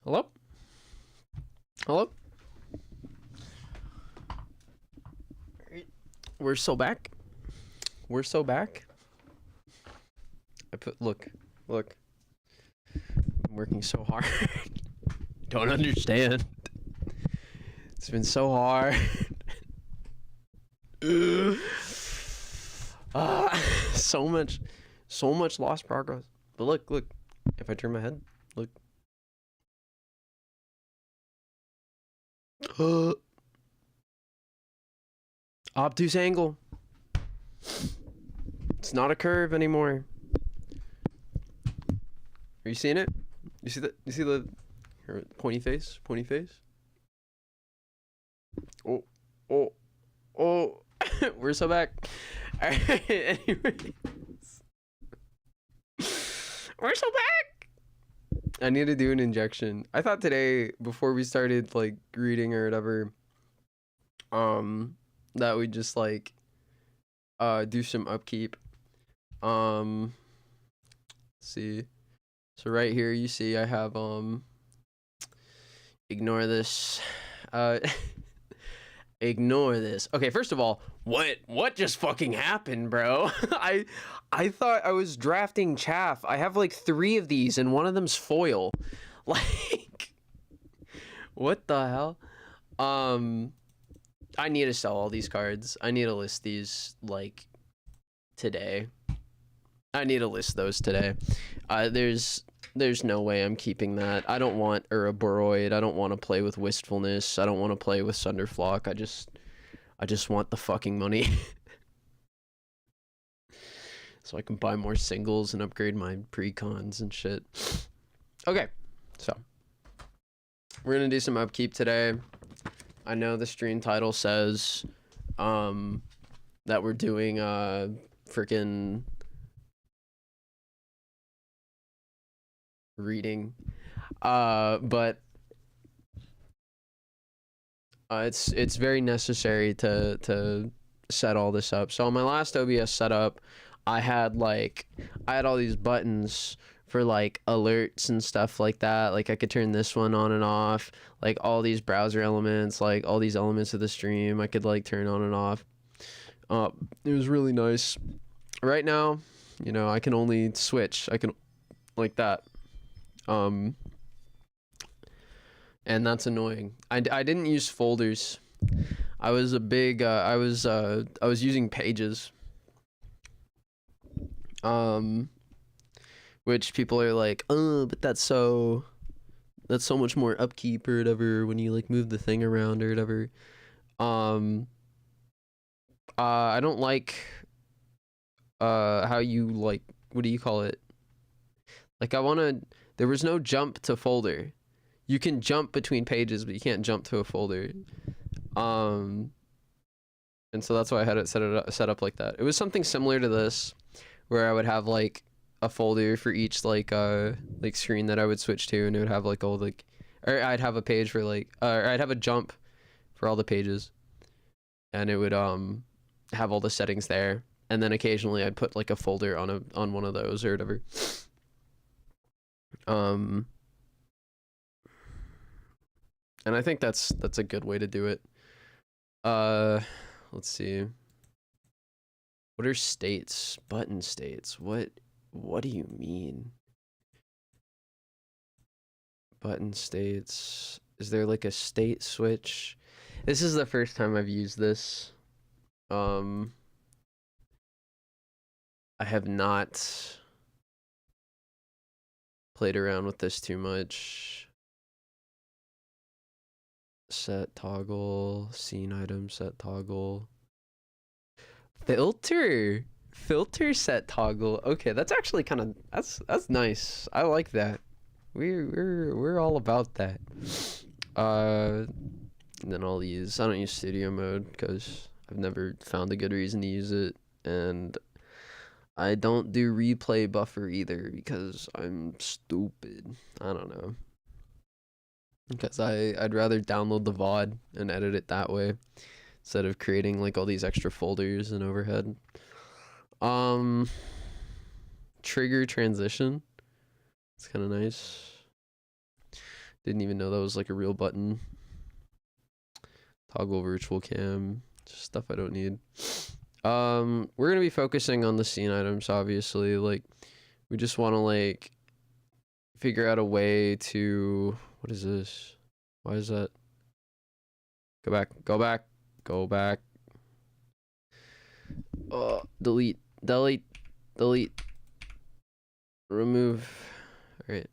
Hello? Hello? We're so back. We're so back. Look. I'm working so hard. Don't understand. It's been so hard. So much lost progress. But look. If I turn my head, look. Obtuse angle. It's not a curve anymore. Are you seeing it? You see the pointy face? Pointy face? Oh. We're so back. Alright, anyways. We're so back! I need to do an injection. I thought today, before we started, like, reading or whatever, that we'd just, like, do some upkeep. Let's see. So right here, you see I have, ignore this. Ignore this. Okay, first of all, what just fucking happened, bro? I thought I was drafting chaff. I have like 3 of these and one of them's foil. Like, what the hell? I need to sell all these cards. I need to list these like today. I need to list those today. There's no way I'm keeping that. I don't want Ouroboros. I don't want to play with Wistfulness. I don't want to play with Sunderflock. I just want the fucking money. So I can buy more singles and upgrade my precons and shit. Okay, so we're gonna do some upkeep today. I know the stream title says that we're doing freaking reading, but it's very necessary to set all this up. So on my last OBS setup, I had all these buttons for like alerts and stuff like that. Like I could turn this one on and off, like all these browser elements, like all these elements of the stream I could like turn on and off. It was really nice. Right now, you know, I can only switch. I can like that. And that's annoying. I didn't use folders. I was a big I was using pages. Which people are like, oh, but that's so much more upkeep or whatever when you like move the thing around or whatever. I don't like how you like, what do you call it? Like there was no jump to folder. You can jump between pages, but you can't jump to a folder. And so that's why I had it set up like that. It was something similar to this, where I would have like a folder for each like screen that I would switch to, and it would have like all like, or I'd have a page for like, or I'd have a jump for all the pages, and it would have all the settings there, and then occasionally I'd put like a folder on one of those or whatever. And I think that's a good way to do it. Let's see. What are states? Button states. What do you mean? Button states. Is there like a state switch? This is the first time I've used this. I have not played around with this too much. Set toggle, scene item set toggle. Filter set toggle. Okay, that's actually kind of that's nice. I like that. We're all about that. And then I don't use studio mode because I've never found a good reason to use it, and I don't do replay buffer either because I'm stupid. I don't know. Because I'd rather download the VOD and edit it that way instead of creating like all these extra folders and overhead. Trigger transition. It's kind of nice. Didn't even know that was like a real button. Toggle virtual cam. Just stuff I don't need. We're gonna be focusing on the scene items, obviously. Like, we just want to like figure out a way to. What is this? Why is that? Go back. Go back. Go back. Delete. Delete. Delete. Remove. All right.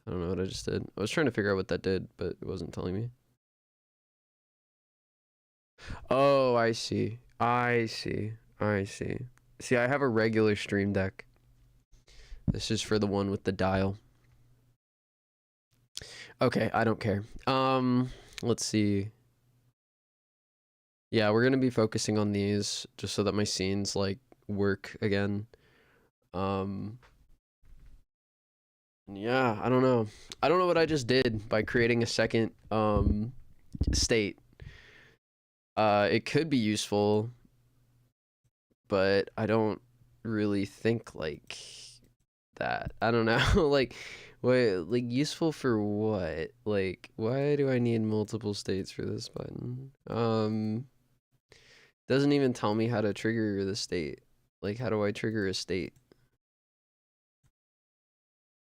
I don't know what I just did. I was trying to figure out what that did, but it wasn't telling me. Oh, I see. I see. I see. See, I have a regular Stream Deck. This is for the one with the dial. Okay, I don't care. Let's see. Yeah, we're gonna be focusing on these just so that my scenes like work again. Yeah, I don't know. I don't know what I just did by creating a second state. It could be useful, but I don't really think like that. I don't know. Like, what, like, useful for what? Like, why do I need multiple states for this button? Doesn't even tell me how to trigger the state. Like, how do I trigger a state?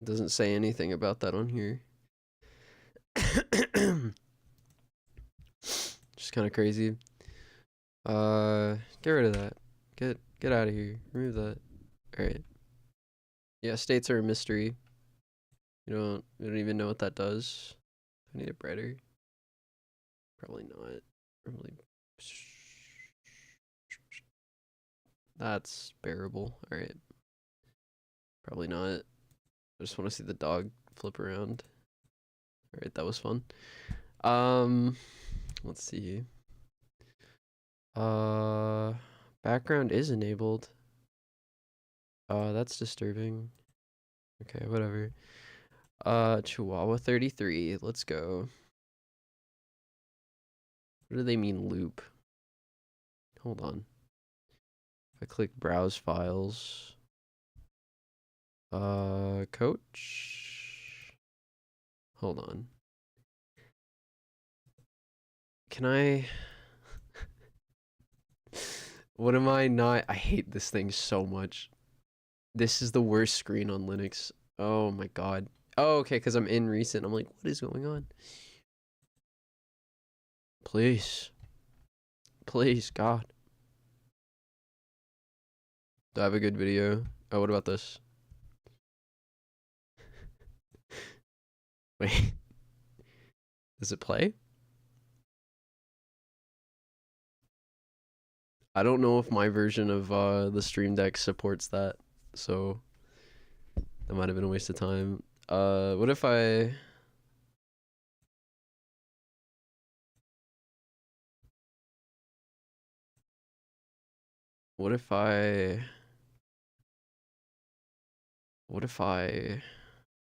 Doesn't say anything about that on here. Just kind of crazy. Get rid of that. Get out of here. Remove that. All right. Yeah, states are a mystery. You don't even know what that does. I need it brighter. Probably not. Probably. That's bearable. All right. Probably not. I just want to see the dog flip around. All right, that was fun. Let's see. Background is enabled. That's disturbing. Okay, whatever. Chihuahua 33. Let's go. What do they mean loop? Hold on. If I click browse files. Coach. Hold on. Can I? What am I not? I hate this thing so much. This is the worst screen on Linux. Oh my god. Oh, okay, because I'm in recent. I'm like, what is going on? Please. Please, God. Do I have a good video? Oh, what about this? Wait. Does it play? I don't know if my version of the Stream Deck supports that, so that might have been a waste of time. What if I... What if I... What if I...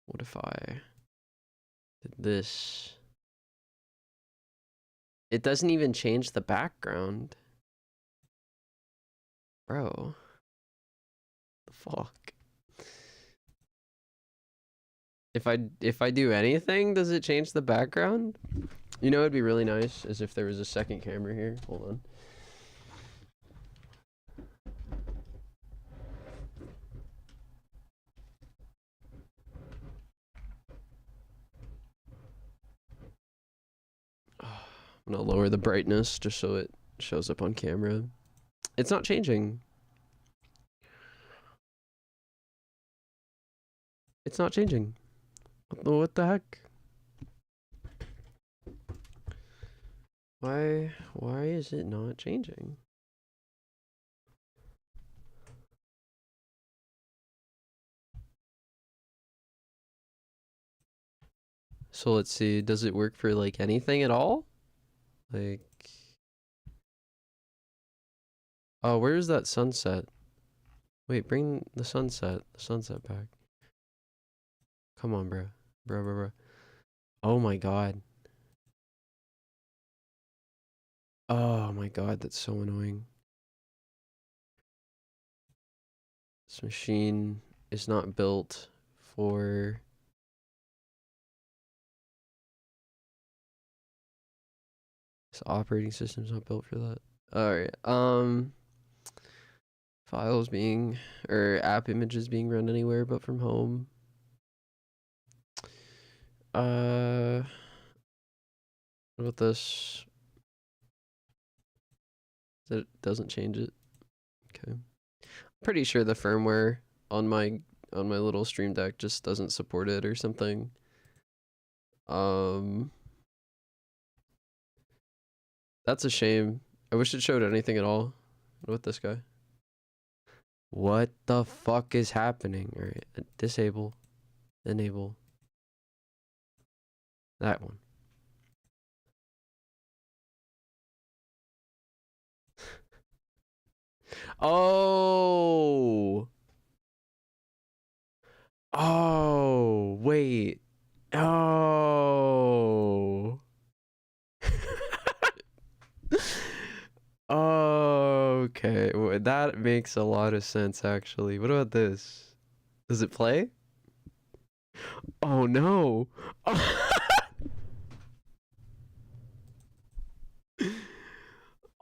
What if I did this? It doesn't even change the background. Bro. The fuck? If I do anything, does it change the background? You know, it'd be really nice is if there was a second camera here. Hold on. I'm gonna lower the brightness just so it shows up on camera. It's not changing. It's not changing. What the heck? Why is it not changing? So let's see, does it work for like anything at all? Like, oh, where's that sunset? Wait, bring the sunset back. Come on, bro. Bro. Oh my god. Oh my god, that's so annoying. This machine is not built for This operating system's not built for that. Alright, files being, or app images being run anywhere but from home. What about this? That doesn't change it. Okay. Pretty sure the firmware on my little Stream Deck just doesn't support it or something. That's a shame. I wish it showed anything at all. What about this guy? What the fuck is happening? All right, disable, enable. That one. Oh. Oh, wait. Oh. Okay, well, that makes a lot of sense actually. What about this? Does it play? Oh no.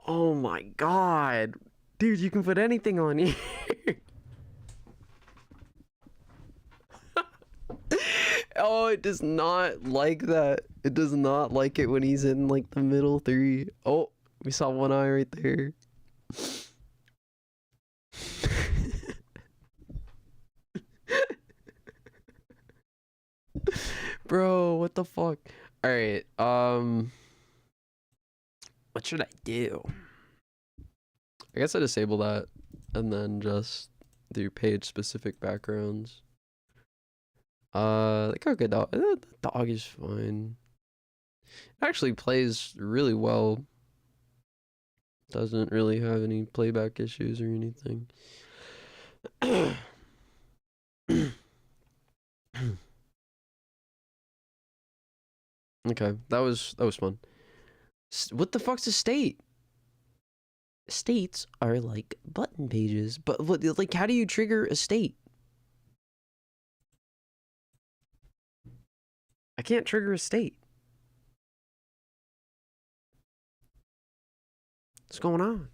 Oh my god. Dude, you can put anything on here. Oh, it does not like that. It does not like it when he's in like the middle three. Oh, we saw one eye right there. Bro, what the fuck? All right, what should I do? I guess I disable that and then just do page specific backgrounds. Like a good dog. The dog is fine. It actually plays really well. Doesn't really have any playback issues or anything. Okay, that was fun. What the fuck's a state? States are like button pages, but what, like, how do you trigger a state? I can't trigger a state. What's going on?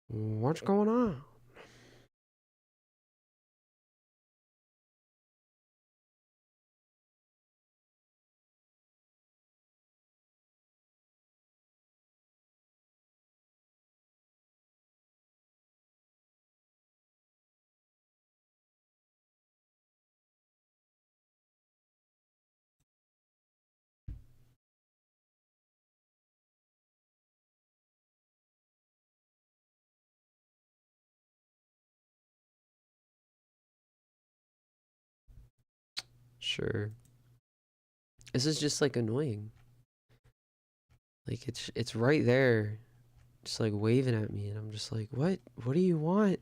What's going on? Sure. This is just like annoying. Like it's right there, just like waving at me, and I'm just like, what? What do you want?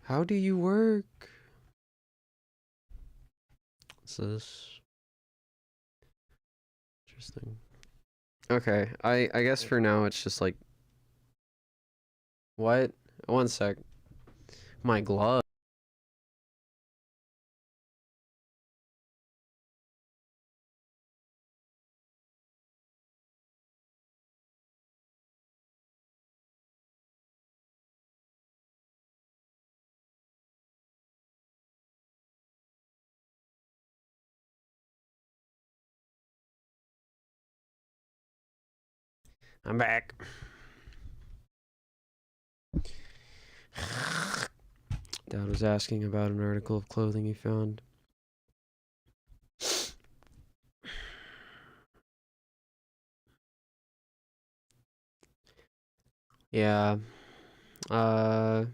How do you work? What's this? Interesting. Okay, I guess for now it's just like, what? One sec. My glove. I'm back. Dad was asking about an article of clothing he found. Yeah. Well,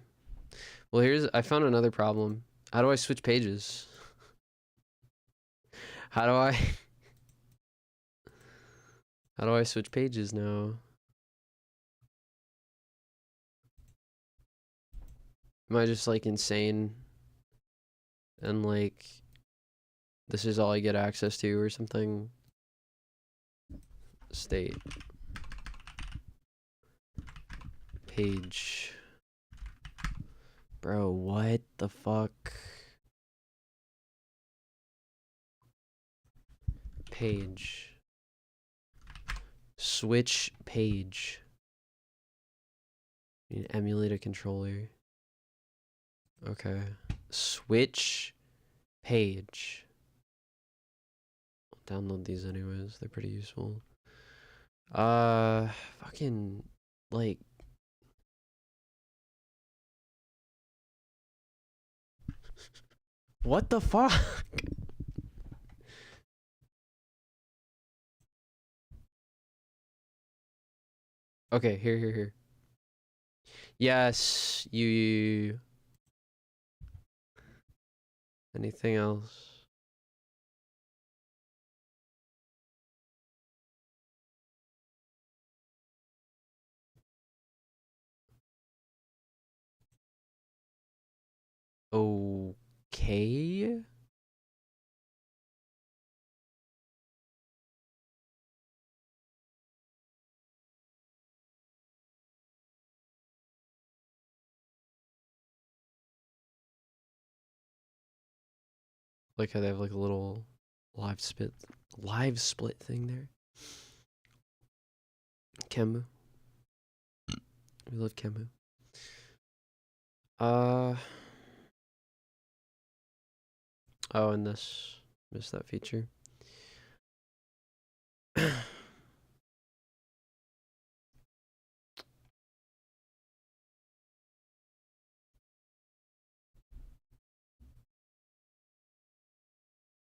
I found another problem. How do I switch pages? How do I how do I switch pages now? Am I just like insane and like this is all I get access to or something? State page. Bro, what the fuck? page. Switch page. You need to emulate a controller. Okay. Switch page. I'll download these anyways. They're pretty useful. Fucking like. What the fuck? Okay, here. Yes, you. Anything else? Okay. Like how they have like a little live split thing there. Kemu. We love Kemu. Oh, and this. Missed that feature.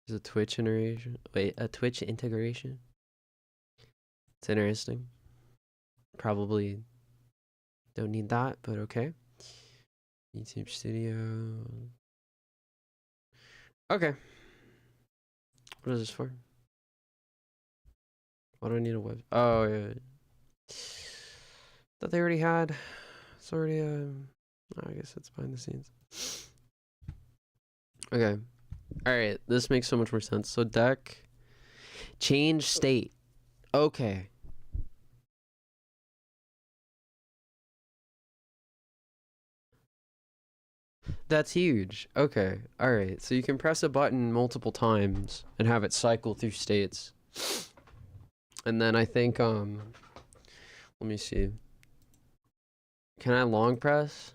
There's a Twitch integration. Wait, a Twitch integration? It's interesting. Probably don't need that, but okay. YouTube Studio. Okay. What is this for? Why do I need a web? Oh, yeah. That they already had. It's already, I guess it's behind the scenes. Okay. Alright, this makes so much more sense. So deck. Change state. Okay. That's huge. Okay. Alright. So you can press a button multiple times and have it cycle through states. And then I think, let me see. Can I long press?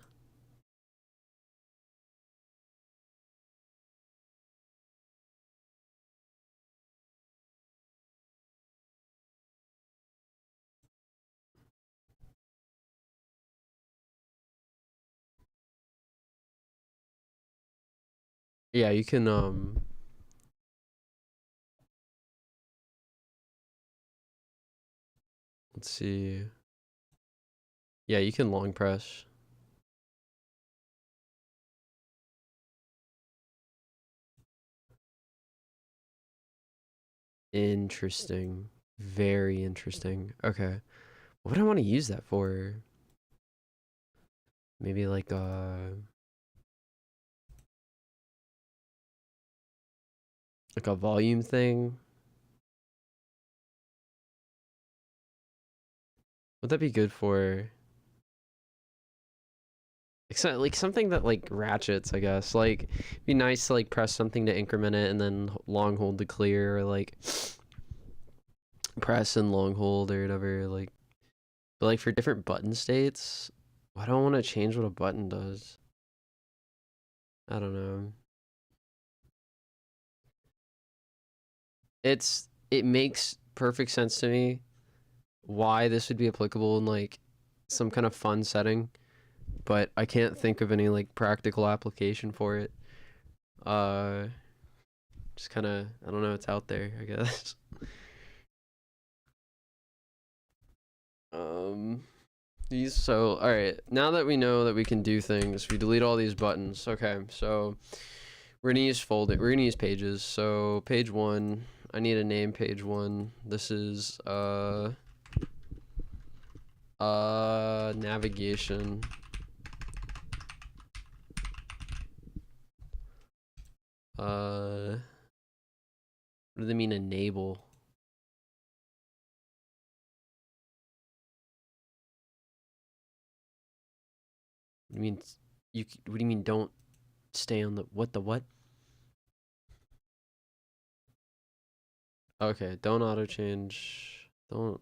Yeah, you can, let's see. Yeah, you can long press. Interesting. Very interesting. Okay. What do I want to use that for? Maybe like a volume thing. Would that be good for like something that like ratchets, I guess. Like it'd be nice to like press something to increment it and then long hold to clear, or like press and long hold or whatever, like but like for different button states, I don't want to change what a button does. I don't know. It makes perfect sense to me why this would be applicable in like some kind of fun setting, but I can't think of any like practical application for it. Uh just kind of, I don't know, it's out there, I guess. Um so all right, now that we know that we can do things, we delete all these buttons. Okay, so we're gonna use pages. So page 1, I need a name page 1. This is navigation. What do they mean enable? What do you mean what do you mean don't stay on the what? Okay, don't auto change. Don't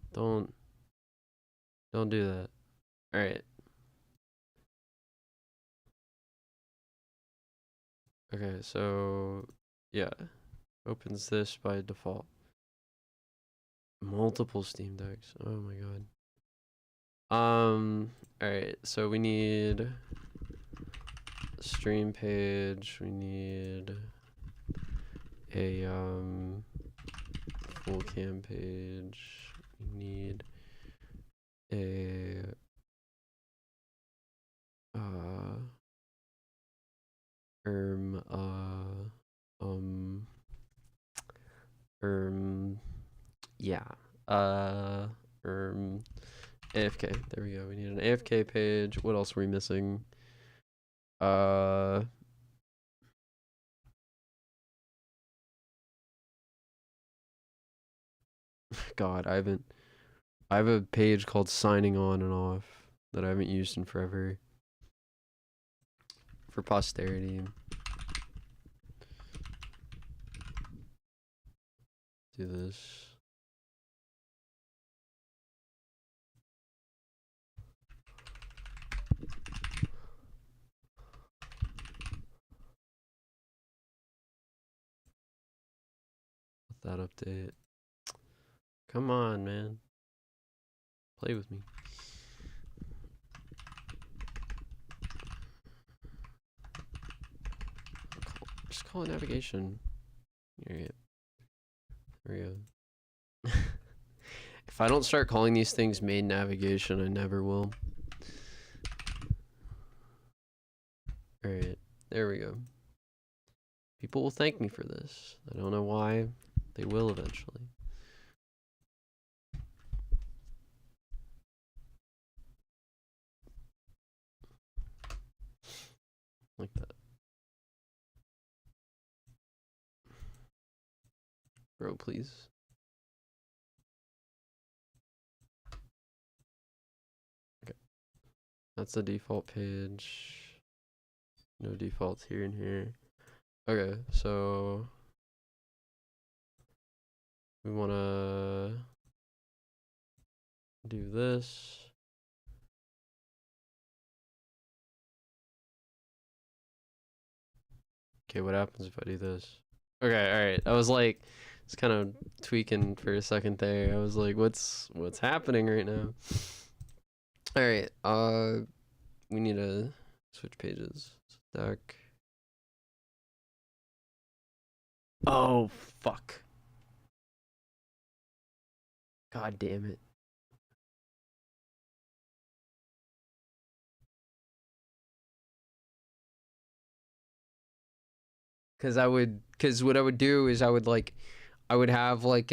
do that. All right. Okay, so yeah, opens this by default. Multiple Steam Decks. Oh my god. All right, so we need stream page. We need a full cam page. We need a erm um yeah AFK. There we go. We need an AFK page. What else are we missing? God, I have a page called signing on and off that I haven't used in forever. For posterity. Do this. Let that update. Come on, man. Play with me. Just call it navigation. There we go. If I don't start calling these things main navigation, I never will. Alright, there we go. People will thank me for this. I don't know why. They will eventually. Like that. Bro, please. Okay. That's the default page. No defaults here and here. Okay, so we want to do this. Okay, what happens if I do this? Okay, alright. I was like, it's kind of tweaking for a second there. I was like, what's happening right now? Alright, we need to switch pages. Stack. Oh, fuck. God damn it. Cause what I would do is I would have like I would have like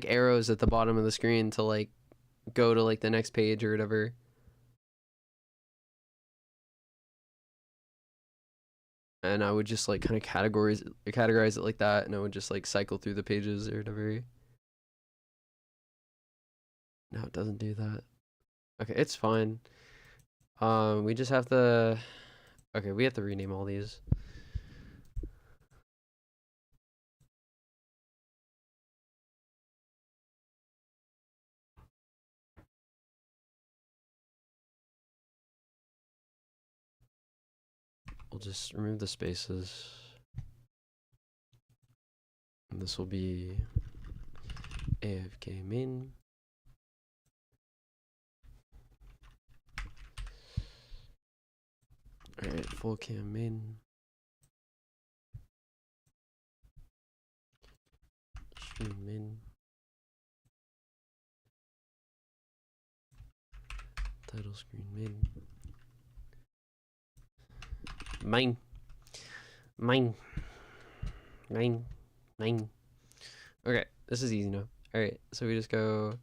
arrows at the bottom of the screen to like go to like the next page or whatever. And I would just like kind of categorize it like that, and I would just like cycle through the pages or whatever. No, it doesn't do that. Okay, it's fine. We just have to. Okay, we have to rename all these. We'll just remove the spaces. And this will be AFK main. Alright, full cam main. Stream main. Title screen main. Mine. Okay, this is easy now. Alright, so we just go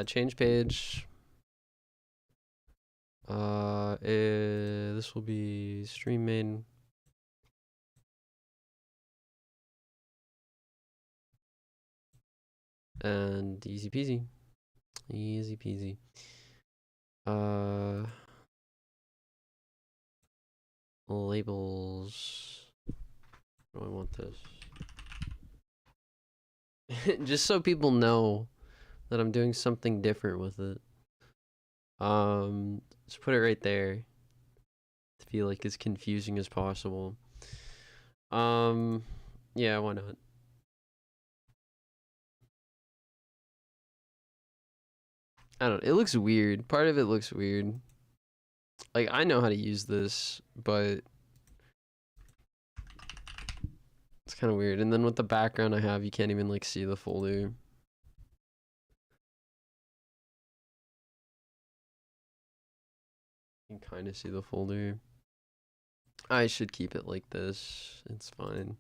change page. This will be stream main. And easy peasy. Easy peasy. Labels. Do I want this? Just so people know that I'm doing something different with it. Just put it right there to be like as confusing as possible. Yeah, why not? I don't know. It looks weird. Part of it looks weird. Like, I know how to use this, but it's kind of weird. And then with the background I have, you can't even like see the folder. You can kind of see the folder. I should keep it like this. It's fine.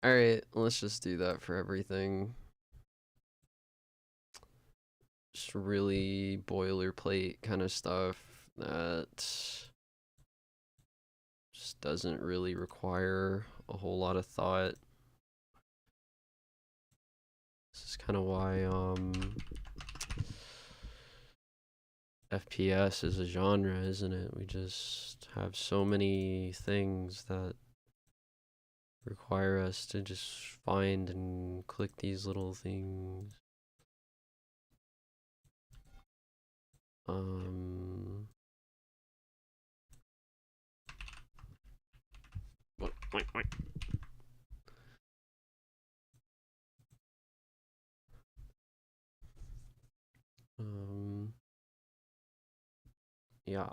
All right, let's just do that for everything. Just really boilerplate kind of stuff that just doesn't really require a whole lot of thought. This is kind of why FPS is a genre, isn't it? We just have so many things that require us to just find and click these little things. Wait. Yeah.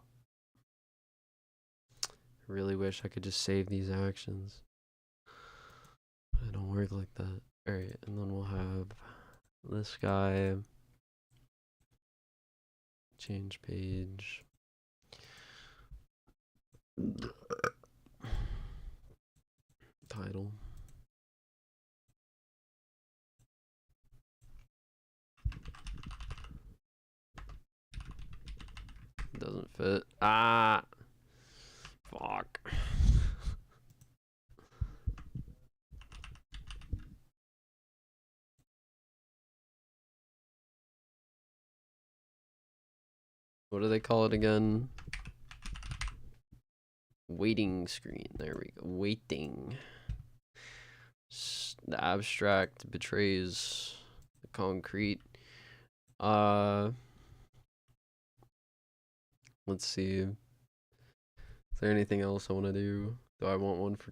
I really wish I could just save these actions. But it don't work like that. Alright, and then we'll have this guy. Change page. Title. Doesn't fit. Ah! Fuck. What do they call it again? Waiting screen. There we go. Waiting. The abstract betrays the concrete. Let's see. Is there anything else I want to do? Do I want one for...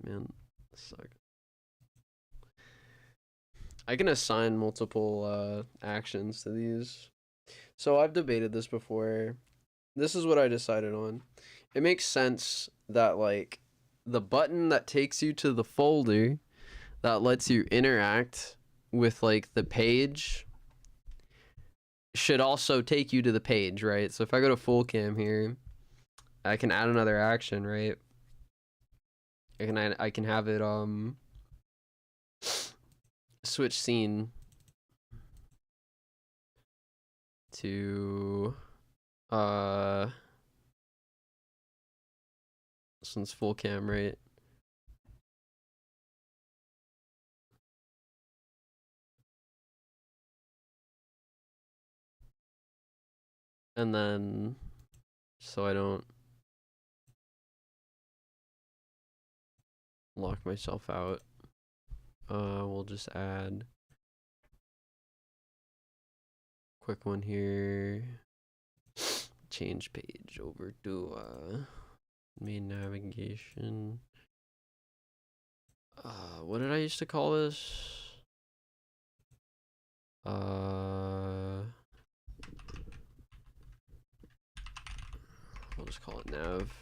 Man, suck. I can assign multiple actions to these. So I've debated this before. This is what I decided on. It makes sense that like the button that takes you to the folder that lets you interact with like the page should also take you to the page, right? So if I go to full cam here, I can add another action, right? I can have it switch scene to this one's full cam, right? And then so I don't lock myself out, we'll just add quick one here. Change page over to main navigation. What did I used to call this? We'll just call it nav.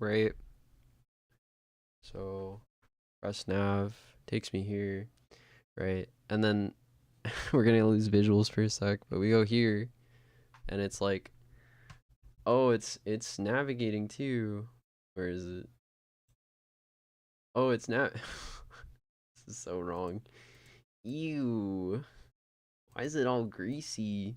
Right. So press nav, takes me here, right? And then we're gonna lose visuals for a sec, but we go here and it's like, oh, it's navigating too. Where is it? Oh, it's nav. This is so wrong. Ew. Why is it all greasy?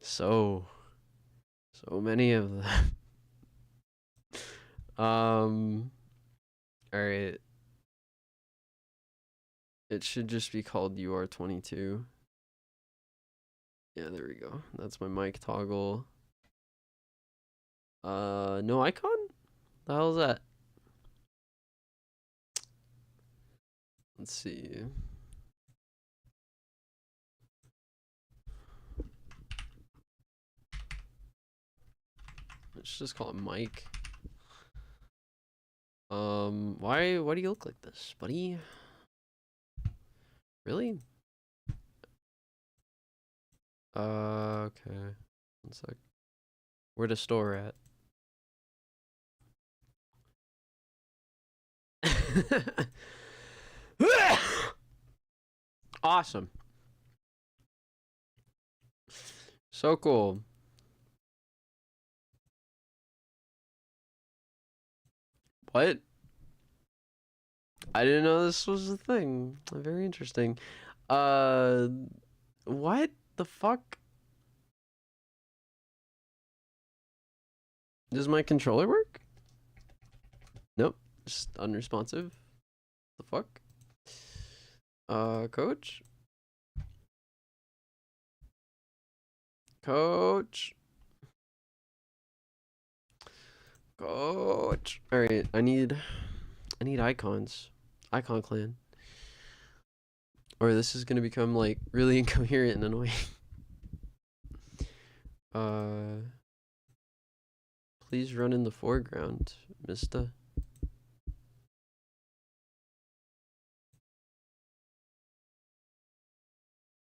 So many of them. All right. It should just be called UR22. Yeah, there we go. That's my mic toggle. No icon? The hell is that? Let's see. Let's just call it mic. Why do you look like this, buddy? Really? Okay. 1 sec. Where to store at? Awesome. So cool. What? I didn't know this was a thing. Very interesting. What the fuck? Does my controller work? Nope. Just unresponsive. The fuck? Coach? Coach? Coach. Alright, I need icons. Icon clan. Or this is gonna become like really incoherent and annoying. Please run in the foreground, mister.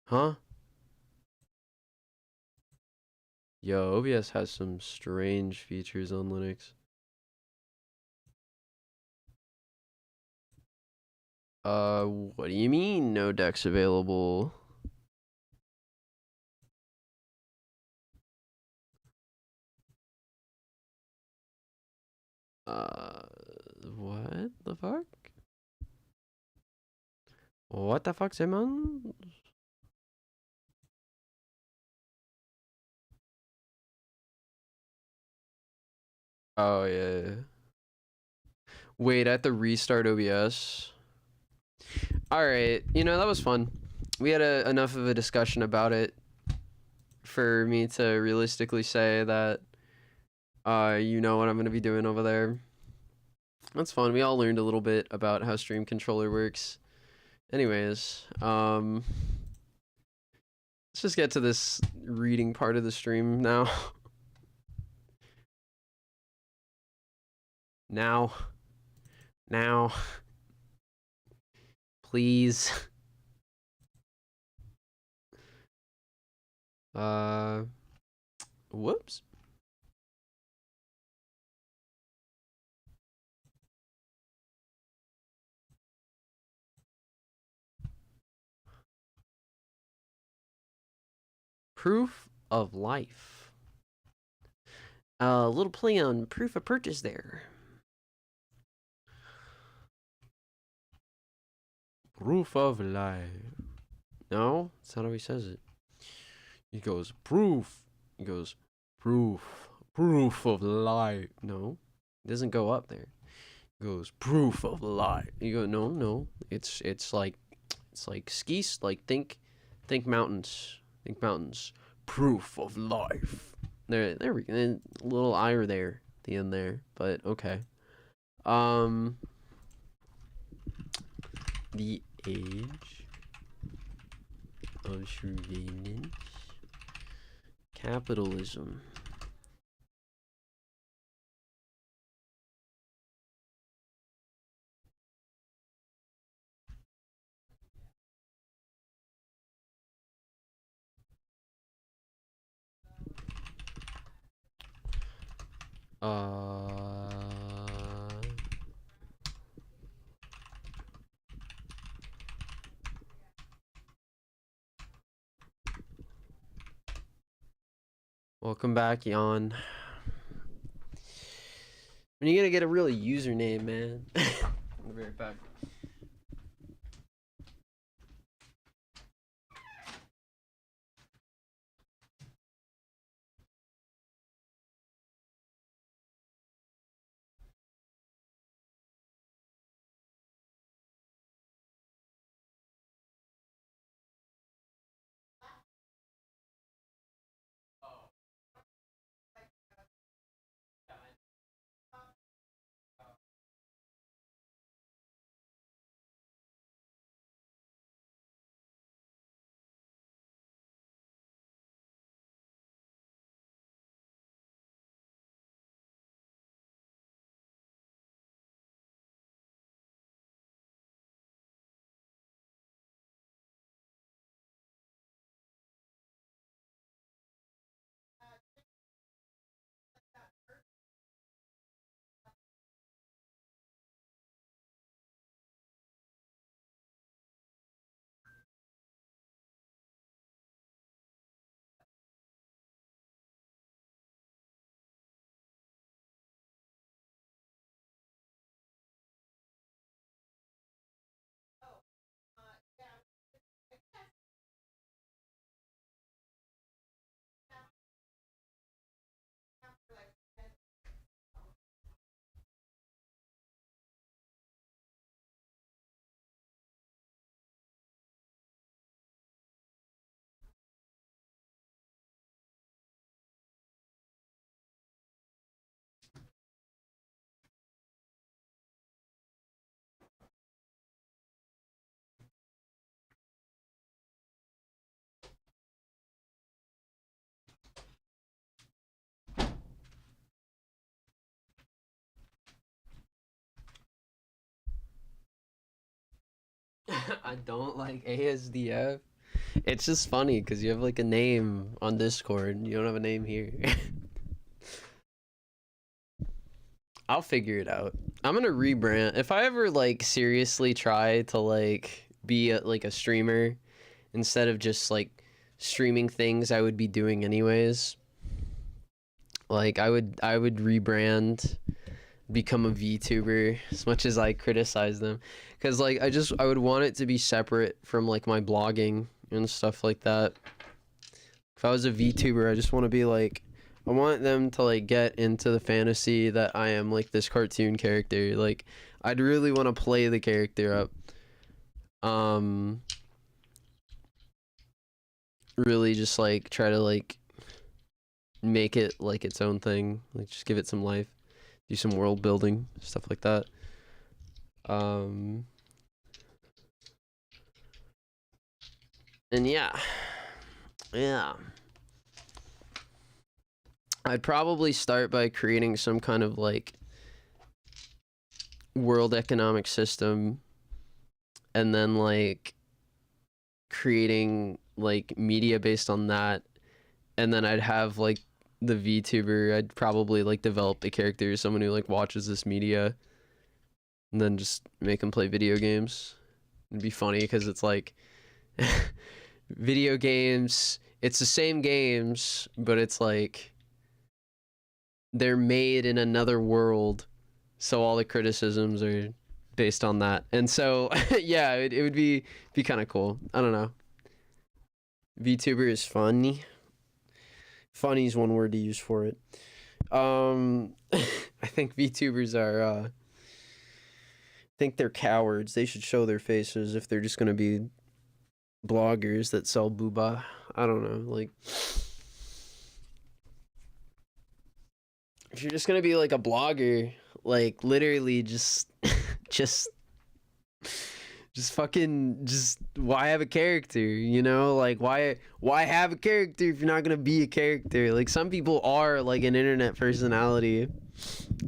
Huh? Yo, OBS has some strange features on Linux. What do you mean no decks available? What the fuck? What the fuck, Simon? Oh, yeah. Wait, I have to restart OBS. Alright, you know, that was fun. We had enough of a discussion about it for me to realistically say that, you know what I'm going to be doing over there. That's fun. We all learned a little bit about how Stream Controller works. Anyways, let's just get to this reading part of the stream now. Now. Please. Whoops. Proof of life. A little play on proof of purchase there. Proof of life. No, that's not how he says it. He goes, proof. He goes, proof. Proof of life. No, it doesn't go up there. He goes, proof of life. You go, no. It's like skis. Like think mountains. Think mountains. Proof of life. There we go. A little ire there at the end there, but okay. The age of surveillance. Capitalism. Welcome back, Jan. When are you gonna get a real username, man? I'll be right back. I don't like ASDF. It's just funny because you have like a name on Discord. You don't have a name here. I'll figure it out. I'm gonna rebrand. If I ever like seriously try to like be like a streamer instead of just like streaming things I would be doing anyways, like I would rebrand, become a VTuber as much as I criticize them, because like I would want it to be separate from like my blogging and stuff like that. If I was a VTuber, I just want to be like, I want them to like get into the fantasy that I am like this cartoon character. Like I'd really want to play the character up. Really just like try to like make it like its own thing. Like just give it some life. Do some world building, stuff like that. And yeah. Yeah. I'd probably start by creating some kind of like world economic system, and then like creating like media based on that, and then I'd have like the VTuber. I'd probably like develop the character as someone who like watches this media, and then just make them play video games. It'd be funny because it's like video games. It's the same games, but it's like they're made in another world, so all the criticisms are based on that. And so yeah, it would be kind of cool. I don't know. VTuber is funny. Funny is one word to use for it. I think VTubers are I think they're cowards. They should show their faces if they're just gonna be bloggers that sell booba. I don't know, like if you're just gonna be like a blogger, like literally just just fucking just why have a character, you know? Like why have a character if you're not gonna be a character? Like some people are like an internet personality,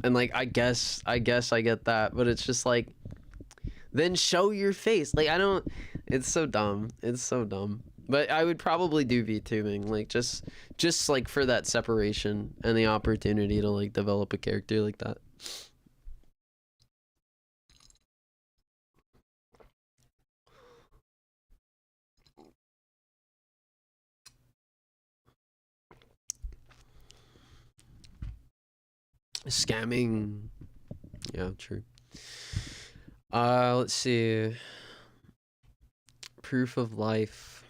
and like I get that, but it's just like then show your face. Like I don't. It's so dumb. It's so dumb. But I would probably do VTubing, like just like for that separation and the opportunity to like develop a character like that. Scamming. Yeah, true. Let's see. Proof of life.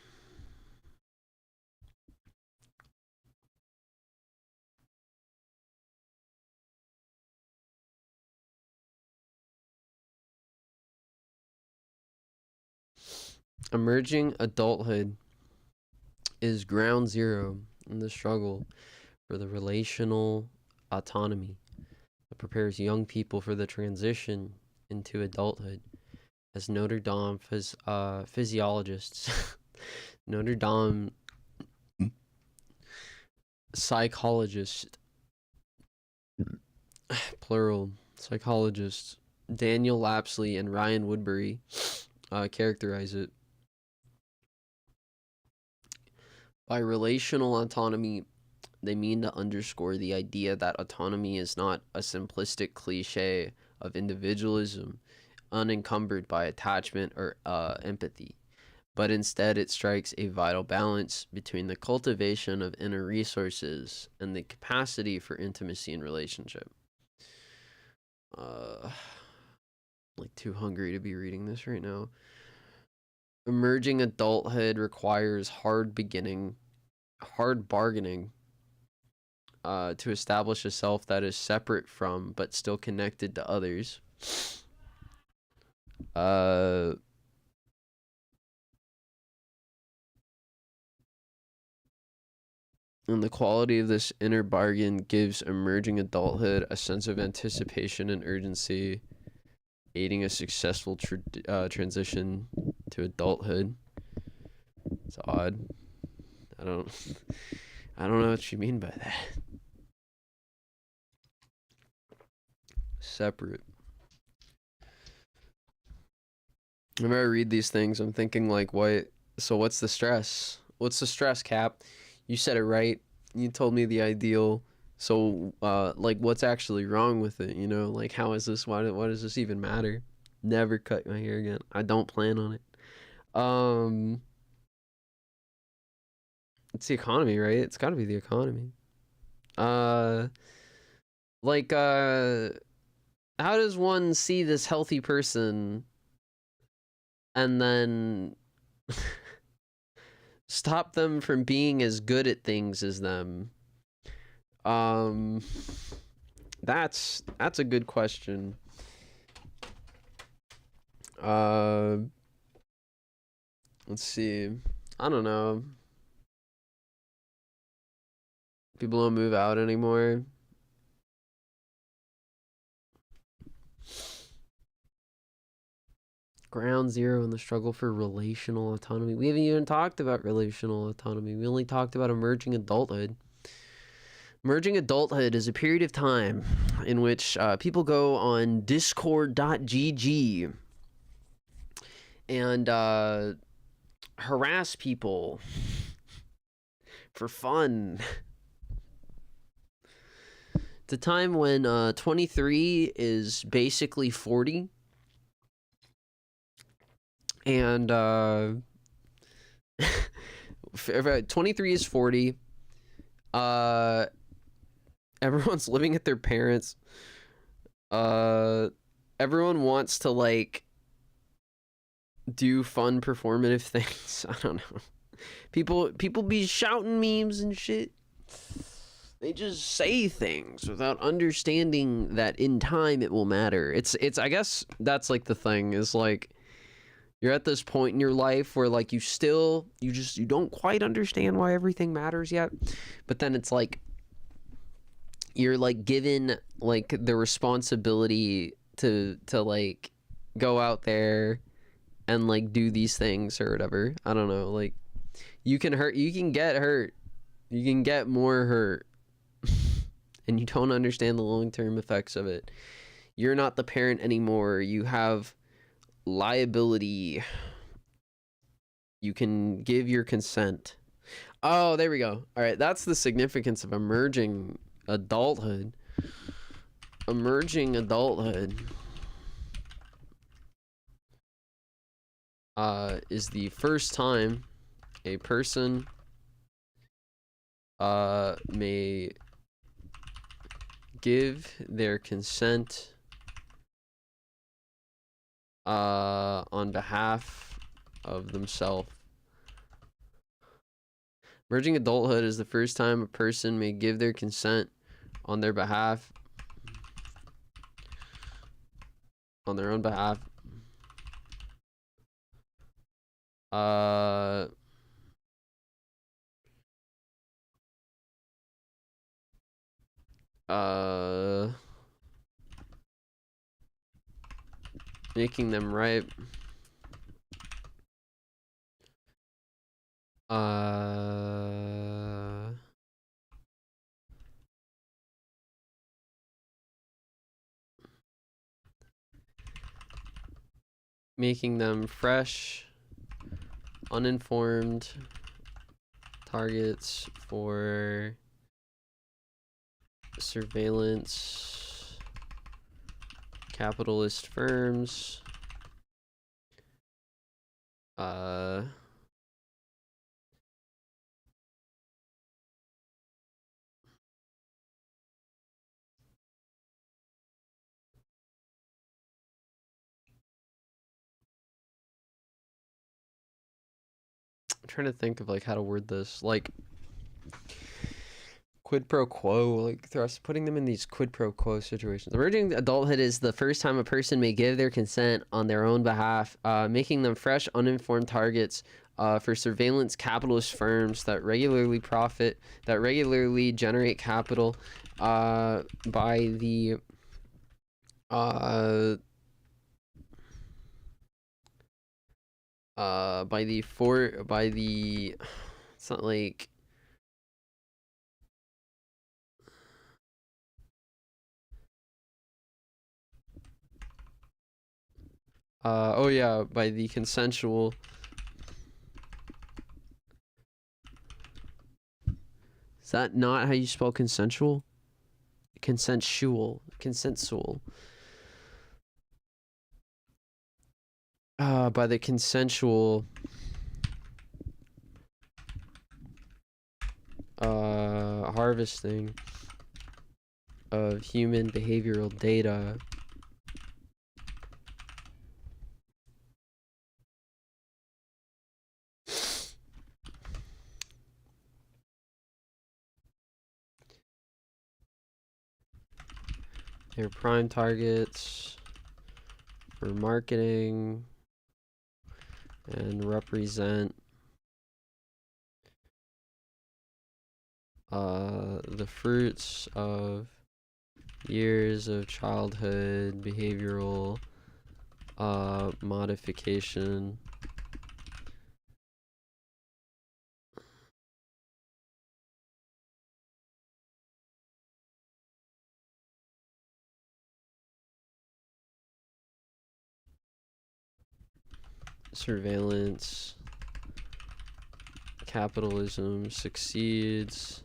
Emerging adulthood is ground zero in the struggle for the relational autonomy that prepares young people for the transition into adulthood. As Notre Dame physiologists, Notre Dame psychologists, plural, psychologists, Daniel Lapsley and Ryan Woodbury characterize it. By relational autonomy, they mean to underscore the idea that autonomy is not a simplistic cliche of individualism unencumbered by attachment or empathy, but instead it strikes a vital balance between the cultivation of inner resources and the capacity for intimacy in relationship. Like too hungry to be reading this right now. Emerging adulthood requires hard bargaining to establish a self that is separate from but still connected to others. And the quality of this inner bargain gives emerging adulthood a sense of anticipation and urgency, aiding a successful transition to adulthood. It's odd. I don't know what you mean by that. Separate. Whenever I read these things, I'm thinking like, what? So what's the stress? What's the stress, Cap? You said it right. You told me the ideal. So, like, what's actually wrong with it? You know, like, how is this? Why does this even matter? Never cut my hair again. I don't plan on it. Um, it's the economy, right? It's got to be the economy. Uh, like, how does one see this healthy person and then stop them from being as good at things as them? Um, that's a good question. Uh, let's see. I don't know. People don't move out anymore. Ground zero in the struggle for relational autonomy. We haven't even talked about relational autonomy. We only talked about emerging adulthood. Emerging adulthood is a period of time in which people go on discord.gg and harass people for fun. It's a time when 23 is basically 40. And 23 is 40. Everyone's living at their parents. Everyone wants to like do fun performative things. I don't know. People be shouting memes and shit. They just say things without understanding that in time it will matter. It's I guess that's like the thing is like you're at this point in your life where like you don't quite understand why everything matters yet. But then it's like you're like given like the responsibility to like go out there and like do these things or whatever. I don't know. Like you can get hurt. You can get more hurt. And you don't understand the long-term effects of it. You're not the parent anymore. You have liability. You can give your consent. Oh, there we go. All right, that's the significance of emerging adulthood. Emerging adulthood is the first time a person may give their consent on behalf of themselves. Emerging adulthood is the first time a person may give their consent on their behalf, on their own behalf. Making them ripe. Making them fresh, uninformed targets for surveillance capitalist firms. I'm trying to think of like how to word this, like quid pro quo, like putting them in these quid pro quo situations. Emerging adulthood is the first time a person may give their consent on their own behalf, making them fresh, uninformed targets for surveillance capitalist firms that regularly generate capital by the it's not like Oh yeah, by the consensual. Is that not how you spell consensual? Consensual. Consensual. By the consensual harvesting of human behavioral data their prime targets for marketing and represent the fruits of years of childhood behavioral modification surveillance. Capitalism succeeds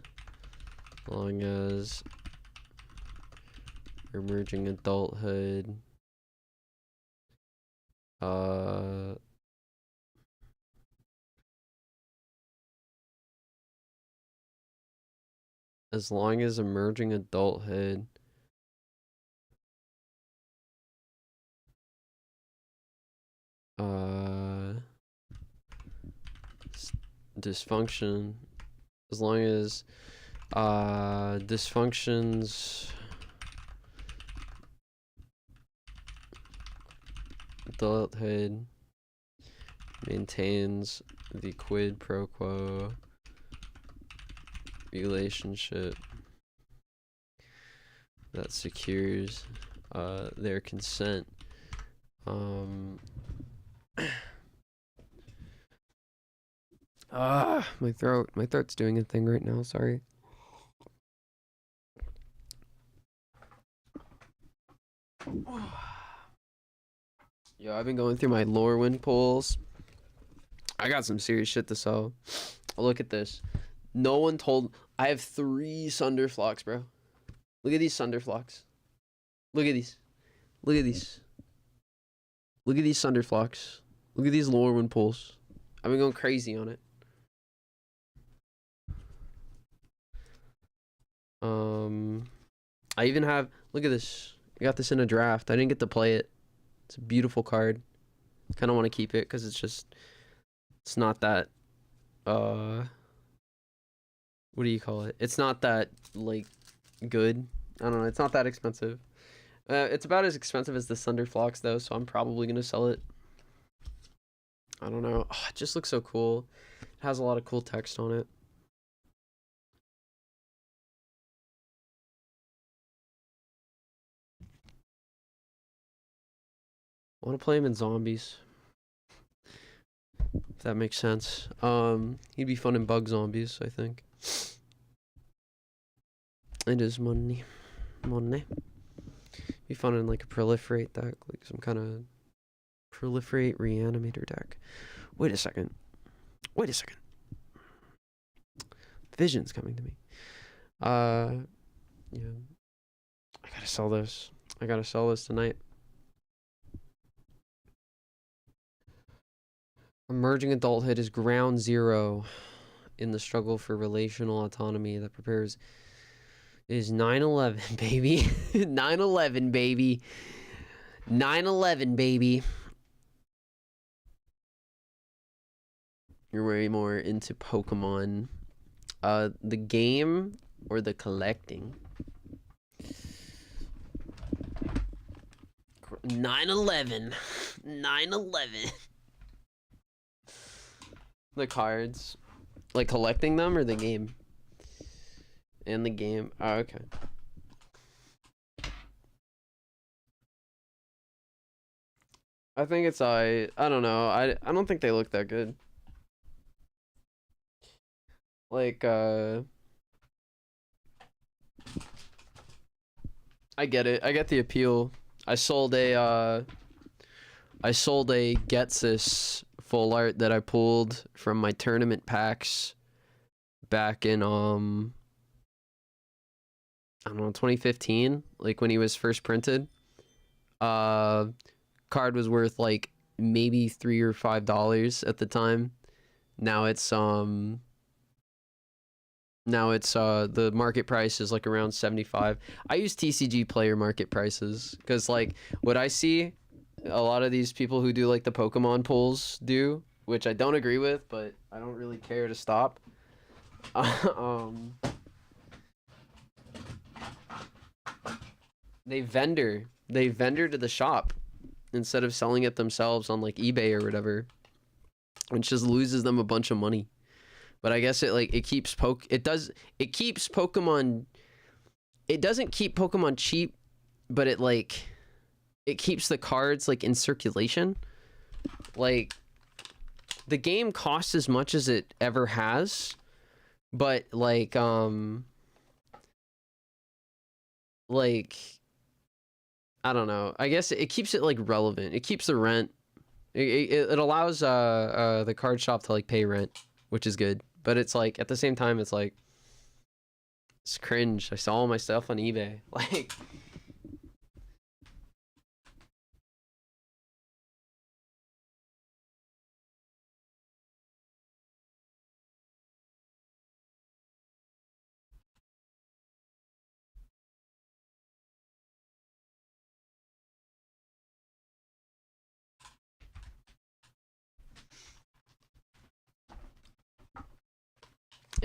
as long as emerging adulthood as long as emerging adulthood dysfunction, as long as dysfunctions adulthood maintains the quid pro quo relationship that secures their consent. My throat's doing a thing right now, sorry. Yo, I've been going through my Lorwyn pools. I got some serious shit to sell. Look at this. No one told. I have 3 Sunderflocks, bro. Look at these Sunderflocks. Look at these. Look at these. Look at these Sunderflocks. Look at these Lorwyn pools. I've been going crazy on it. I even have. Look at this. I got this in a draft. I didn't get to play it. It's a beautiful card. Kind of want to keep it because it's not that what do you call it? It's not that like good. I don't know. It's not that expensive. It's about as expensive as the Sunderflocks though, so I'm probably gonna sell it. I don't know. Oh, it just looks so cool. It has a lot of cool text on it. I want to play him in zombies. If that makes sense. He'd be fun in bug zombies, I think. It is money. Money. Be fun in like a proliferate deck, like some kind of proliferate reanimator deck. Wait a second. Wait a second. Vision's coming to me. Yeah. I gotta sell this. I gotta sell this tonight. Emerging adulthood is ground zero in the struggle for relational autonomy that prepares. Is 9/11, baby. 9/11, baby. 9/11, baby. You're way more into Pokemon. The game or the collecting? 9/11. 9/11. The cards. Like collecting them or the game? And the game. Oh, okay. I think it's I don't know. I don't think they look that good. Like I get it. I get the appeal. I sold a I sold a Getsis full art that I pulled from my tournament packs back in I don't know, 2015, like when he was first printed. Card was worth like maybe $3 or $5 at the time. Now it's the market price is like around 75. I use TCG player market prices because like what I see a lot of these people who do like the Pokemon pulls do, which I don't agree with, but I don't really care to stop. They vendor to the shop instead of selling it themselves on like eBay or whatever, which just loses them a bunch of money. But I guess it keeps Pokemon. It doesn't keep Pokemon cheap, but it keeps the cards like in circulation. Like the game costs as much as it ever has, but like I don't know. I guess it keeps it like relevant. It keeps the rent. It allows the card shop to like pay rent, which is good. But it's like at the same time it's like it's cringe. I saw all my stuff on eBay. Like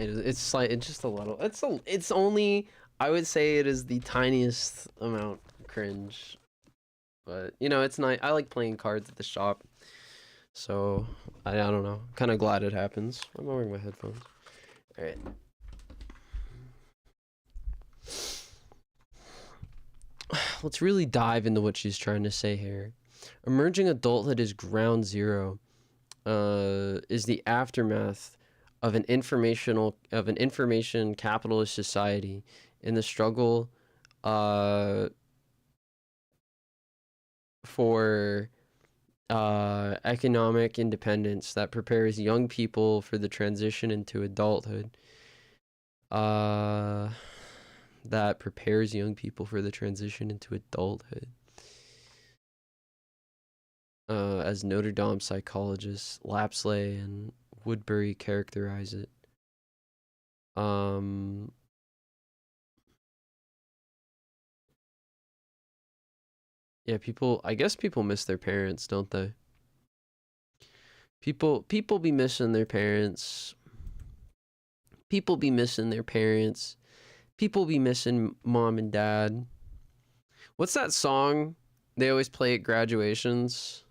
it's just a little. It's only I would say it is the tiniest amount cringe. But you know, it's nice. I like playing cards at the shop. So I don't know. Kind of glad it happens. I'm wearing my headphones. All right. Let's really dive into what she's trying to say here. Emerging adulthood is ground zero. Is the aftermath of an information capitalist society in the struggle for economic independence that prepares young people for the transition into adulthood. That prepares young people for the transition into adulthood. As Notre Dame psychologists Lapsley and Woodbury characterize it. Yeah, I guess people miss their parents, don't they? People be missing their parents. People be missing their parents. People be missing mom and dad. What's that song they always play at graduations?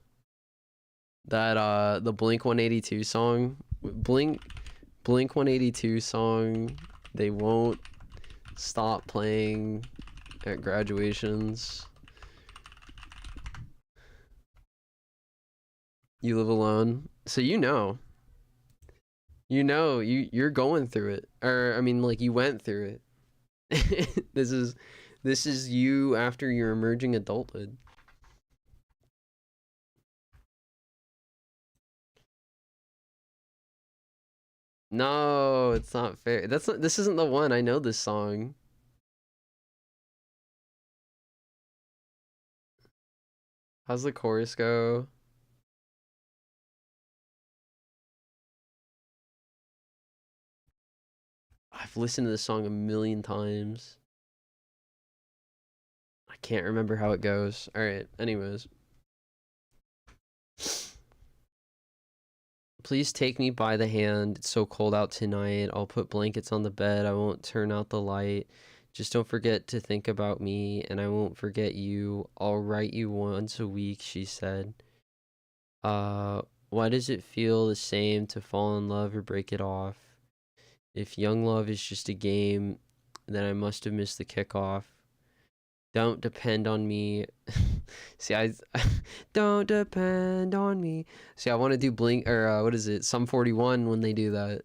That the Blink 182 song. Blink 182 song. They won't stop playing at graduations. You live alone, so you're going through it, or I mean, like you went through it. This is you after your emerging adulthood. No, it's not fair. This isn't the one. I know this song. How's the chorus go? I've listened to this song a million times. I can't remember how it goes. All right. Anyways. Please take me by the hand. It's so cold out tonight. I'll put blankets on the bed. I won't turn out the light. Just don't forget to think about me, and I won't forget you. I'll write you once a week, she said. Why does it feel the same to fall in love or break it off? If young love is just a game, then I must have missed the kickoff. Don't depend on me. See, don't depend on me. See, I want to do Blink, or what is it? Sum 41 when they do that.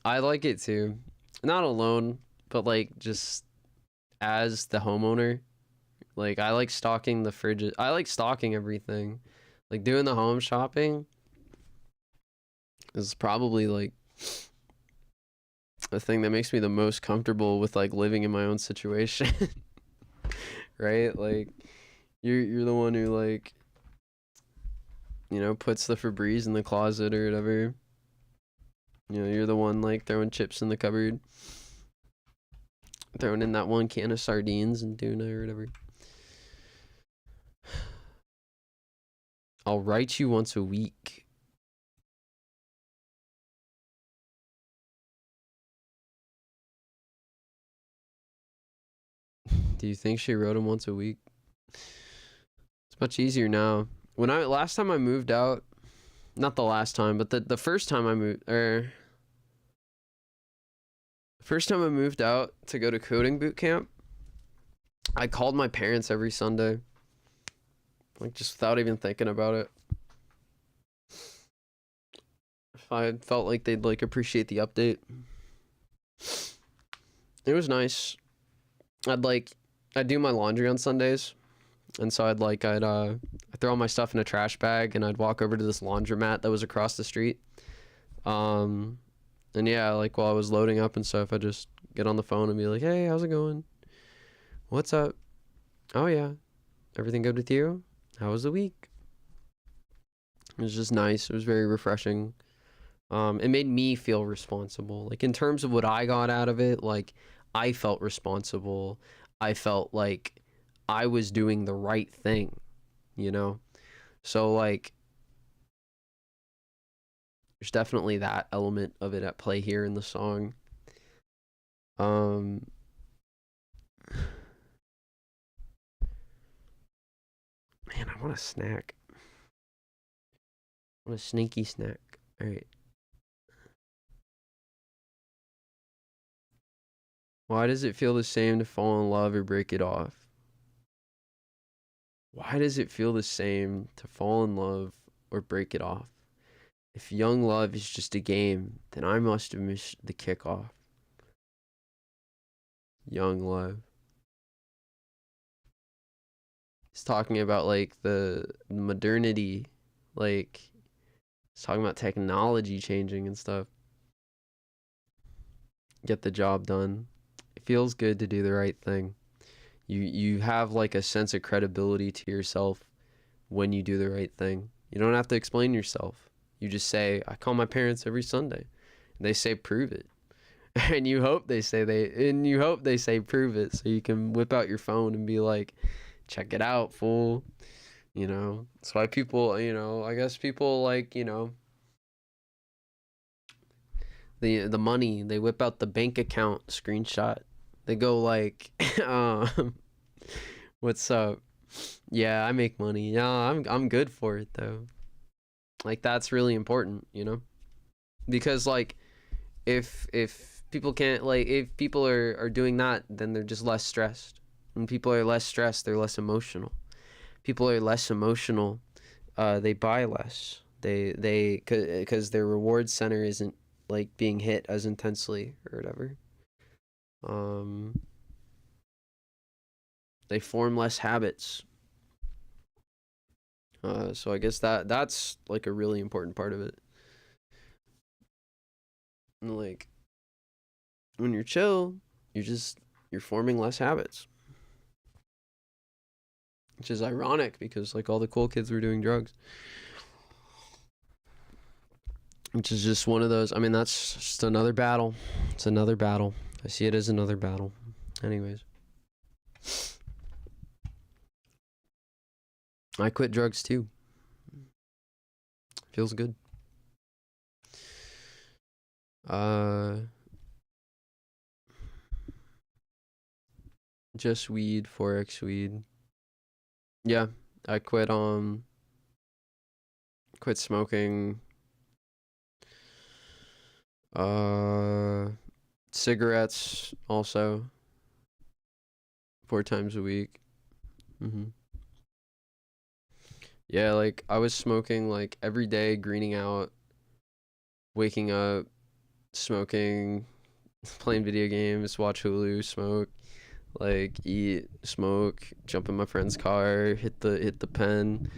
I like it too. Not alone, but like just as the homeowner. Like, I like stocking the fridges. I like stocking everything. Like, doing the home shopping is probably, like, the thing that makes me the most comfortable with, like, living in my own situation. Right? Like, you're the one who, like, you know, puts the Febreze in the closet or whatever. You know, you're the one, like, throwing chips in the cupboard. Throwing in that one can of sardines and tuna or whatever. I'll write you once a week. Do you think she wrote him once a week? It's much easier now. Last time I moved out, not the last time, but the first time I moved, first time I moved out to go to coding boot camp, I called my parents every Sunday. Like, just without even thinking about it. If I felt like they'd, like, appreciate the update. It was nice. I'd do my laundry on Sundays. And so I'd throw all my stuff in a trash bag and I'd walk over to this laundromat that was across the street. And yeah, like, while I was loading up and stuff, I'd just get on the phone and be like, hey, how's it going? What's up? Oh yeah. Everything good with you? How was the week? It was just nice. It was very refreshing. It made me feel responsible. Like, in terms of what I got out of it, like, I felt responsible. I felt like I was doing the right thing, you know? So, like, there's definitely that element of it at play here in the song. Man, I want a snack. I want a sneaky snack. All right. Why does it feel the same to fall in love or break it off? Why does it feel the same to fall in love or break it off? If young love is just a game, then I must have missed the kickoff. Young love. He's talking about, like, the modernity, like, he's talking about technology changing and stuff. Get the job done. It feels good to do the right thing. You have, like, a sense of credibility to yourself when you do the right thing. You don't have to explain yourself. You just say, I call my parents every Sunday. And they say, prove it. And you hope they say prove it, so you can whip out your phone and be like, check it out, fool. You know, that's why people, you know, I guess people, like, you know, the money, they whip out the bank account screenshot. They go like, what's up? Yeah, I make money. Yeah, I'm good for it though. Like, that's really important, you know? Because, like, if people can't, like, if people are doing that, then they're just less stressed. When people are less stressed, they're less emotional. People are less emotional, they buy less. Because their reward center isn't, like, being hit as intensely or whatever. They form less habits. So I guess that's, like, a really important part of it. And, like, when you're chill, you're forming less habits. Which is ironic because, like, all the cool kids were doing drugs. Which is just one of those, I mean, that's just another battle. It's another battle. I see it as another battle. Anyways. I quit drugs too. Feels good. Just weed, Forex weed. Yeah, I quit smoking. Cigarettes also. 4 times a week. Yeah, like, I was smoking, like, every day, greening out, waking up, smoking, playing video games, watch Hulu, smoke. Like eat, smoke, jump in my friend's car, hit the pen.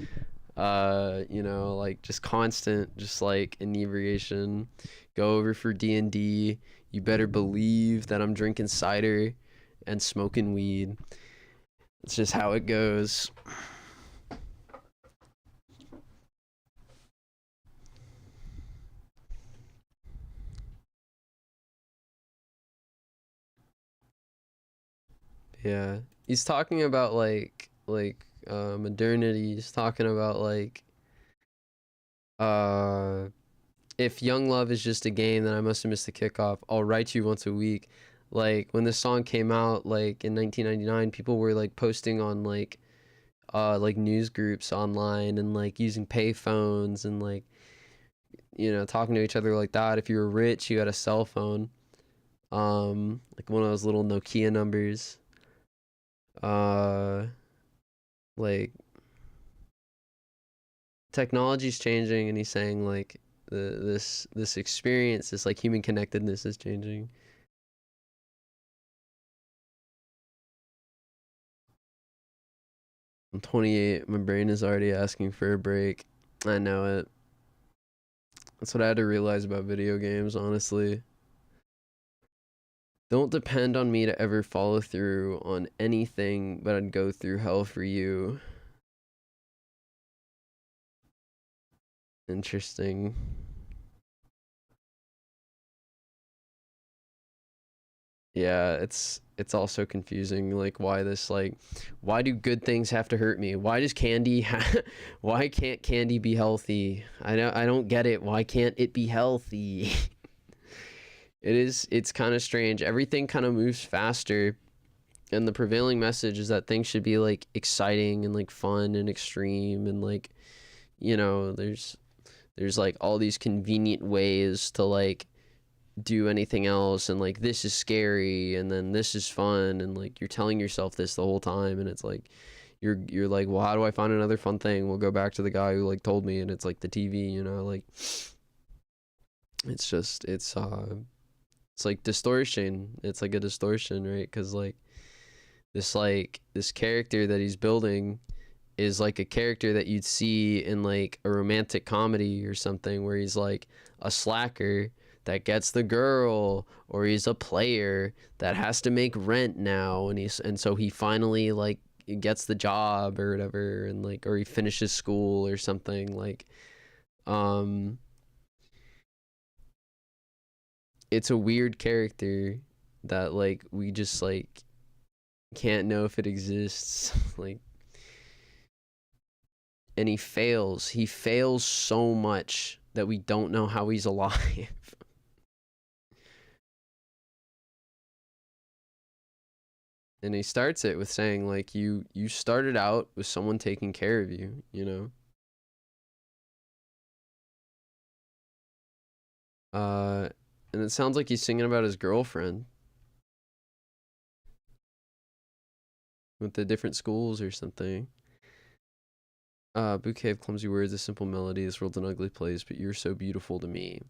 You know, like just constant, just like inebriation. Go over for D&D. You better believe that I'm drinking cider and smoking weed. It's just how it goes. Yeah. He's talking about modernity. He's talking about uh if Young Love is just a game, then I must have missed the kickoff. I'll write you once a week. Like when this song came out like in 1999, people were like posting on like news groups online and like using payphones and like, you know, talking to each other like that. If you were rich, you had a cell phone. Like one of those little Nokia numbers. Uh like technology's changing, and he's saying like this experience, this like human connectedness is changing. I'm 28. My brain is already asking for a break. I know it. That's what I had to realize about video games, honestly. Don't depend on me to ever follow through on anything, but I'd go through hell for you. Interesting. Yeah, it's also confusing, like why do good things have to hurt me? Why does why can't candy be healthy? I don't get it. Why can't it be healthy? It's kind of strange. Everything kind of moves faster, and the prevailing message is that things should be like exciting and like fun and extreme, and like, you know, there's like all these convenient ways to like do anything else, and like this is scary and then this is fun, and like you're telling yourself this the whole time, and it's like you're like, well, how do I find another fun thing? We'll go back to the guy who like told me, and it's like the TV, you know, like it's just it's like distortion. It's like a distortion, right? Because like this character that he's building is like a character that you'd see in like a romantic comedy or something, where he's like a slacker that gets the girl, or he's a player that has to make rent now, and so he finally like gets the job or whatever, and like, or he finishes school or something, like um it's a weird character that like we just like can't know if it exists. Like, and he fails so much that we don't know how he's alive. And he starts it with saying like, you started out with someone taking care of you, you know. uh and it sounds like he's singing about his girlfriend with the different schools or something. Bouquet of clumsy words, a simple melody, this world's an ugly place, but you're so beautiful to me.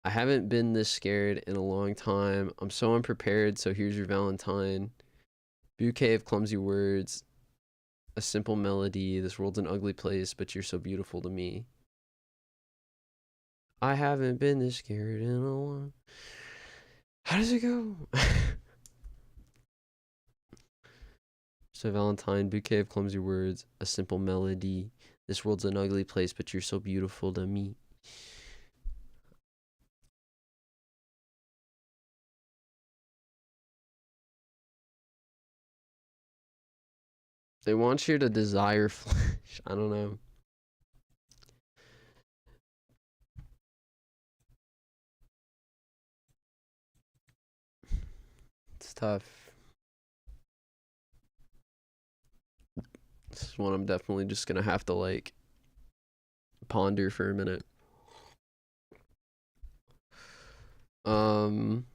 I haven't been this scared in a long time. I'm so unprepared, so here's your Valentine. Bouquet of clumsy words, a simple melody, this world's an ugly place, but you're so beautiful to me. I haven't been this scared in a long. How does it go? So Valentine, bouquet of clumsy words, a simple melody. This world's an ugly place, but you're so beautiful to me. They want you to desire flesh. I don't know. It's tough. This is one I'm definitely just gonna have to like ponder for a minute. Um,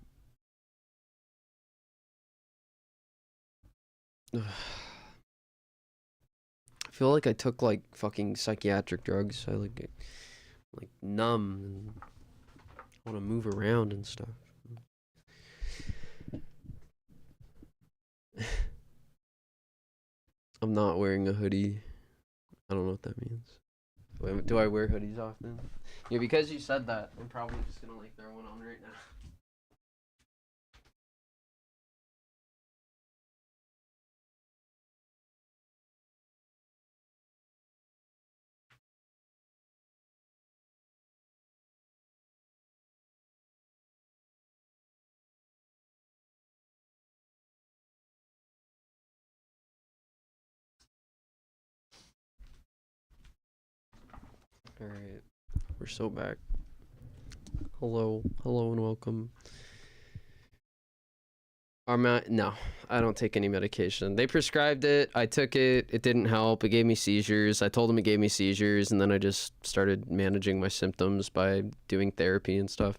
I feel like I took like fucking psychiatric drugs. I like numb and want to move around and stuff. I'm not wearing a hoodie. I don't know what that means. Do I wear hoodies often? Yeah, because you said that, I'm probably just gonna like throw one on right now. All right, we're so back. Hello, and welcome. No, I don't take any medication. They prescribed it. I took it. It didn't help. It gave me seizures. I told them it gave me seizures, and then I just started managing my symptoms by doing therapy and stuff.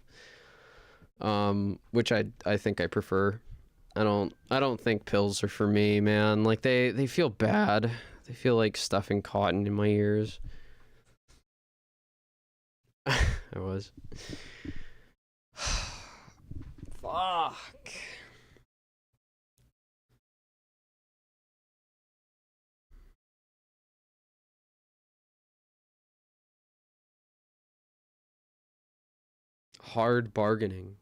Which I think I prefer. I don't think pills are for me, man. Like they feel bad. They feel like stuffing cotton in my ears. I was. Fuck. Hard bargaining.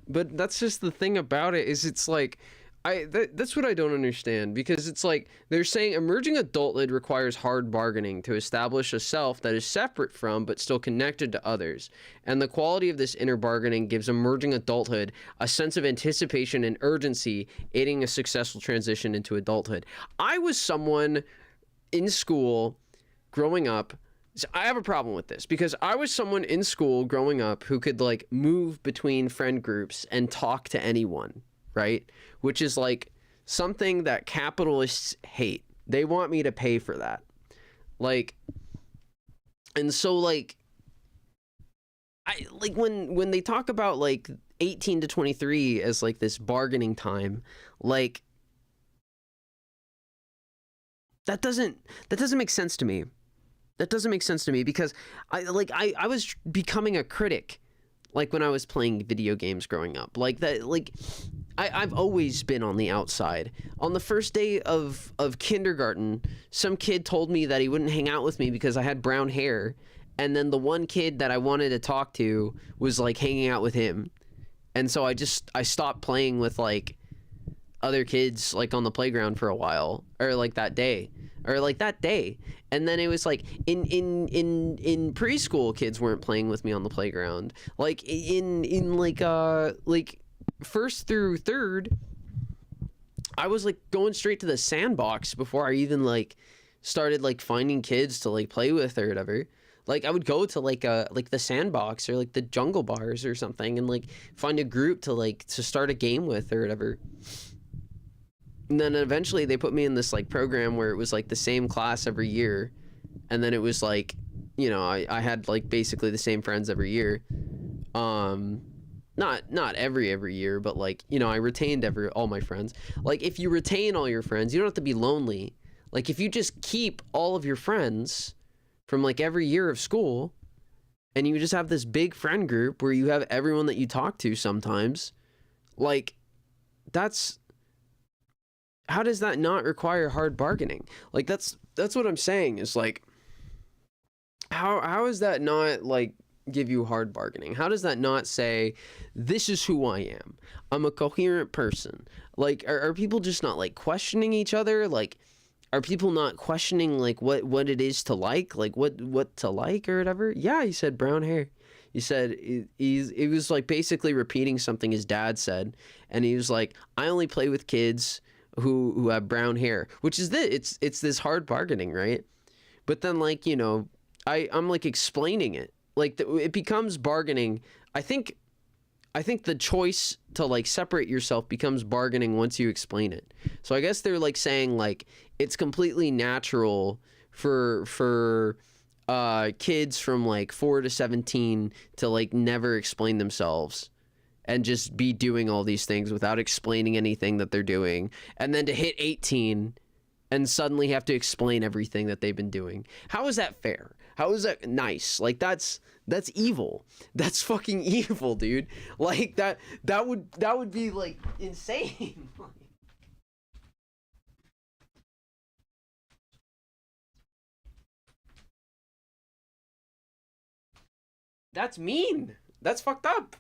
But that's just the thing about it, is it's like that's what I don't understand, because it's like they're saying emerging adulthood requires hard bargaining to establish a self that is separate from but still connected to others, and the quality of this inner bargaining gives emerging adulthood a sense of anticipation and urgency, aiding a successful transition into adulthood. I was someone in school growing up. So I have a problem with this, because I was someone in school growing up who could like move between friend groups and talk to anyone, right? Which is like something that capitalists hate. They want me to pay for that. Like, and so like, I like when they talk about like 18 to 23 as like this bargaining time, like that doesn't make sense to me. That doesn't make sense to me, because I was becoming a critic, like when I was playing video games growing up. Like that, like I've always been on the outside. On the first day of kindergarten, some kid told me that he wouldn't hang out with me because I had brown hair, and then the one kid that I wanted to talk to was like hanging out with him, and so I stopped playing with like other kids like on the playground for a while, or like that day. And then it was like in preschool, kids weren't playing with me on the playground. Like in like first through third, I was like going straight to the sandbox before I even like started like finding kids to like play with or whatever. Like I would go to like the sandbox or like the jungle bars or something, and like find a group to start a game with or whatever. And then eventually they put me in this like program where it was like the same class every year. And then it was like, you know, I had like basically the same friends every year. Not every year, but like, you know, I retained all my friends. Like if you retain all your friends, you don't have to be lonely. Like if you just keep all of your friends from like every year of school, and you just have this big friend group where you have everyone that you talk to sometimes, like how does that not require hard bargaining? Like that's what I'm saying, is like how is that not like give you hard bargaining? How does that not say, this is who I am? I'm a coherent person. Like are people just not like questioning each other? Like are people not questioning like what it is to like what to like or whatever? Yeah, he said brown hair. He said he was like basically repeating something his dad said, and he was like, I only play with kids who have brown hair, which is it's this hard bargaining, right? But then like, you know, I'm like explaining it, like it becomes bargaining. I think the choice to like separate yourself becomes bargaining once you explain it. So I guess they're like saying like it's completely natural for kids from like 4 to 17 to like never explain themselves and just be doing all these things without explaining anything that they're doing, and then to hit 18 and suddenly have to explain everything that they've been doing. How is that fair? How is that nice? Like that's evil. That's fucking evil, dude. Like that would be like insane. That's mean. That's fucked up.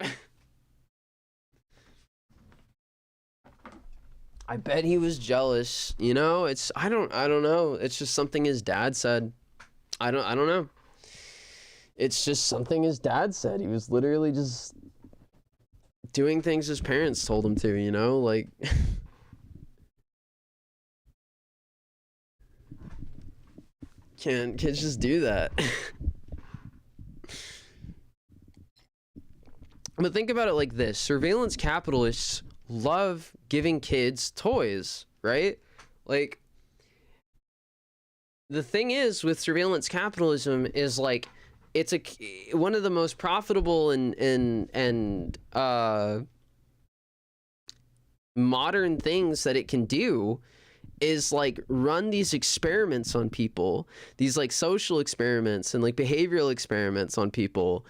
I bet he was jealous. You know, it's I don't know. It's just something his dad said. I don't know. It's just something his dad said. He was literally just doing things his parents told him to, you know? Like can't kids just do that? But think about it like this. Surveillance capitalists love giving kids toys, right? Like the thing is with surveillance capitalism is like it's one of the most profitable and modern things that it can do is like run these experiments on people, these like social experiments and like behavioral experiments on people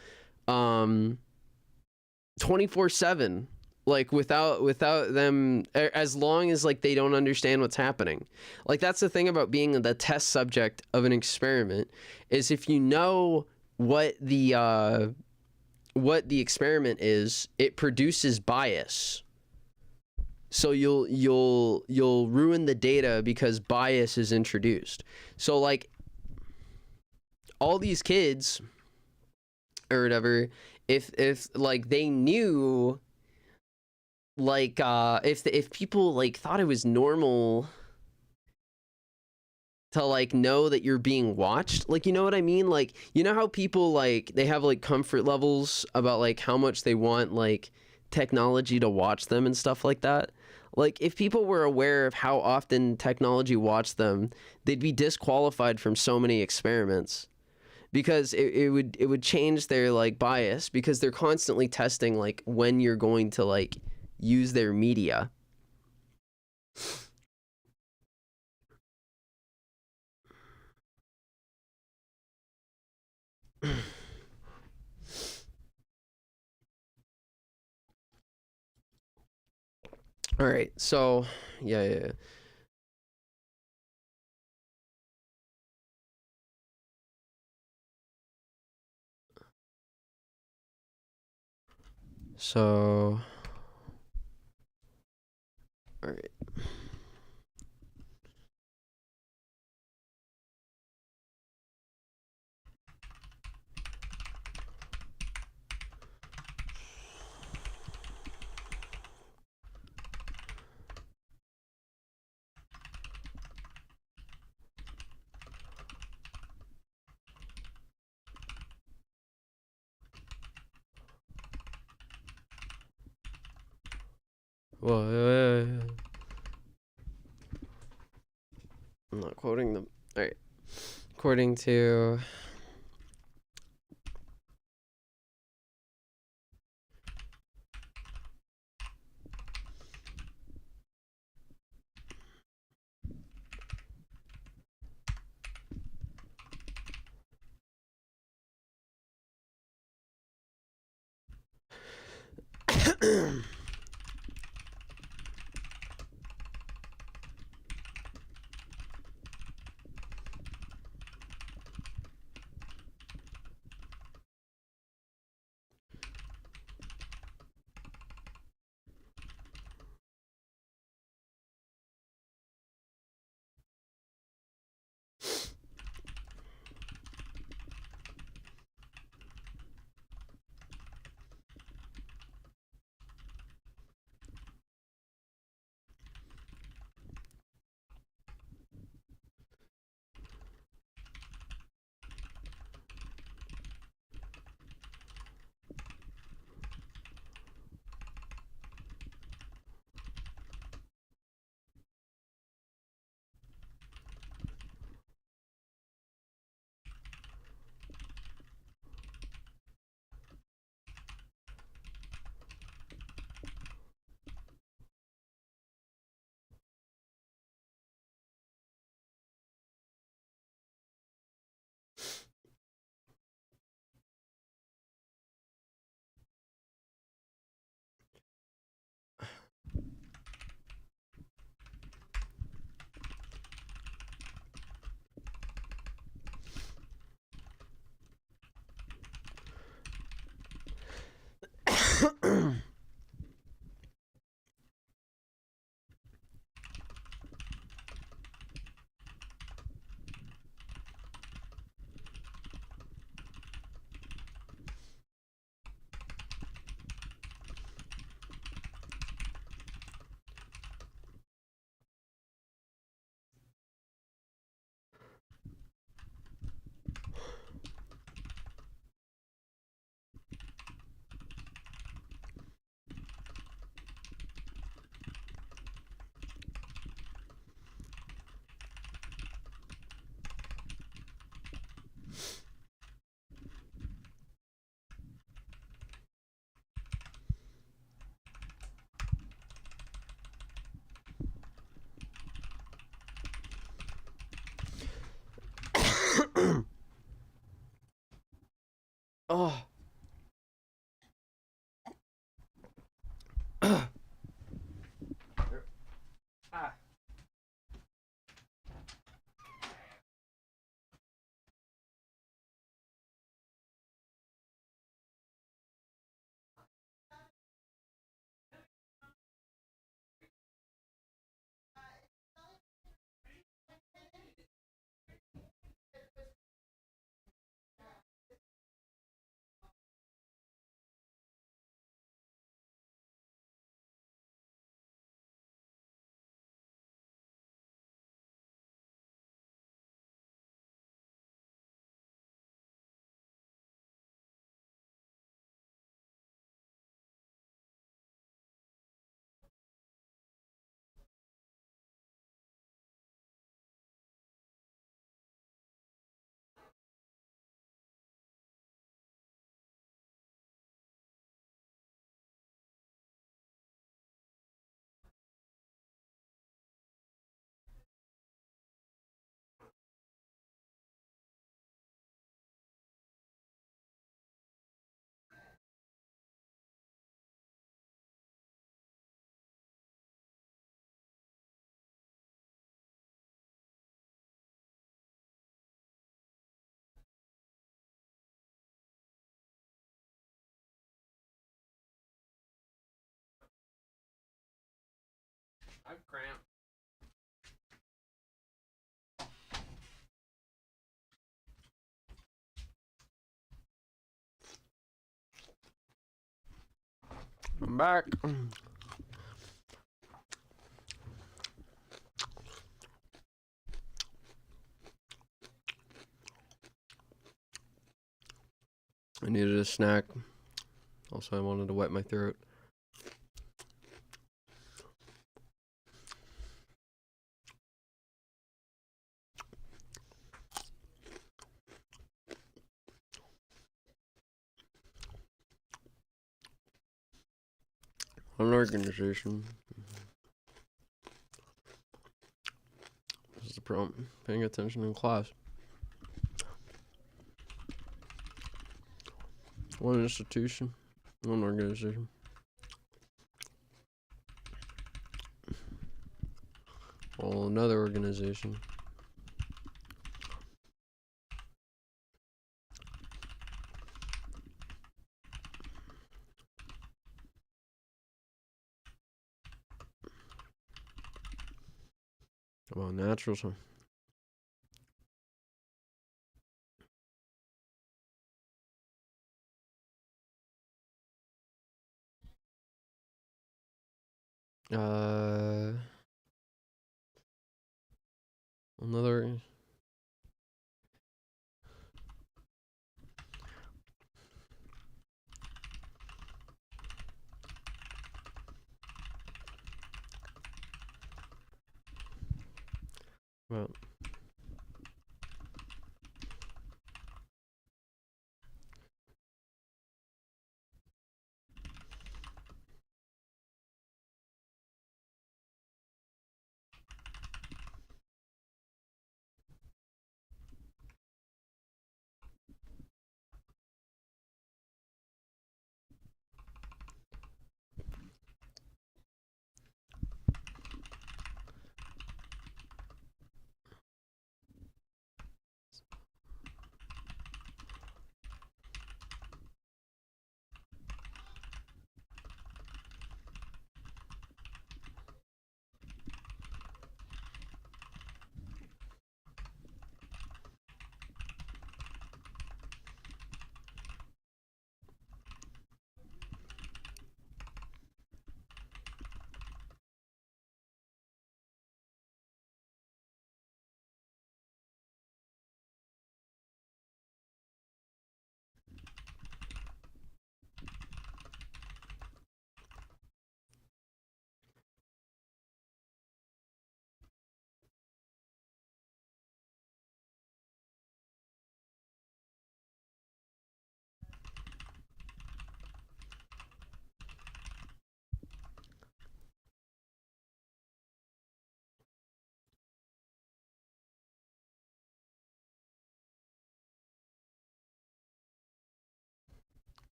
24/7, like without them, as long as like they don't understand what's happening. Like that's the thing about being the test subject of an experiment, is if you know what the experiment is, it produces bias. So you'll ruin the data because bias is introduced. So like all these kids or whatever, if like they knew, like if people like thought it was normal to like know that you're being watched, like, you know what I mean? Like, you know how people like they have like comfort levels about like how much they want like technology to watch them and stuff like that. Like if people were aware of how often technology watched them, they'd be disqualified from so many experiments, because it would change their like bias, because they're constantly testing like when you're going to like use their media. All right, so yeah. So all right. Well, I'm not quoting them. All right. According to Oh. Ah. I'm cramped. I'm back. I needed a snack. Also, I wanted to wet my throat. An organization. This is the problem. Paying attention in class. One institution. One organization. Well, another organization. Well, natural science. Another. Well.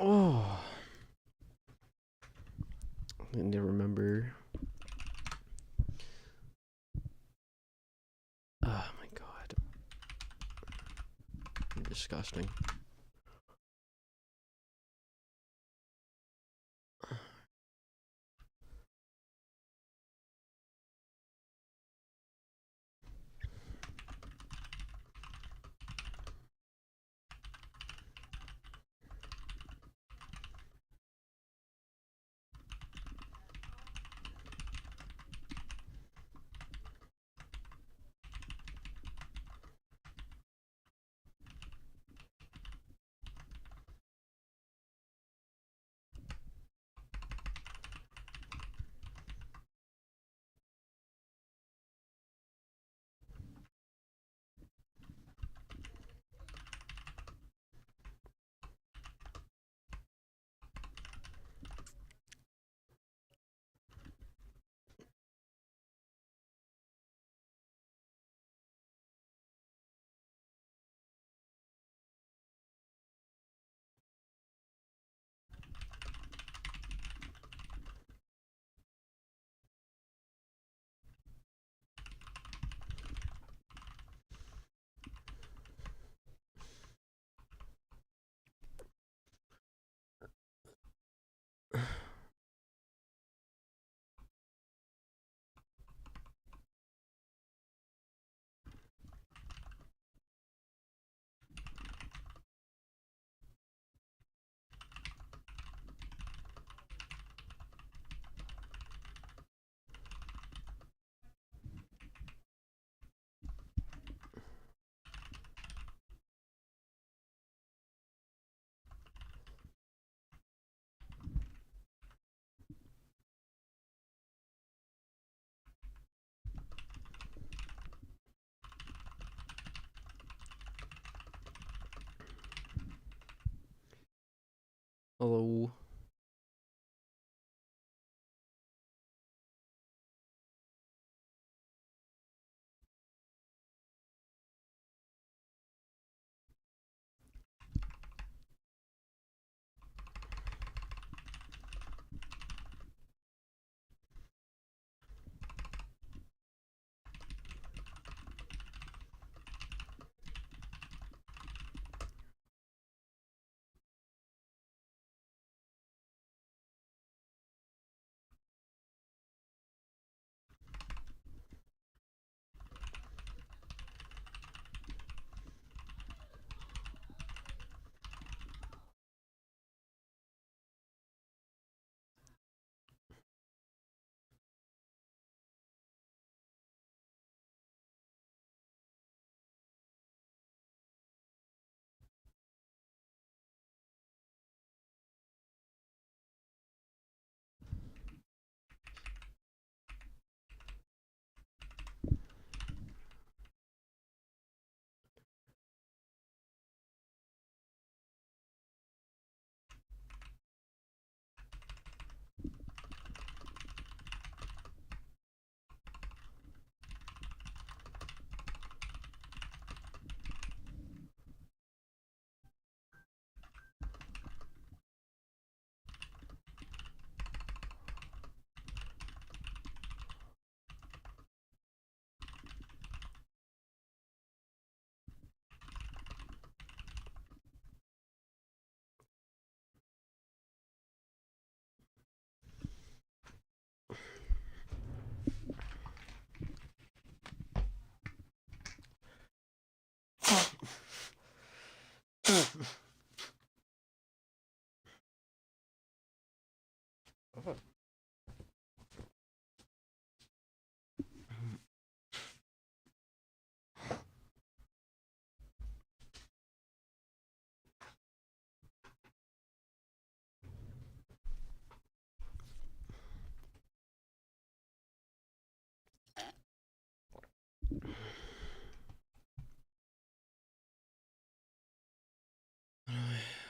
Oh, I need to remember. Oh my god. Disgusting. Hello.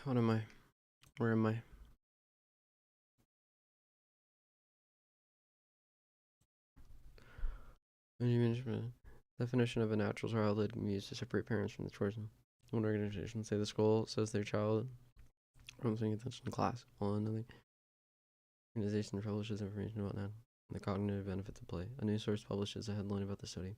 What am I? Where am I? Definition of a natural childhood can be used to separate parents from the children. One organization say the school says their child Everyone's paying attention in class. While another organization publishes information about that and the cognitive benefits of play. A news source publishes a headline about the study.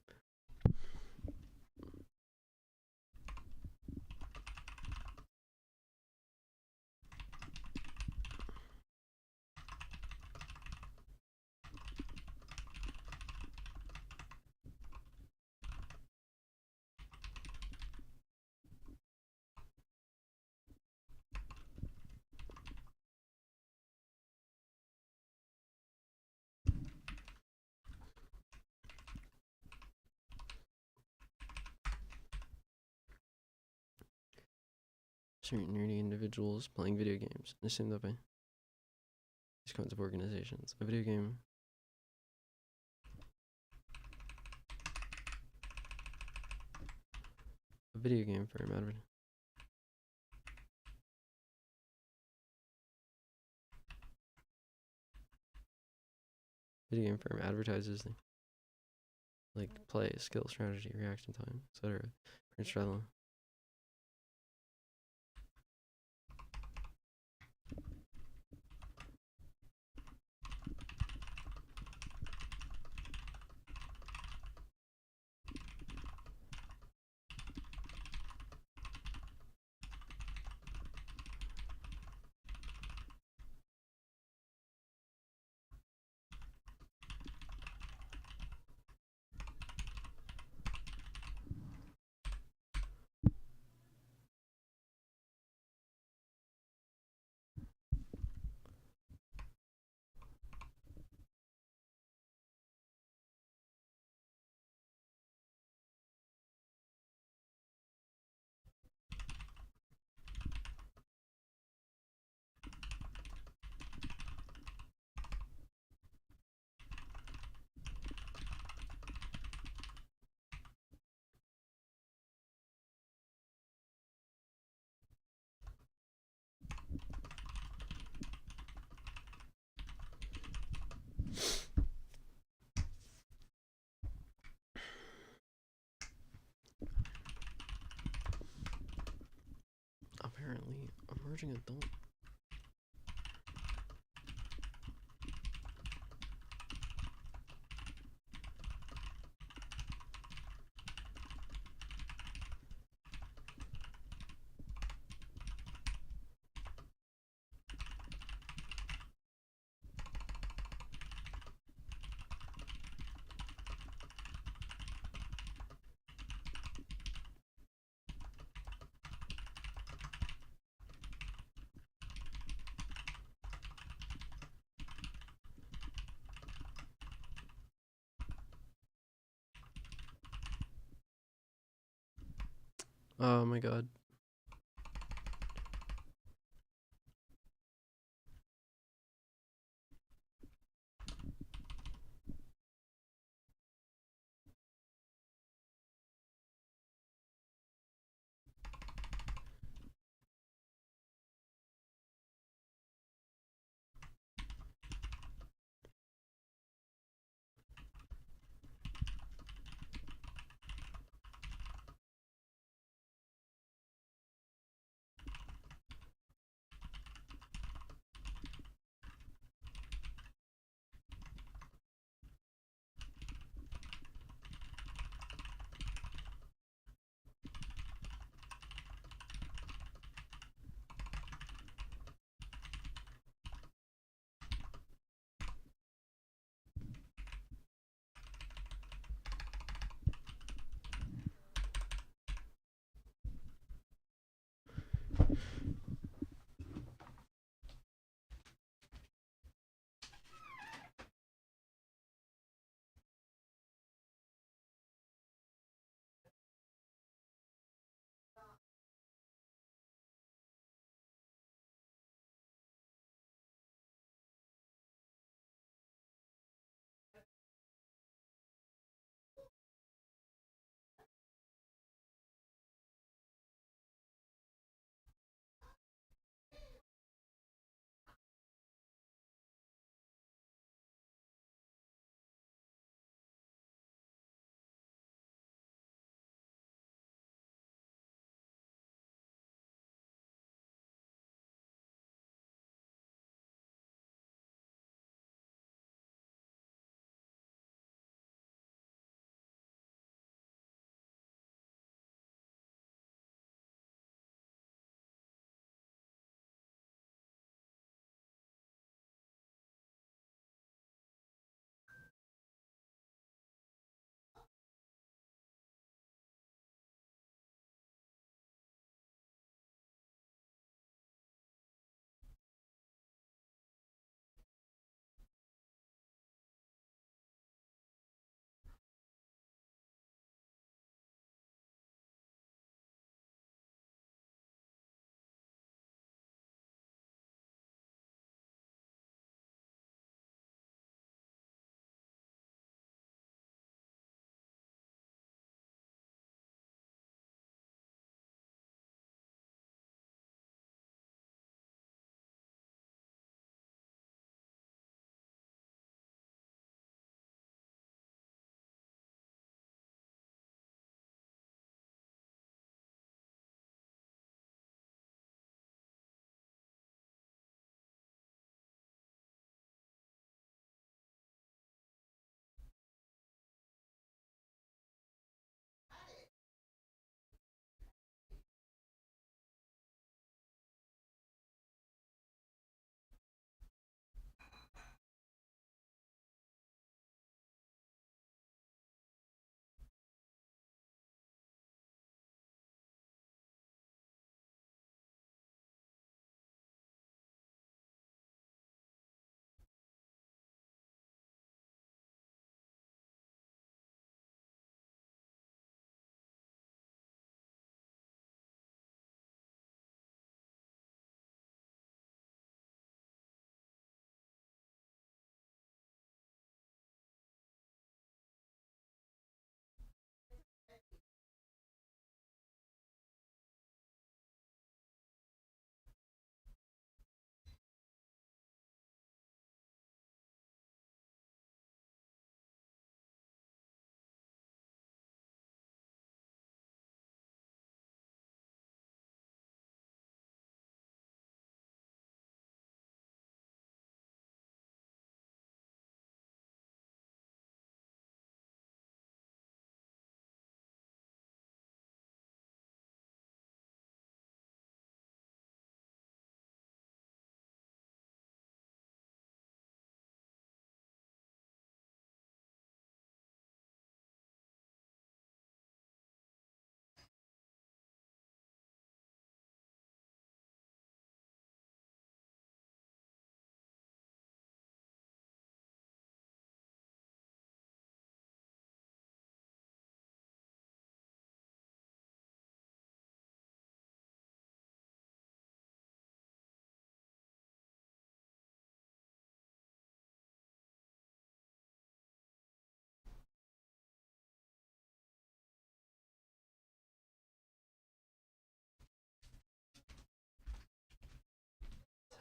Certain nerdy individuals playing video games and assume that by these kinds of organizations. A video game firm advertises like play, skill, strategy, reaction time, etc. Apparently, emerging adult. Oh my god.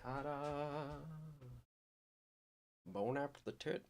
Ta-da! Bone after the tit.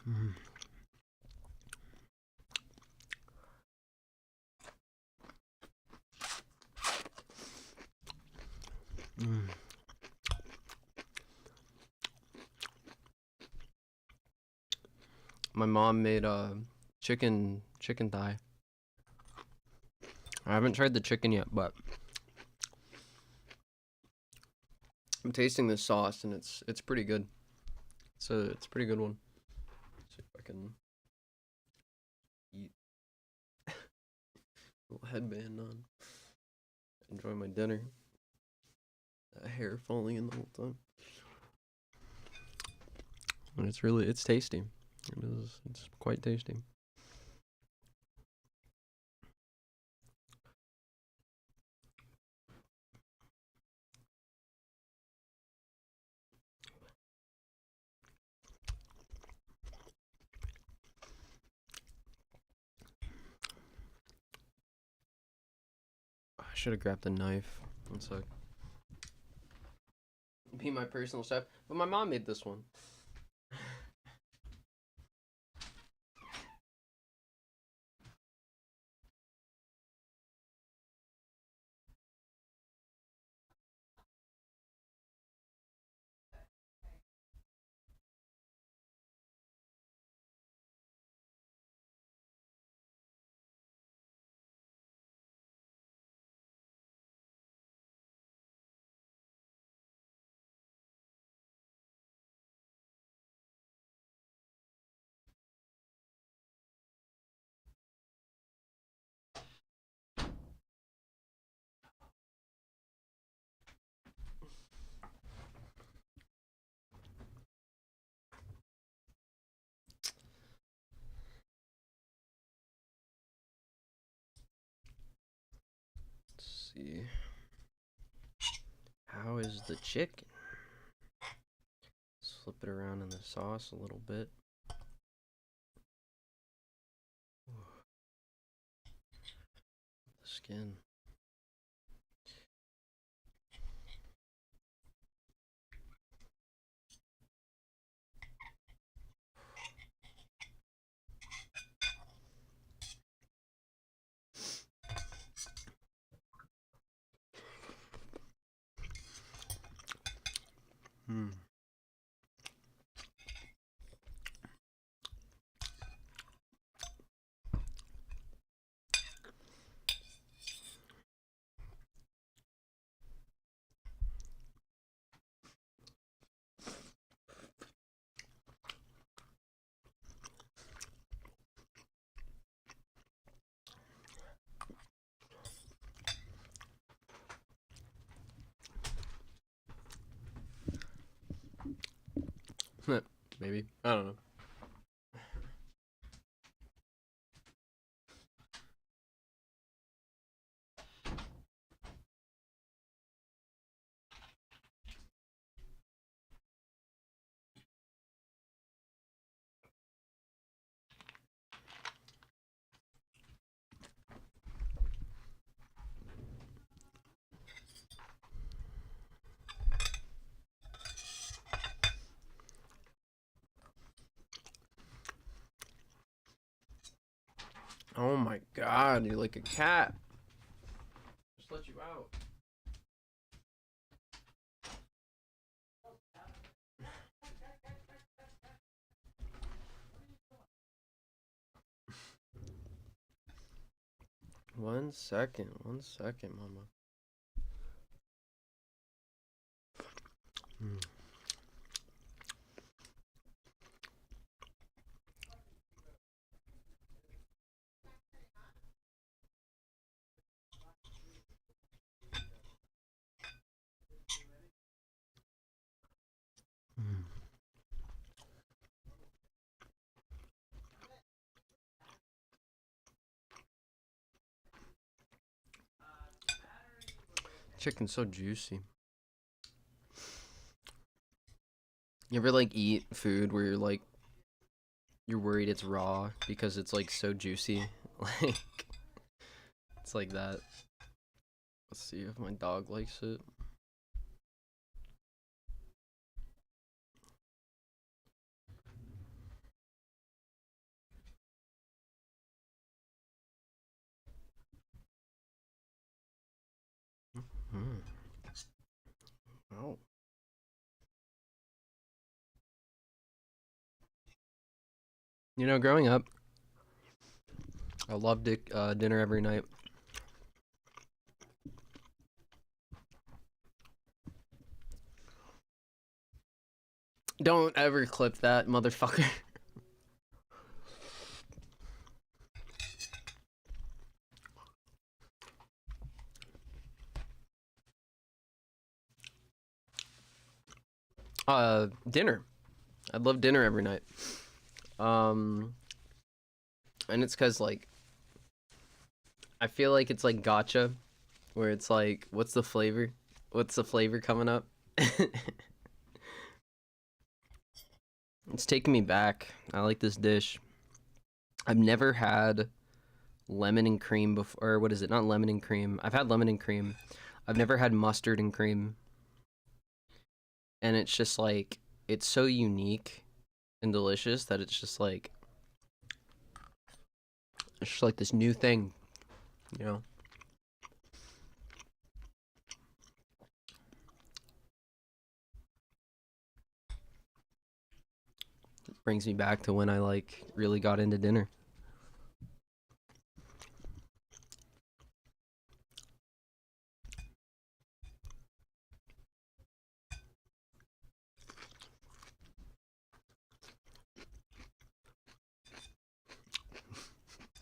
Mm. Mm. My mom made chicken thigh. I haven't tried the chicken yet, but I'm tasting this sauce and it's pretty good. It's a pretty good one. Let's see if I can eat. Little headband on. Enjoy my dinner. That hair falling in the whole time. And it's tasty. It's quite tasty. I should have grabbed a knife. One sec. Be my personal chef, but my mom made this one. Let's see. How is the chicken? Slip it around in the sauce a little bit. The skin. Hmm. Maybe. I don't know. Oh my god, you're like a cat. Just let you out. One second, mama. Mm. Mm. Chicken's so juicy. You ever like eat food where you're worried it's raw because it's like so juicy? Like it's like that. Let's see if my dog likes it. Mm. Oh. You know, growing up, I loved dinner every night. Don't ever clip that, motherfucker. Dinner. I love dinner every night. Um, and it's cause like I feel like it's like gotcha, where it's like, what's the flavor? What's the flavor coming up? It's taking me back. I like this dish. I've never had lemon and cream before. Or what is it? Not lemon and cream. I've had lemon and cream. I've never had mustard and cream. And it's just like, it's so unique and delicious that it's just like this new thing, you know. It brings me back to when I like really got into dinner.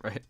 Right.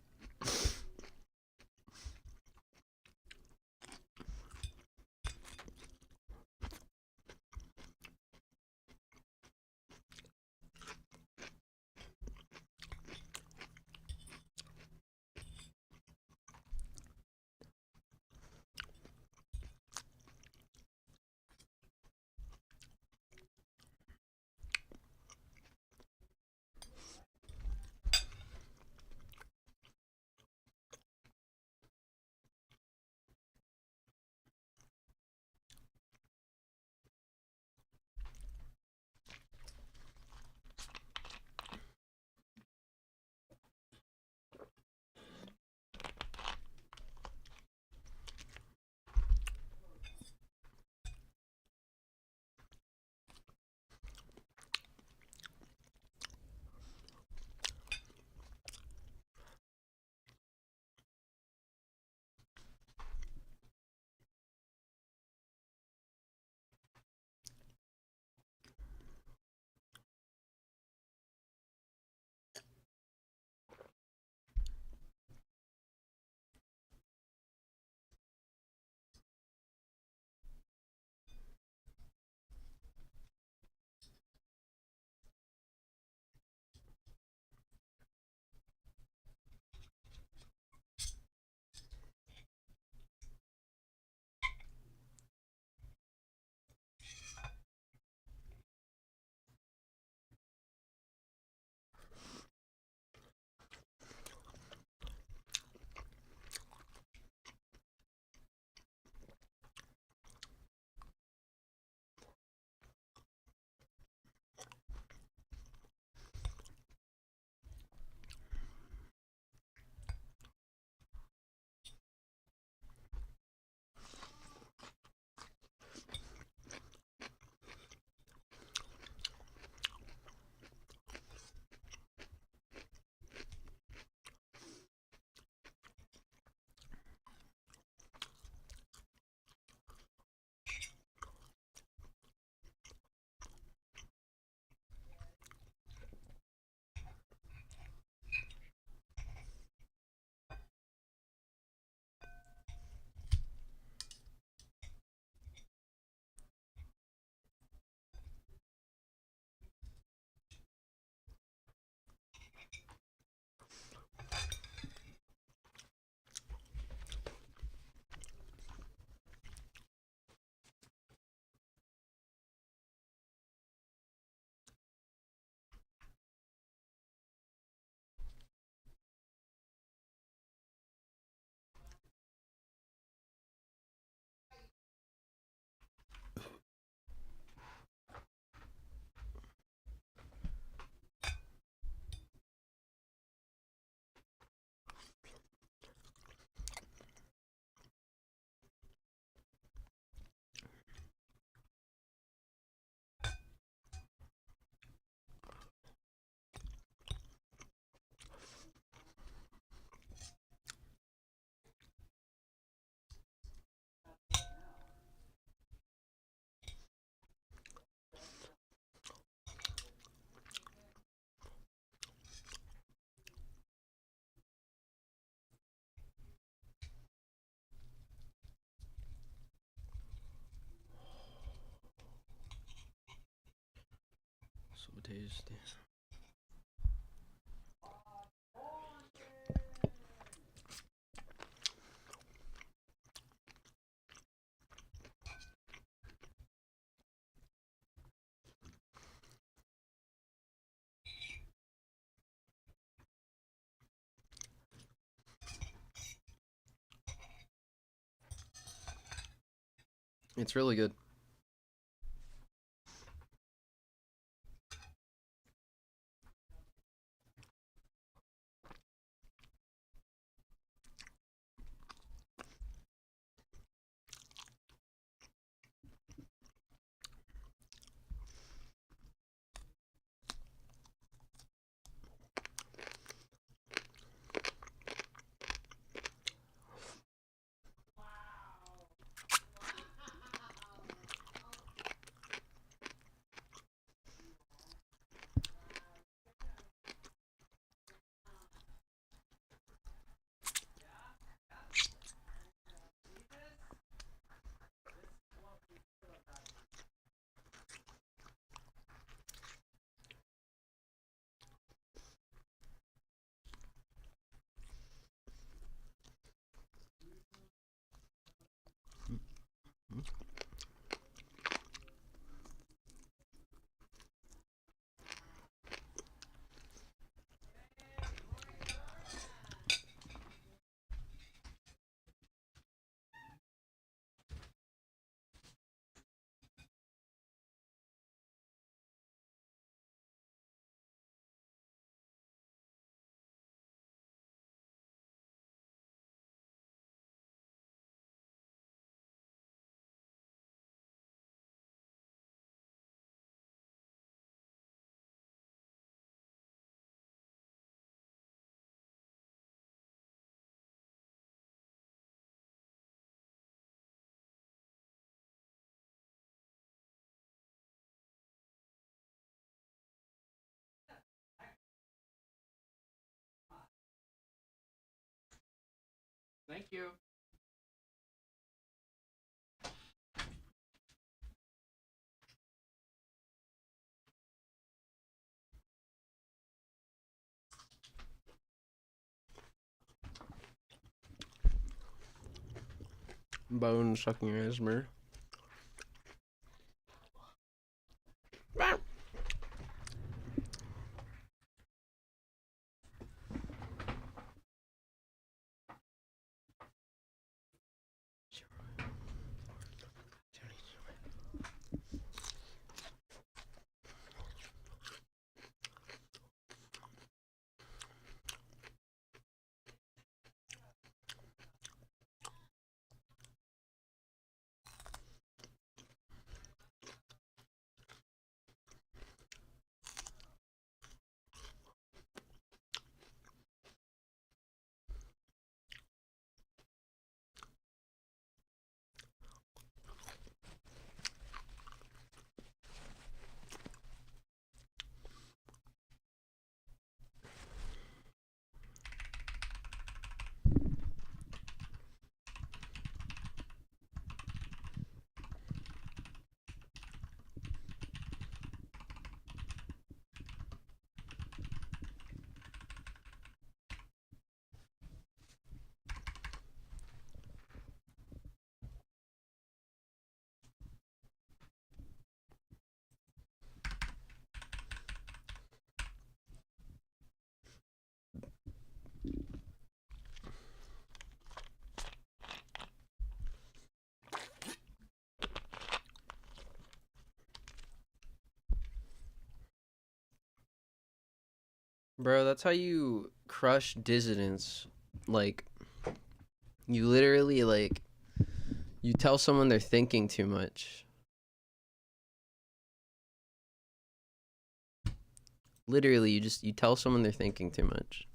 taste. It's really good. Thank you. Bone sucking ASMR. Bro, that's how you crush dissidents. Like, you literally, like, you tell someone they're thinking too much. Literally, you tell someone they're thinking too much.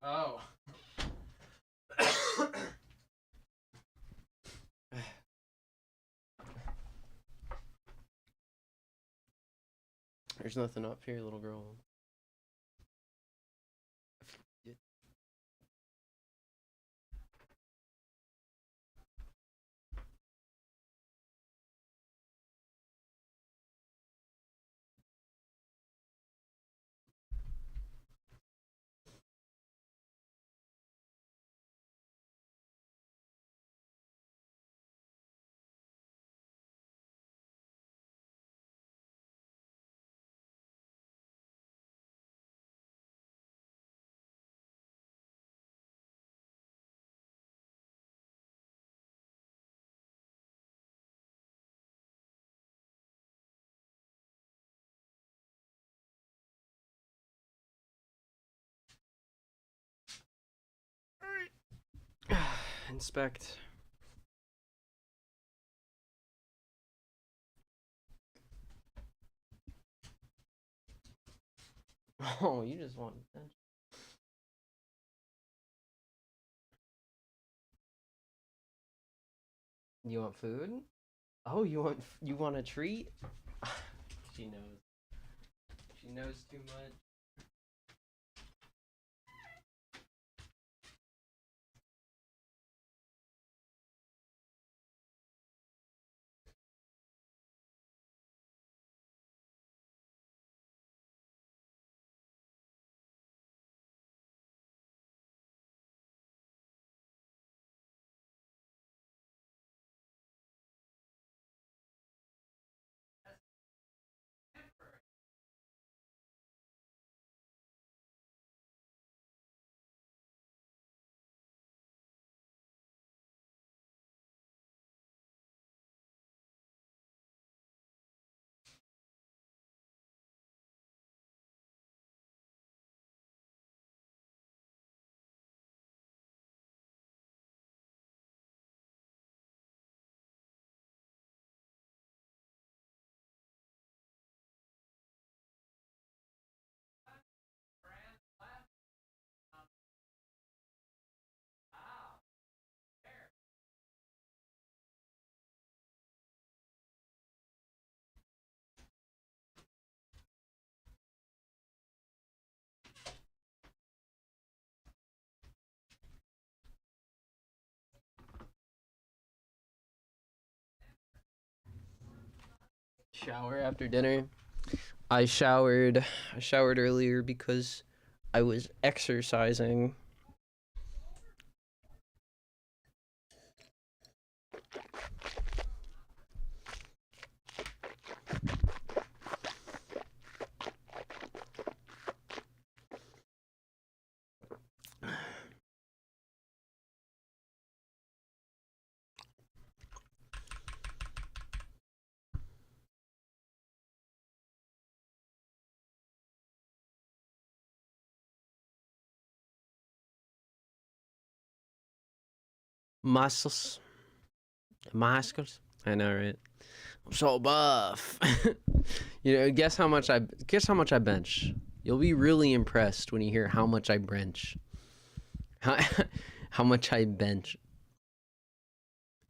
Oh. There's nothing up here, little girl. Inspect. Oh, you just want attention. You want food? Oh, you want a treat? She knows. She knows too much. Shower after dinner. I showered. I showered earlier because I was exercising. Muscles. Muscles. I know, right? I'm so buff. Guess how much I bench. You'll be really impressed when you hear how much I bench. How, how much I bench.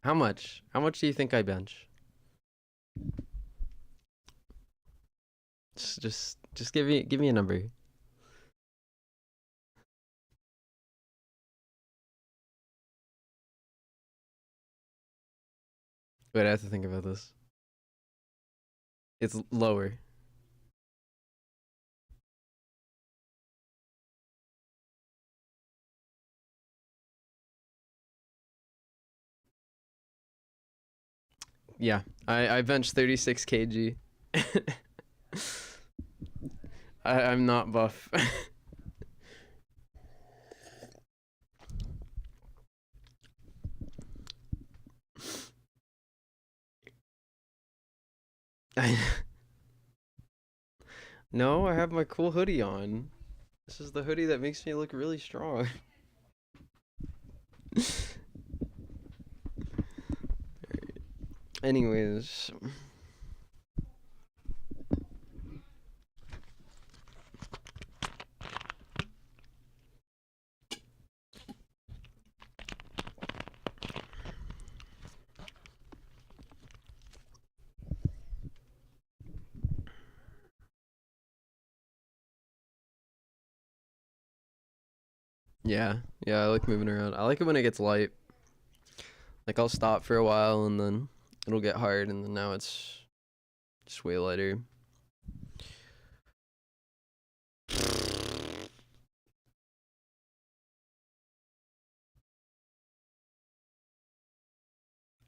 How much? How much do you think I bench? Just give me a number. Wait, I have to think about this. It's lower. Yeah, I bench 36 kg. I'm not buff. No, I have my cool hoodie on. This is the hoodie that makes me look really strong. Anyways. Yeah, yeah, I like moving around. I like it when it gets light. Like I'll stop for a while and then it'll get hard, and then now it's just way lighter.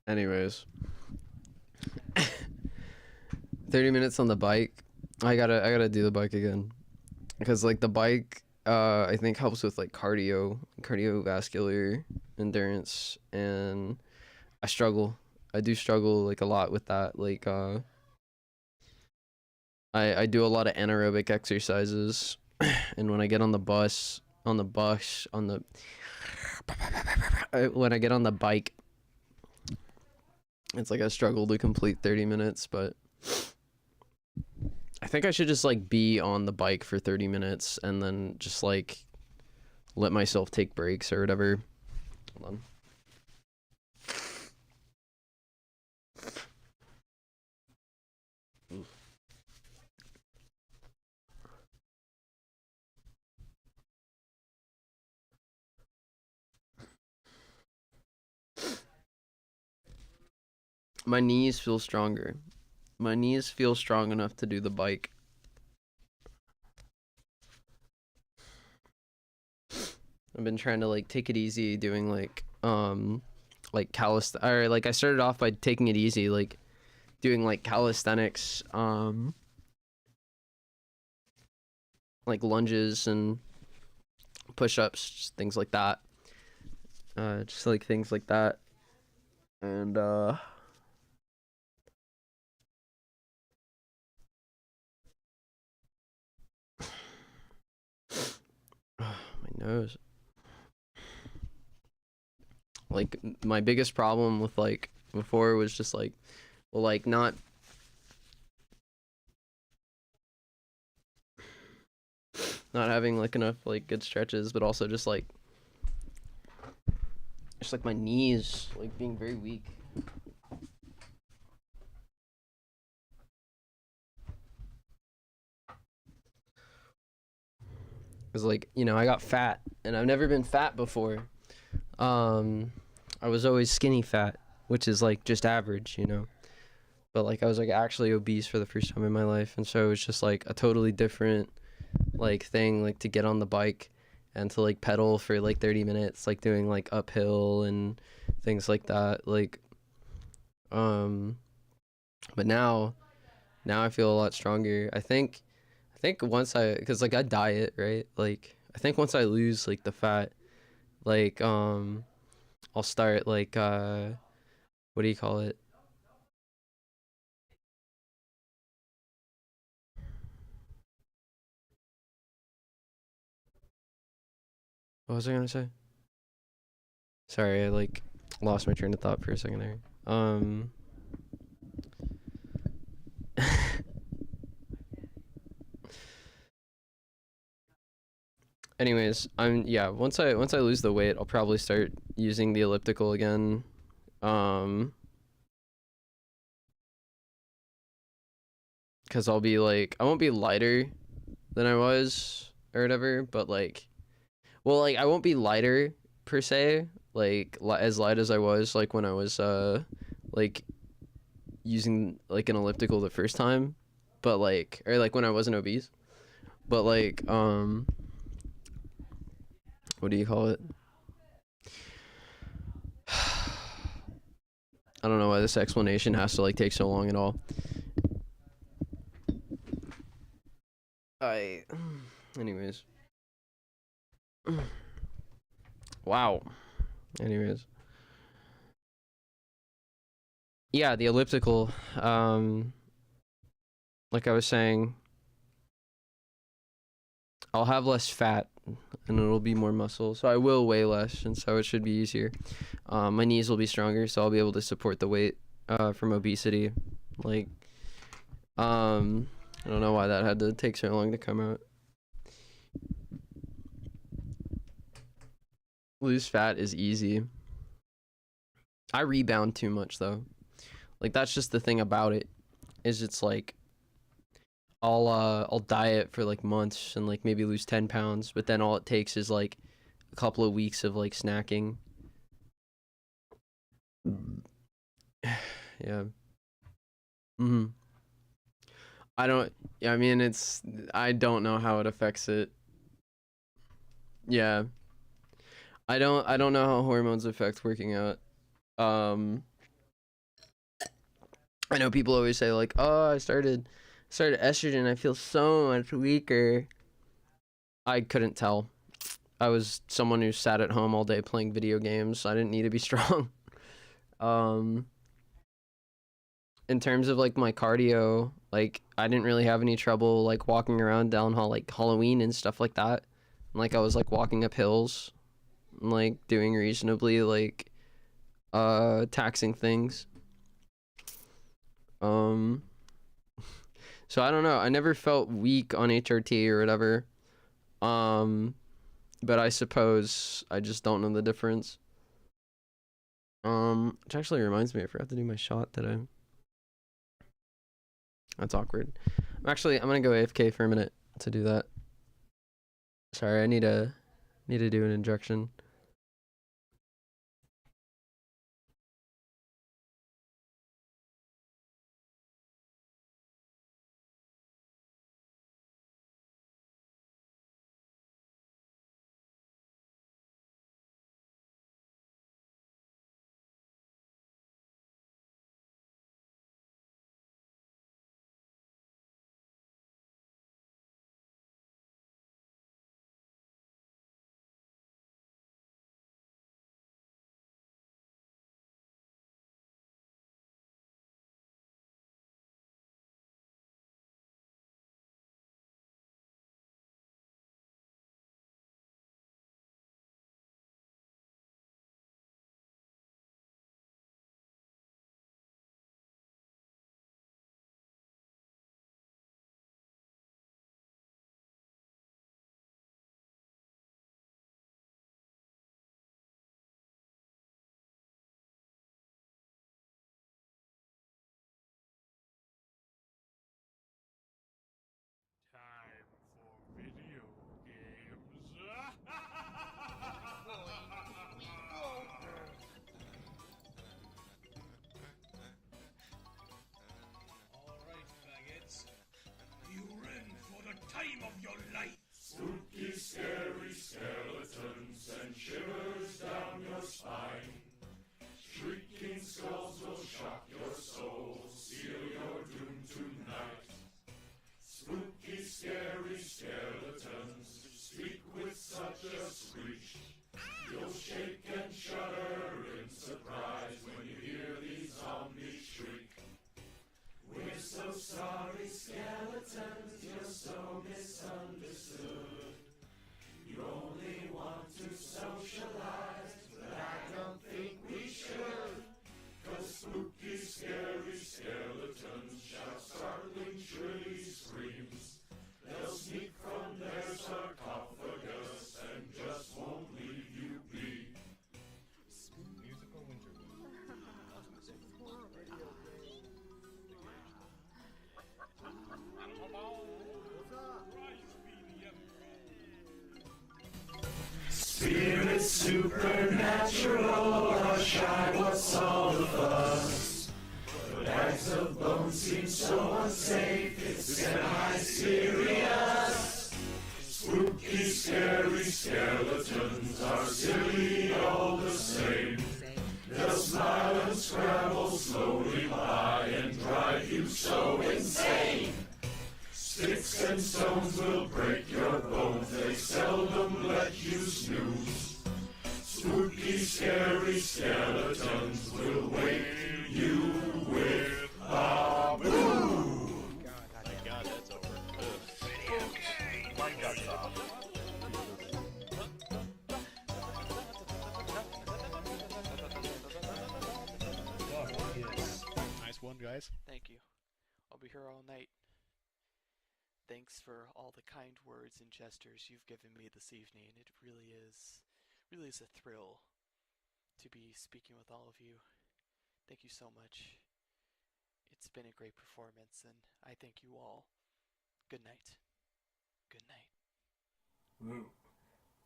Anyways, 30 minutes on the bike. I gotta do the bike again because like the bike I think helps with like cardiovascular endurance, and I struggle. I do struggle like a lot with that. Like I do a lot of anaerobic exercises, and when I get on the bus, when I get on the bike, it's like I struggle to complete 30 minutes, but I think I should just like be on the bike for 30 minutes and then just like let myself take breaks or whatever. Hold on. My knees feel stronger. My knees feel strong enough to do the bike. I've been trying to like take it easy doing like or like I started off by taking it easy, like doing like calisthenics, like lunges and push-ups, things like that. Just like things like that. And my nose. Like my biggest problem with like before was just like, well, like not having like enough like good stretches, but also just like my knees like being very weak. Cause like, you know, I got fat and I've never been fat before. Um, I was always skinny fat, which is like just average, you know. But like I was like actually obese for the first time in my life, and so it was just like a totally different like thing, like to get on the bike and to like pedal for like 30 minutes, like doing like uphill and things like that. Like um but now I feel a lot stronger. I think once cuz like I diet, right? Like I think once I lose like the fat, like I'll start like what do you call it? What was I going to say? Sorry, I like lost my train of thought for a second there. Anyways, once I lose the weight, I'll probably start using the elliptical again. Um, cuz I'll be like I won't be lighter than I was or whatever, but like well, like I won't be lighter per se, like as light as I was like when I was like using like an elliptical the first time, but like or like when I wasn't obese. But like what do you call it? I don't know why this explanation has to like take so long at all. I anyways. Wow. Anyways. Yeah, the elliptical like I was saying, I'll have less fat and it'll be more muscle. So I will weigh less, and so it should be easier. My knees will be stronger, so I'll be able to support the weight from obesity. Like, I don't know why that had to take so long to come out. Lose fat is easy. I rebound too much though. Like that's just the thing about it. Is it's like I'll diet for like months and like maybe lose 10 pounds, but then all it takes is like a couple of weeks of like snacking. Yeah. Hmm. I don't. Yeah, I mean, it's. I don't know how it affects it. Yeah. I don't know how hormones affect working out. Um. I know people always say like, "Oh, I started estrogen. I feel so much weaker." I couldn't tell. I was someone who sat at home all day playing video games. I didn't need to be strong. Um. In terms of like my cardio, like I didn't really have any trouble like walking around down hall like Halloween and stuff like that. Like I was like walking up hills, and, like doing reasonably like taxing things. Um so I don't know. I never felt weak on HRT or whatever. Um but I suppose I just don't know the difference. Which actually reminds me I forgot to do my shot today. That's awkward. I'm gonna go AFK for a minute to do that. Sorry, I need to do an injection. Time for video games. Alright, faggots. Are you ready for the time of your life? Spooky, scary skeletons and shivers down your spine. Shrieking skulls will shock your soul, seal your doom tonight. Spooky, scary skeletons speak with such a screech. You'll shake and shudder in surprise when you hear these zombies shriek. We're so sorry, skeletons, you're so misunderstood. You only want to socialize, but I don't think we should. 'Cause spooky, scary skeletons shout startling, shrilly screams. They'll sneak from their sarcophagus and just won't leave you be. Musical interlude. Spirits supernatural are shy, what's all the fuss? But bags of bones seem so unsafe, it's semi-serious. Spooky, scary skeletons are silly all the same. They'll smile and scramble slowly by and drive you so insane. Sticks and stones will break your bones, they seldom let you snooze. Spooky, scary skeletons will wake you with a boo! Thank God that's over. Okay, my guts off. Nice one, guys. Thank you. I'll be here all night. Thanks for all the kind words and gestures you've given me this evening. It really is a thrill to be speaking with all of you. Thank you so much. It's been a great performance, and I thank you all. Good night. Good night. Ooh,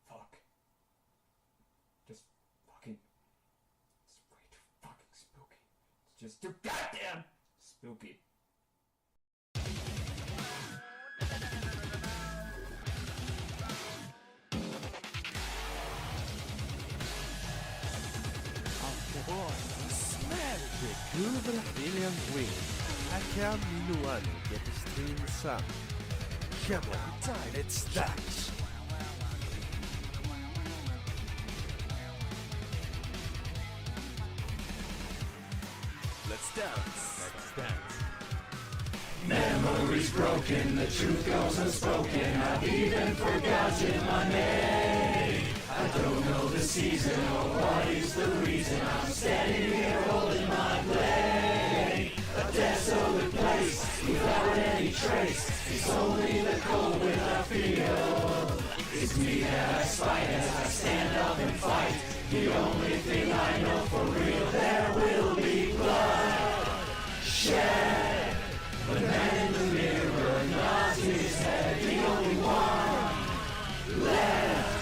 fuck. just too goddamn spooky. Smell the good Brazilian wind. I kan nu get the stream sun. Come on, time, it's dags. Let's dance. Let's dance. Memories broken, the truth goes unspoken. I've even forgotten my name. I don't know the season or what is the reason. I'm standing here holding my blade. A desolate place without any trace. It's only the cold wind I feel. It's me that I spite as I stand up and fight. The only thing I know for real, there will be blood shed. The man in the mirror nods his head. The only one left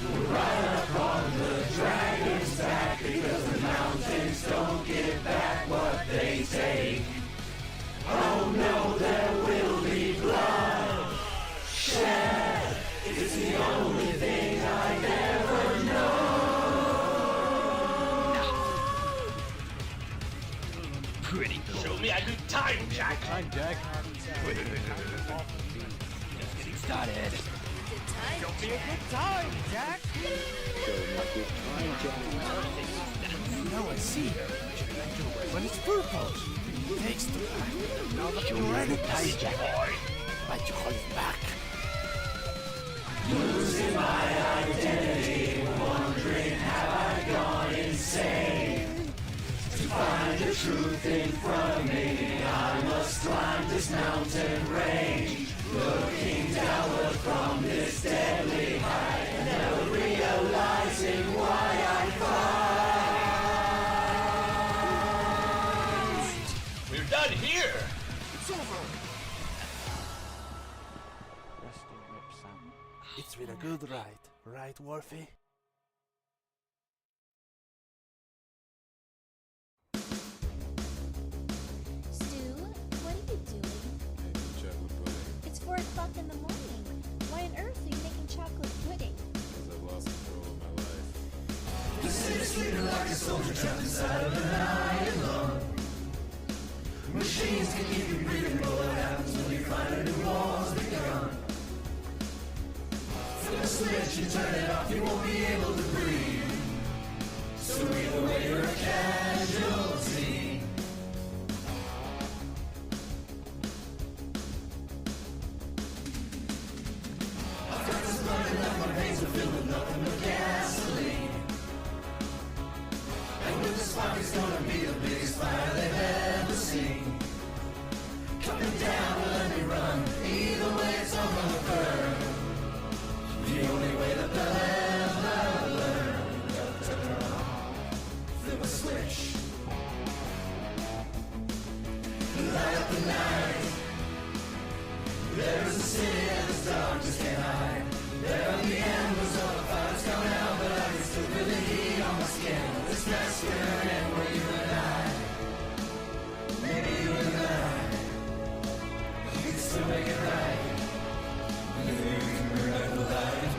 will ride up on the dragon's back, because the mountains don't give back what they take. Oh no, there will be blood shed. It's the only thing I ever know. Pretty show me a good time, Jack. I'm Jack. Just getting started. Show me a good time, Jack. Now I see. When it's purple, it takes the back. Now that you're ready, Jack. but you hold it back. Losing my identity, wondering have I gone insane? To find the truth in front of me, I must climb this mountain range. Looking downward from this deadly height, never realizing why I fight. We're done here. It's over. It's been a good ride, right, Worthy? Stu, what are you doing? Chocolate pudding, It's 4 o'clock in the morning. Why on earth are you making chocolate pudding? because I've lost control of my life. The city's sleeping like a soldier trapped inside of an island. Machines can keep you breathing, but what happens when you find a new war's begun? Flip a switch, you turn it off, you won't be able to breathe. So either way, you're a casualty. I've got this blood enough, my veins are filled with nothing but gasoline. And with this spark, it's gonna be the biggest fire they've ever seen. Coming down, but let me run. Either way, it's all gonna burn. The only way that they'll ever learn. Flip a switch. Light up the night. There's a city and it's dark, just can't hide. There are the embers of the fire's coming out, but I can still feel the heat on my skin. This night's gonna end where you and I, maybe you and I, we can still make it right. Maybe we can bring back the light.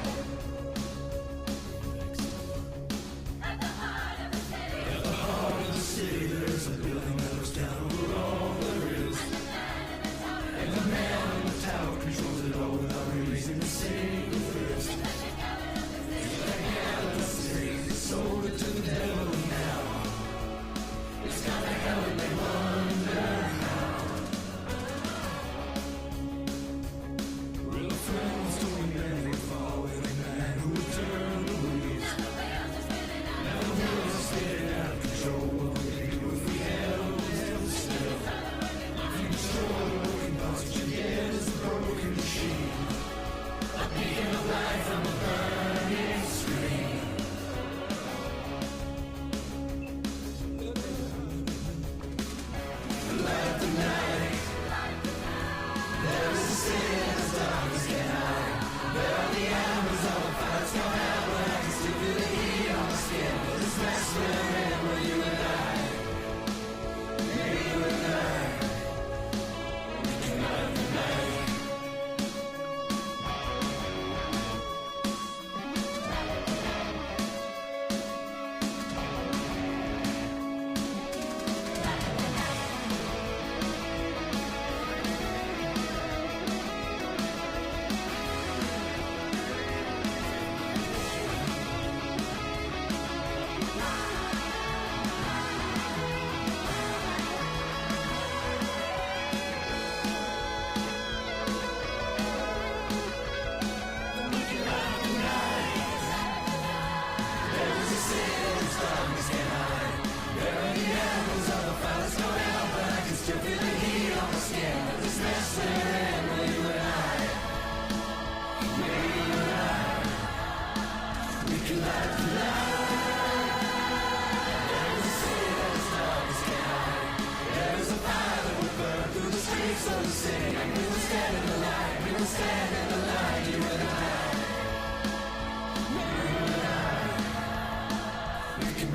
I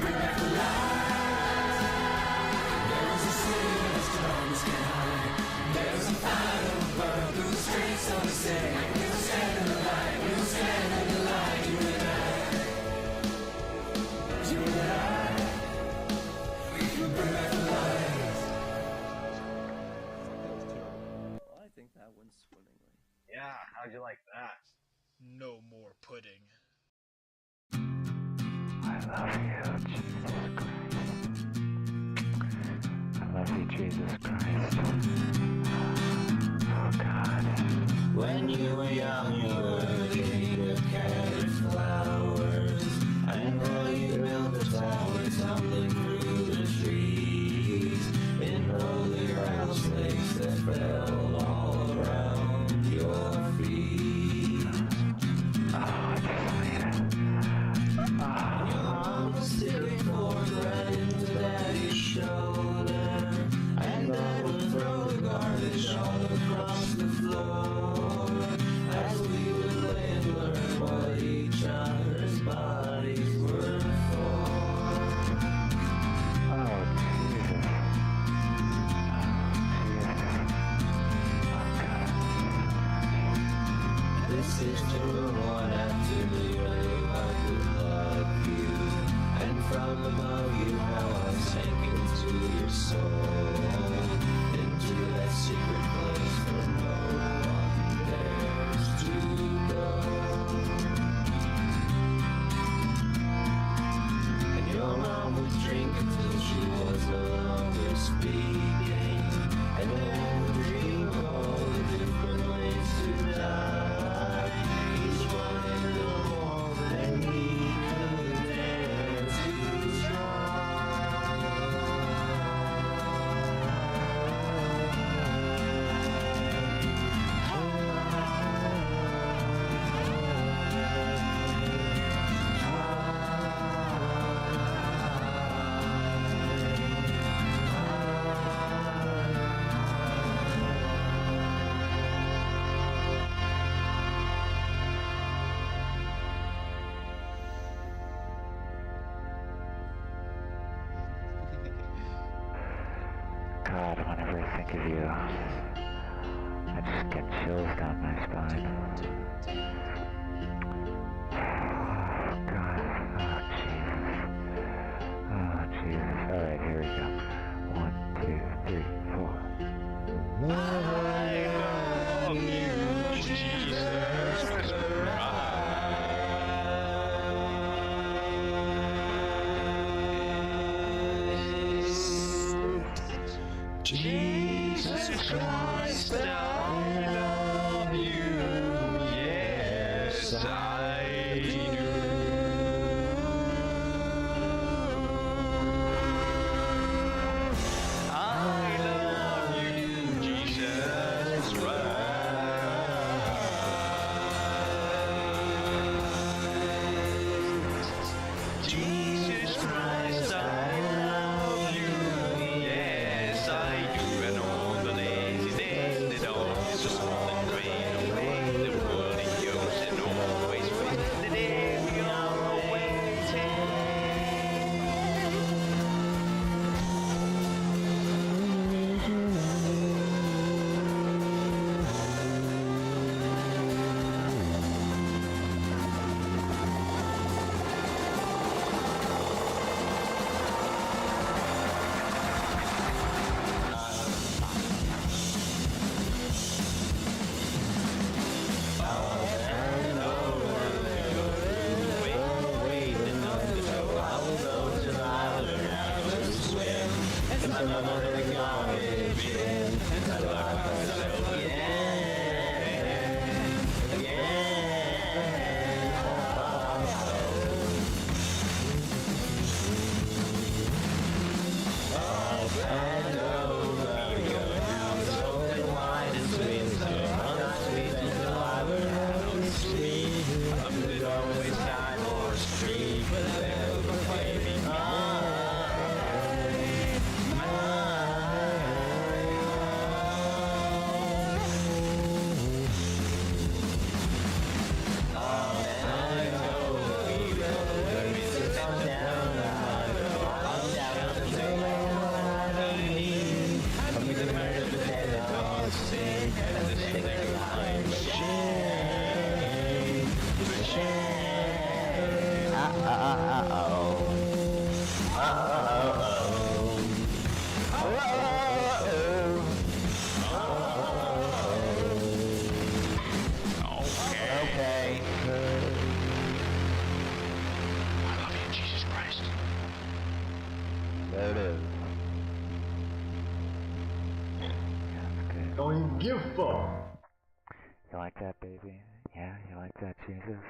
think that went swimmingly. Yeah, how'd you like that? No more pudding. I love you, Jesus Christ. I love you, Jesus Christ. Oh, God. When you were young, you were the king of carrot flowers, and while you built the tower tumbling through the trees, in holy rattlesnakes that fell all around your feet. Oh, just And your mom was sitting forward right into daddy's shoulder, and dad would throw the garbage all across the floor, as we would lay and learn what each other's bodies were for. Oh, Jesus. This is true one afternoon, I knew I could love you, and from above you how I sank into your soul, into that secret place where no one dares to go. And your mom would drink until she was no longer speaking, and then would dream of all the different ways to die, each one a little more than we could dare to God, whenever I think of you, I just get chills down my spine. Oh, God. Oh, Jesus. Oh, Jesus. All right, here we go. 1, 2, 3, 4. I love you, Jesus Christ. Jesus Christ, I love you. Yes, I do. I love you, Jesus Christ. Jesus Christ, I love you. Yes, I do. And on the lazy days, they don't just want to drain away the world in yours and always wait the day we are waiting. There it is. That's good. Don't give a fuck. You like that, baby? Yeah, you like that, Jesus?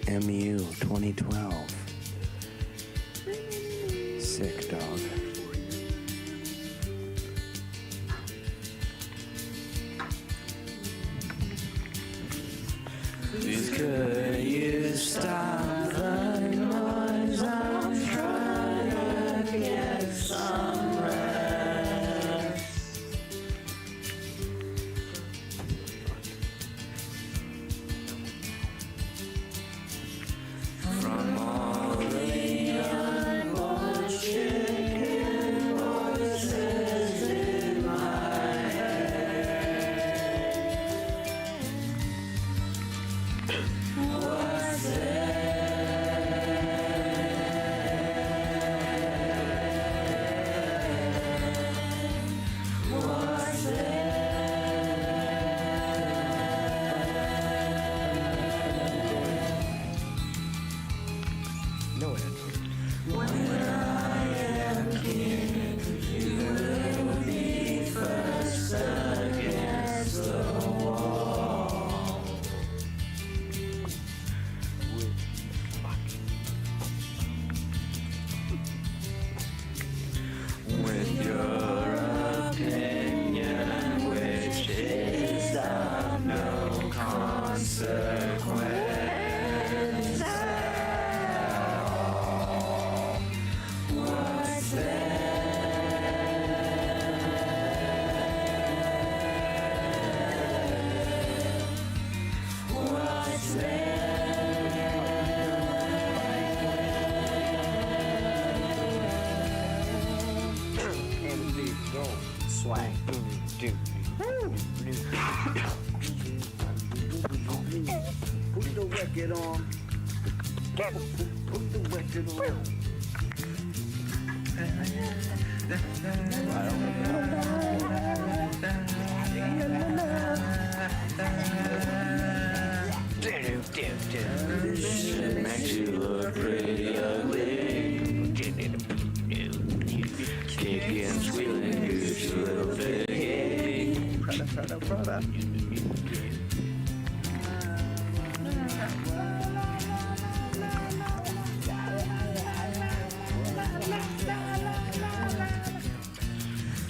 MU 2012. Sick dog. Please could you stop the noise? I'm trying to get some rest. From all the unbullshit voices in my head, what's No answer. when I am king? You will be first against the wall. With your opinion, which is of no consequence at all. What's there? What's MD, go. Swag. Put the record on. Put the record on. This makes you look pretty ugly. Kicking, squealing, goose, you little pig. Prada.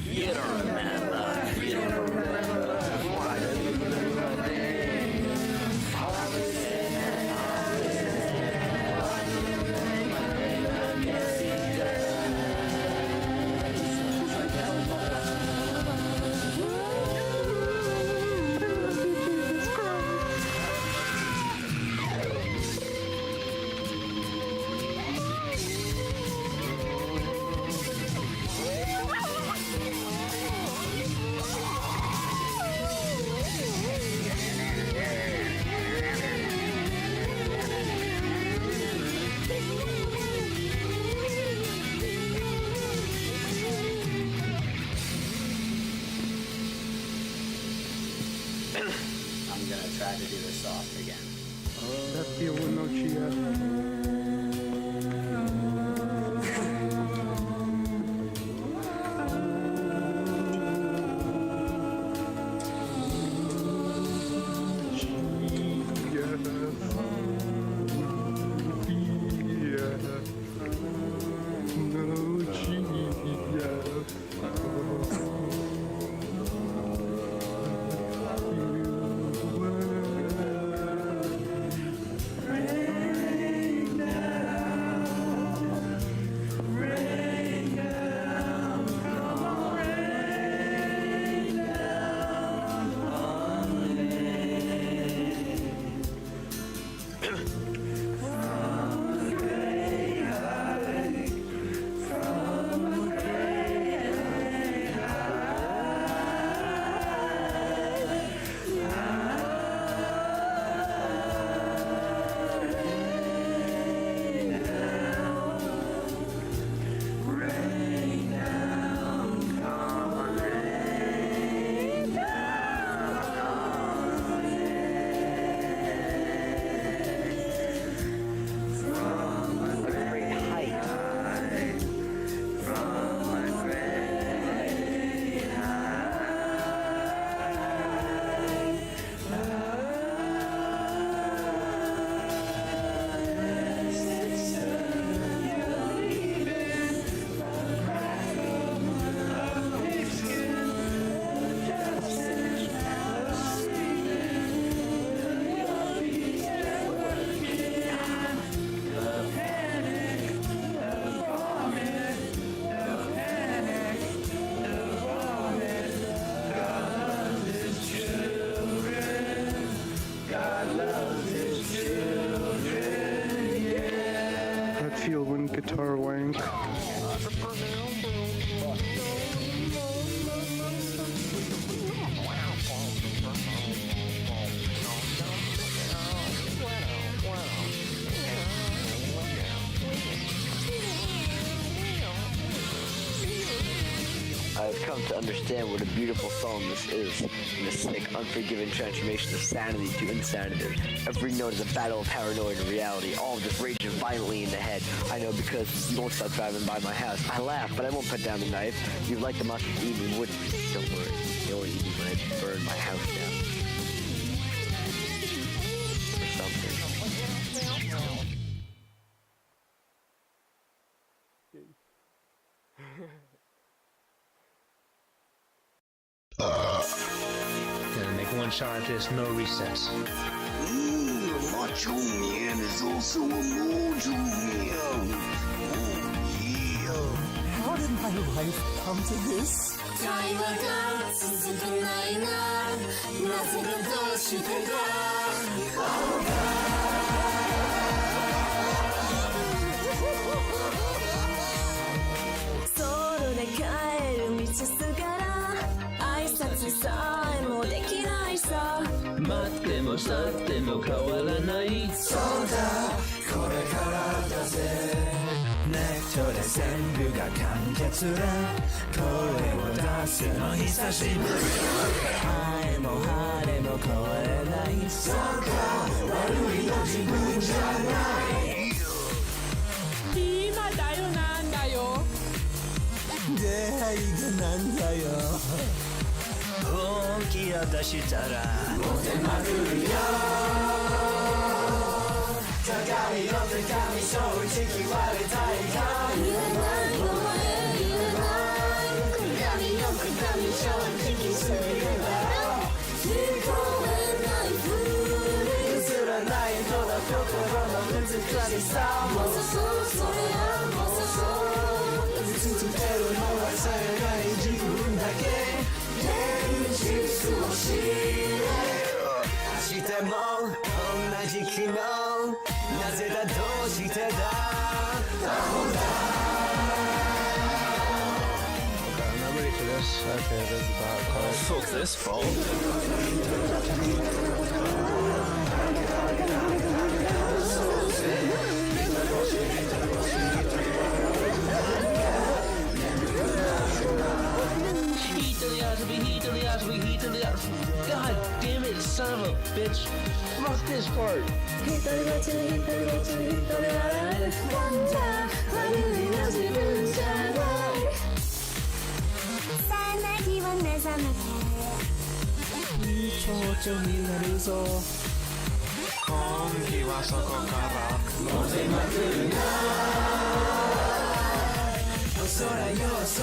You don't remember. You don't remember. Why do you remember my name? All I was saying, all I was saying, why do you remember my name? I guess he does. gonna try to do this soft again. That feel no chia. Feel when guitar wank. I've come to understand what a beautiful song this is, in this sick, unforgiving transformation of sanity to insanity. Every note is a battle of paranoia and reality, all of this raging violently in the head. I know because you won't stop driving by my house. I laugh, but I won't put down the knife. You like the monster even wouldn't. Don't worry, you won't eat me when I burn my house down. Or something. Gonna make one shot at this, no recess. Macho Man is also a mojo man. Oh, yeah. How did my life come to this? 会話が続かないな。なぜかどうしてだ。ソロで帰る道すがら挨拶さえもできないさ。待っても去っても変わらない。そうだ、これからだぜ。ネットで全部が完結だ。声を出すの久しぶり。晴れも晴れも超えない。そうか、悪いの自分じゃない。今だよなんだよ。出会いがなんだよ。本気を出したらモテまくるよ。鏡よ手紙正直言われたいか。言えないお前言えない。鏡よ手紙正直すぎれば聞こえないふり。譲らないとだ心の難しさもそうそれやもそう見続けるのはさやかに自分だけ。現実を知れ。明日も同じ昨日。なぜだどうしてだ。アホだ。Okay, I'm not ready for this. Okay, this is about fuck this fault. God damn it, son of a bitch. this part. 一人ぼっちの一人ぼっちの一人笑える Wonder 悪いな自分じゃないさあなきは目覚めていい蝶々になるぞ今季はそこからモテまくるなお空よ空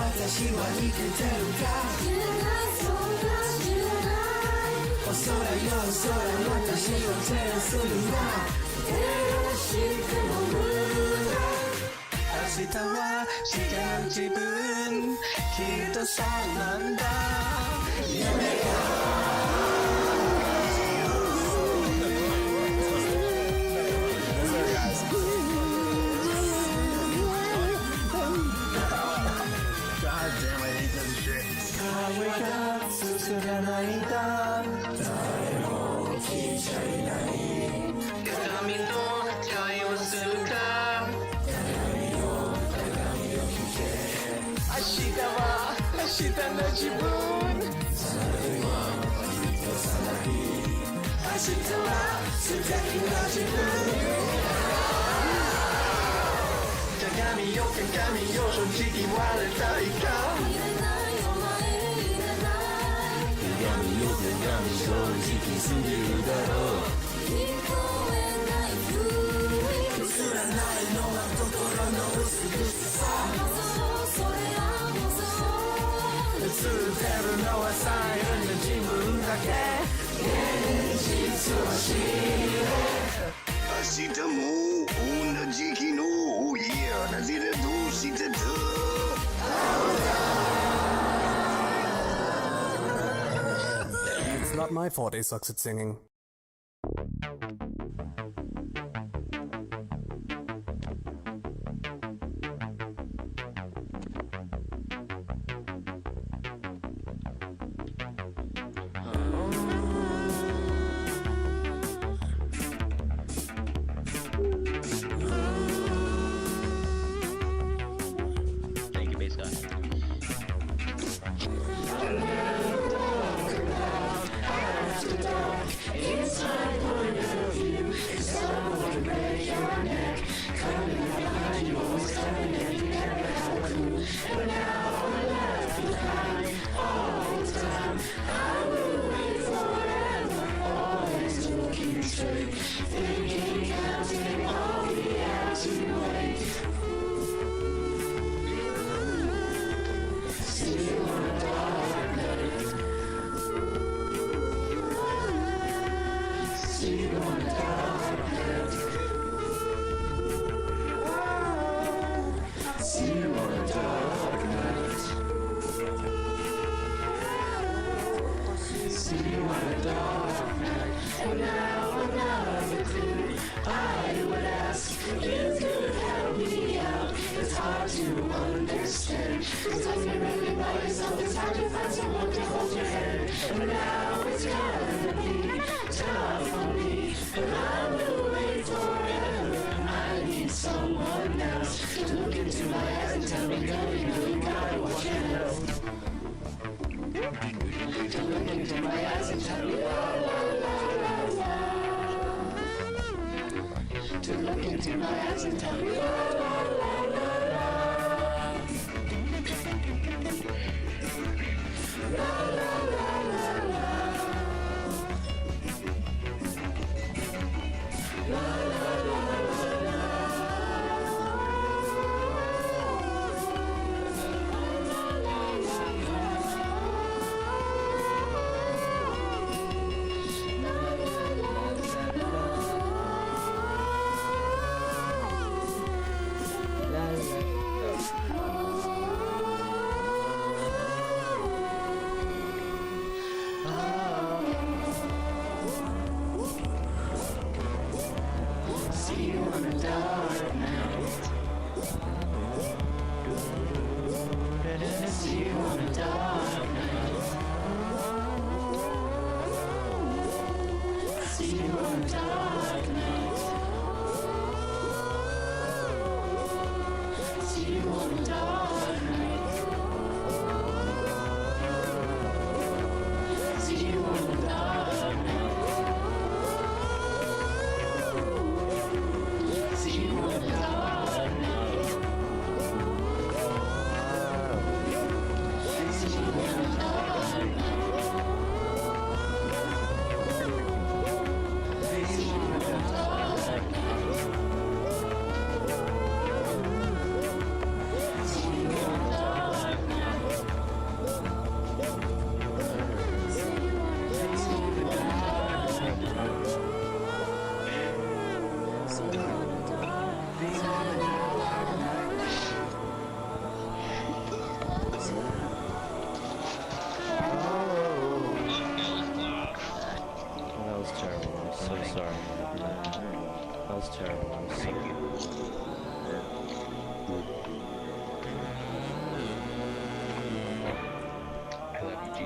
私は生きてるか知らないそんな知らないお空よ空私を照らすよ照らしても明日は違う自分きっとそうなんだ夢が作らないだ誰も聞いちゃいない鏡と会話するか鏡を聞け明日は明日の自分それはきっとさらに明日は素敵な自分鏡よ鏡よ正直言われたいか鏡よ鏡正直すぎるだろう聞こえないふり映らないのは心の美しさそれは映ってるのはサイレンな自分だけ現実は知れ明日も同じ日のいやなぜだどうしてだIt's not my fault he sucks at singing. Thank you, bass guy. Inside point of view, someone to break your neck. Coming up behind you, always coming and you never had a clue. But now I'm left behind all the time. I will wait forever, always looking straight. Thinking, counting all the hours you wait. Still on a dark night. See you on a dark night. See you on a dark night. See you on a dark night. And now another clue. I would ask if you could help me out. It's hard to understand. Cause when you're really by yourself, it's hard to find someone to hold your hand. And now it's gonna be tough for me, but I will wait forever. I need someone else to look into my eyes and tell me, girl, you really gotta watch out. To look into my eyes and tell me, la la la la la. To look into my eyes and tell me, la la la la la. La la la la la. La la la la la.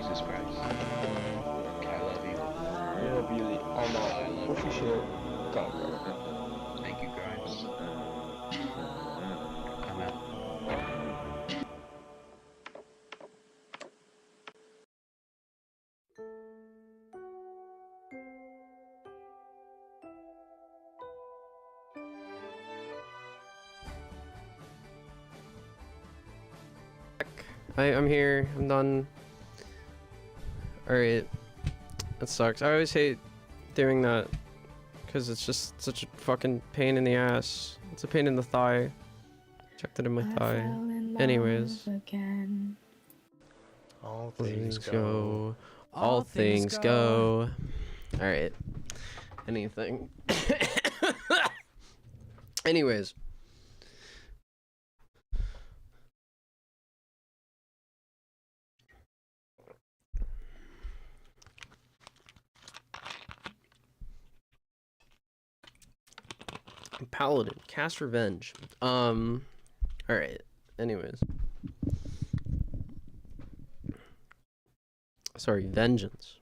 Jesus Christ. Okay, I love you. Yeah, Billy, I'm an official cover. Thank you, Grimes. I'm out. I'm here. I'm done. Alright. That sucks. I always hate doing that. Because it's just such a fucking pain in the ass. It's a pain in the thigh. Checked it in my thigh. Anyways. All things Go. go. All things go. Alright. Anything. Anyways. Paladin, cast revenge. Alright. Anyways. Sorry, vengeance.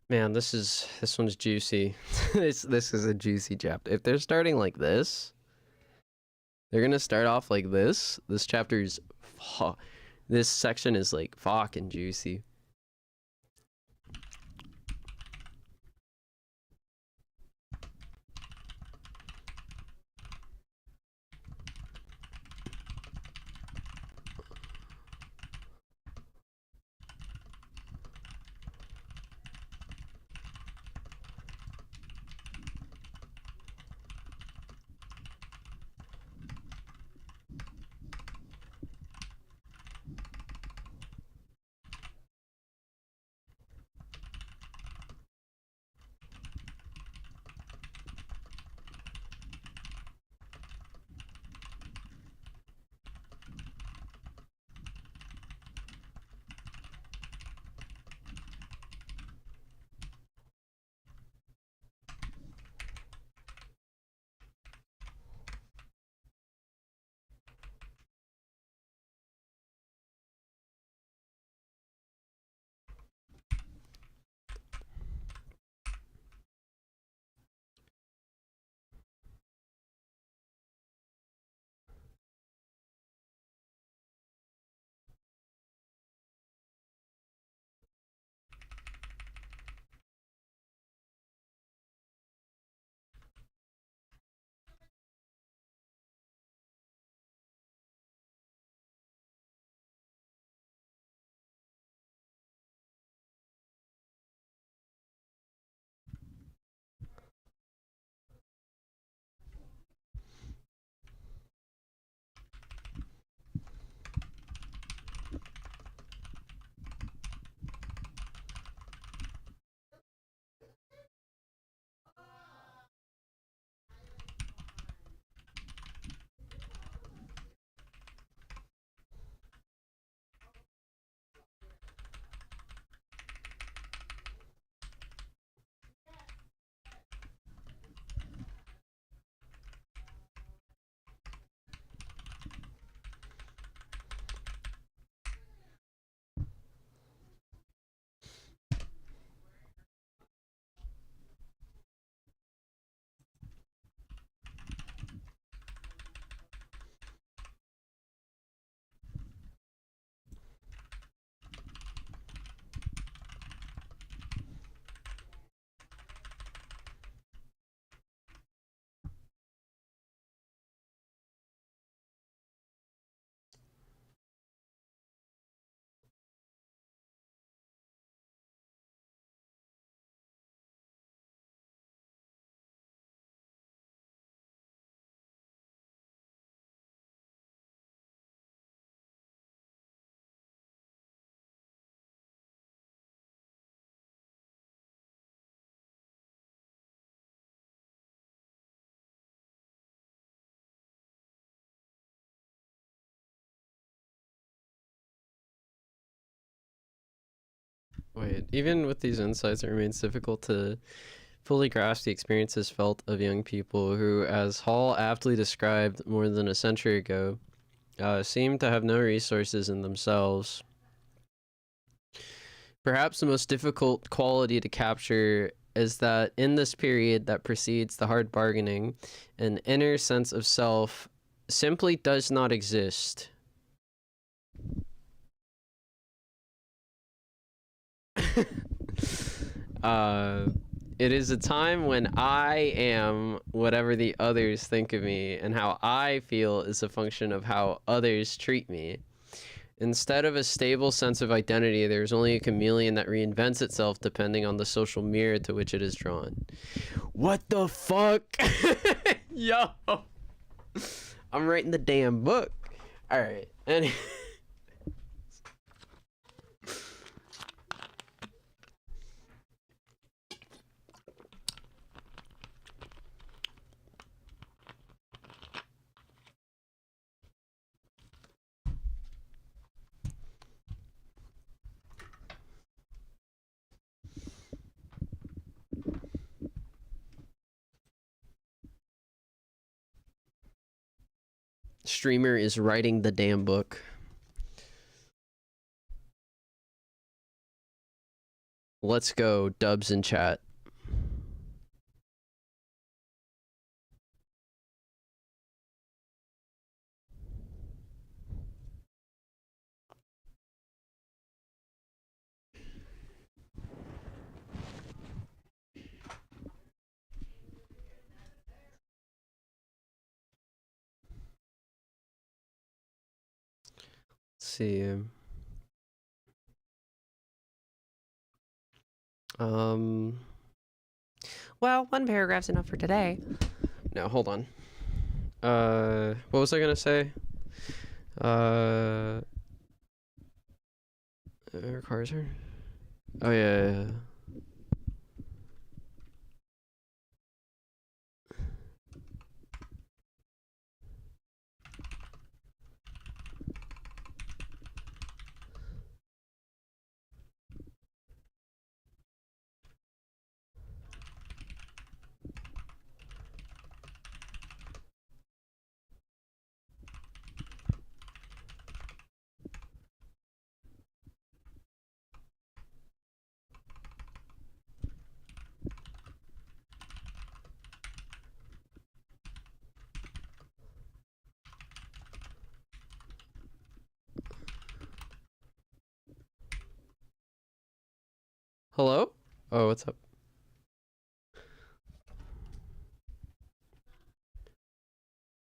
Man, this one's juicy. this is a juicy chapter. If they're starting like this, they're gonna start off like this. This chapter's, this section is like fucking juicy. Wait, even with these insights, it remains difficult to fully grasp the experiences felt of young people who, as Hall aptly described more than a century ago, seem to have no resources in themselves. Perhaps the most difficult quality to capture is that in this period that precedes the hard bargaining, an inner sense of self simply does not exist. It is a time when I am whatever the others think of me, and how I feel is a function of how others treat me. Instead of a stable sense of identity, there's only a chameleon that reinvents itself depending on the social mirror to which it is drawn. What the fuck? Yo! I'm writing the damn book. Alright, anyway. Streamer is writing the damn book. Let's go, dubs in chat. Let's see. Well, one paragraph's enough for today. No, hold on. What was I gonna say? It requires her. Oh yeah. Hello? Oh, what's up?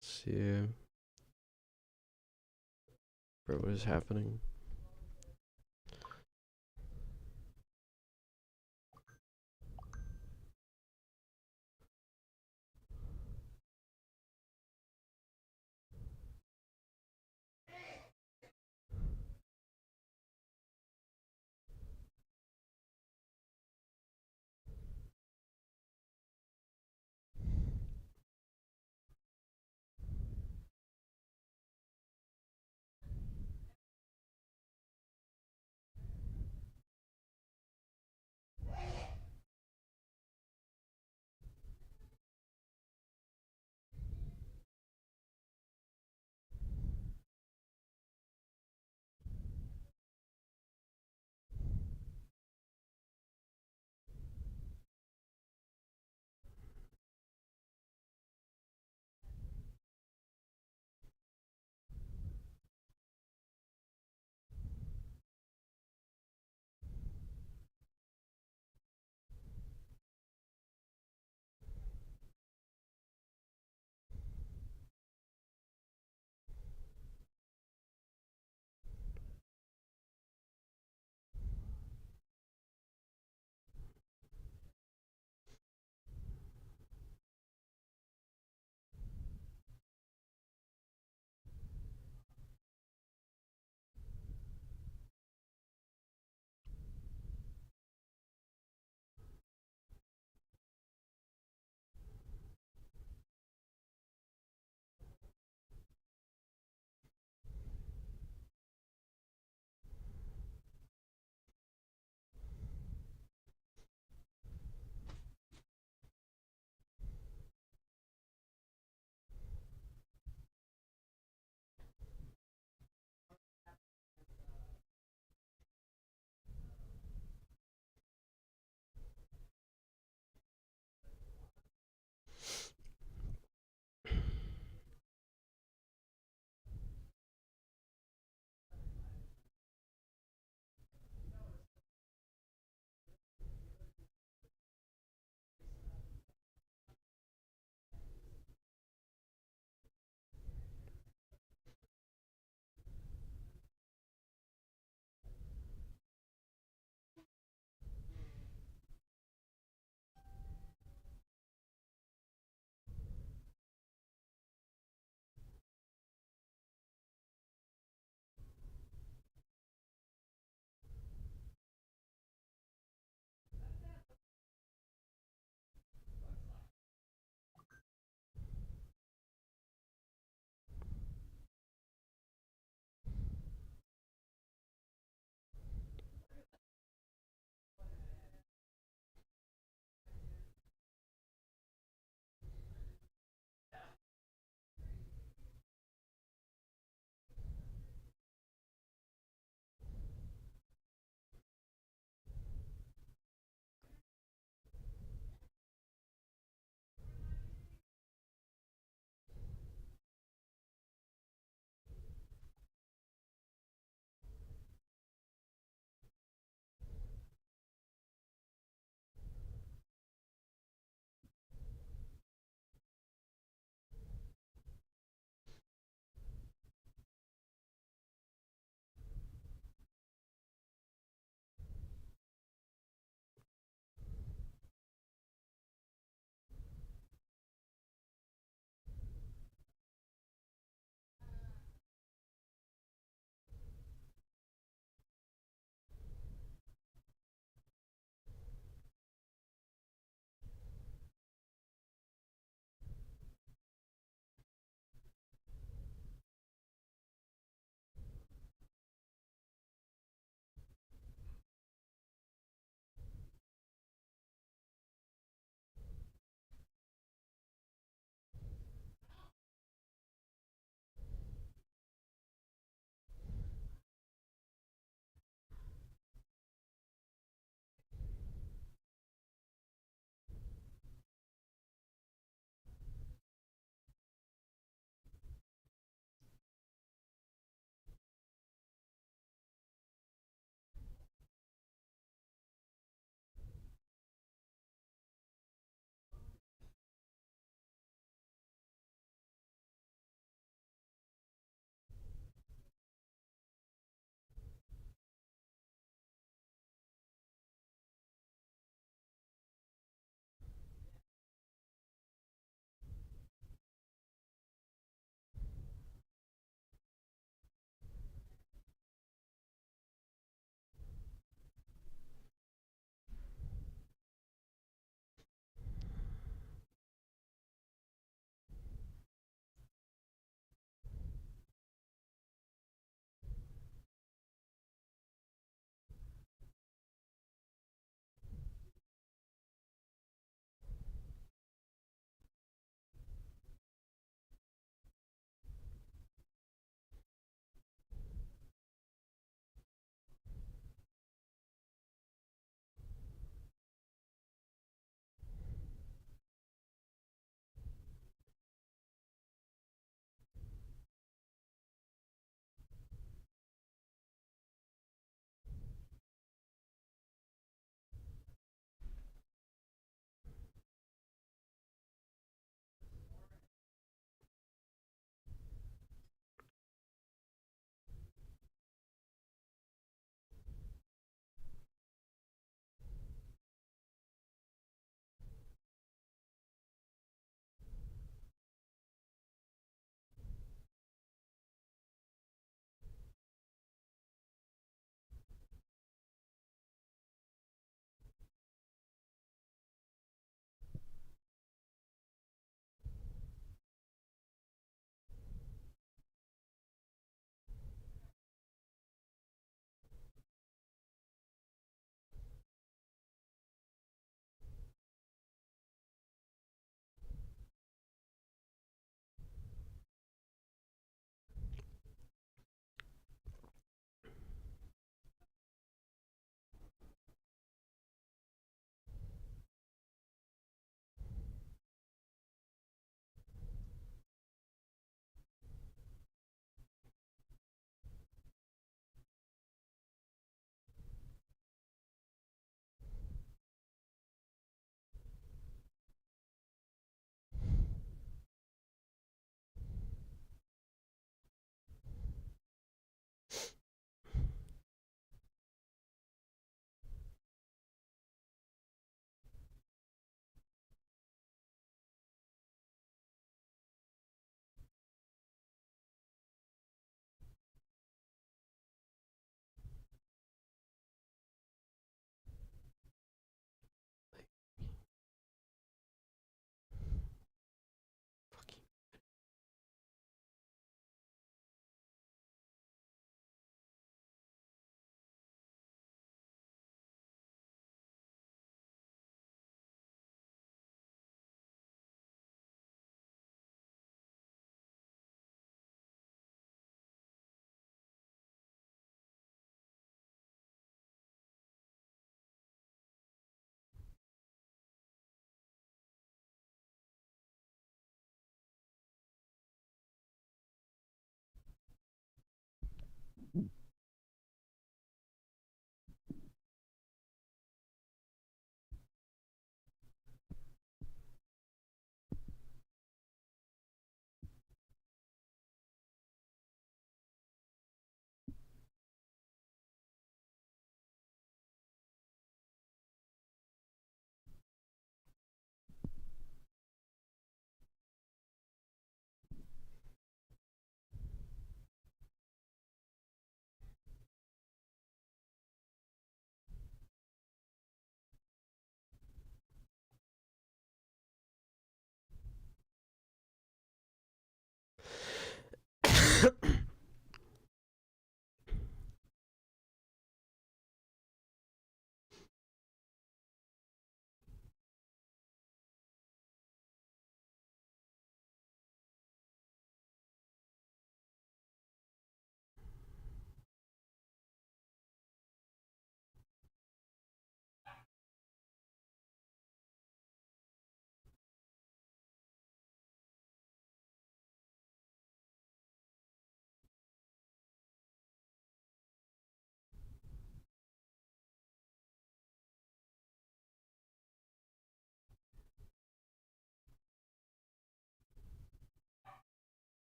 Let's see. Bro, what is happening?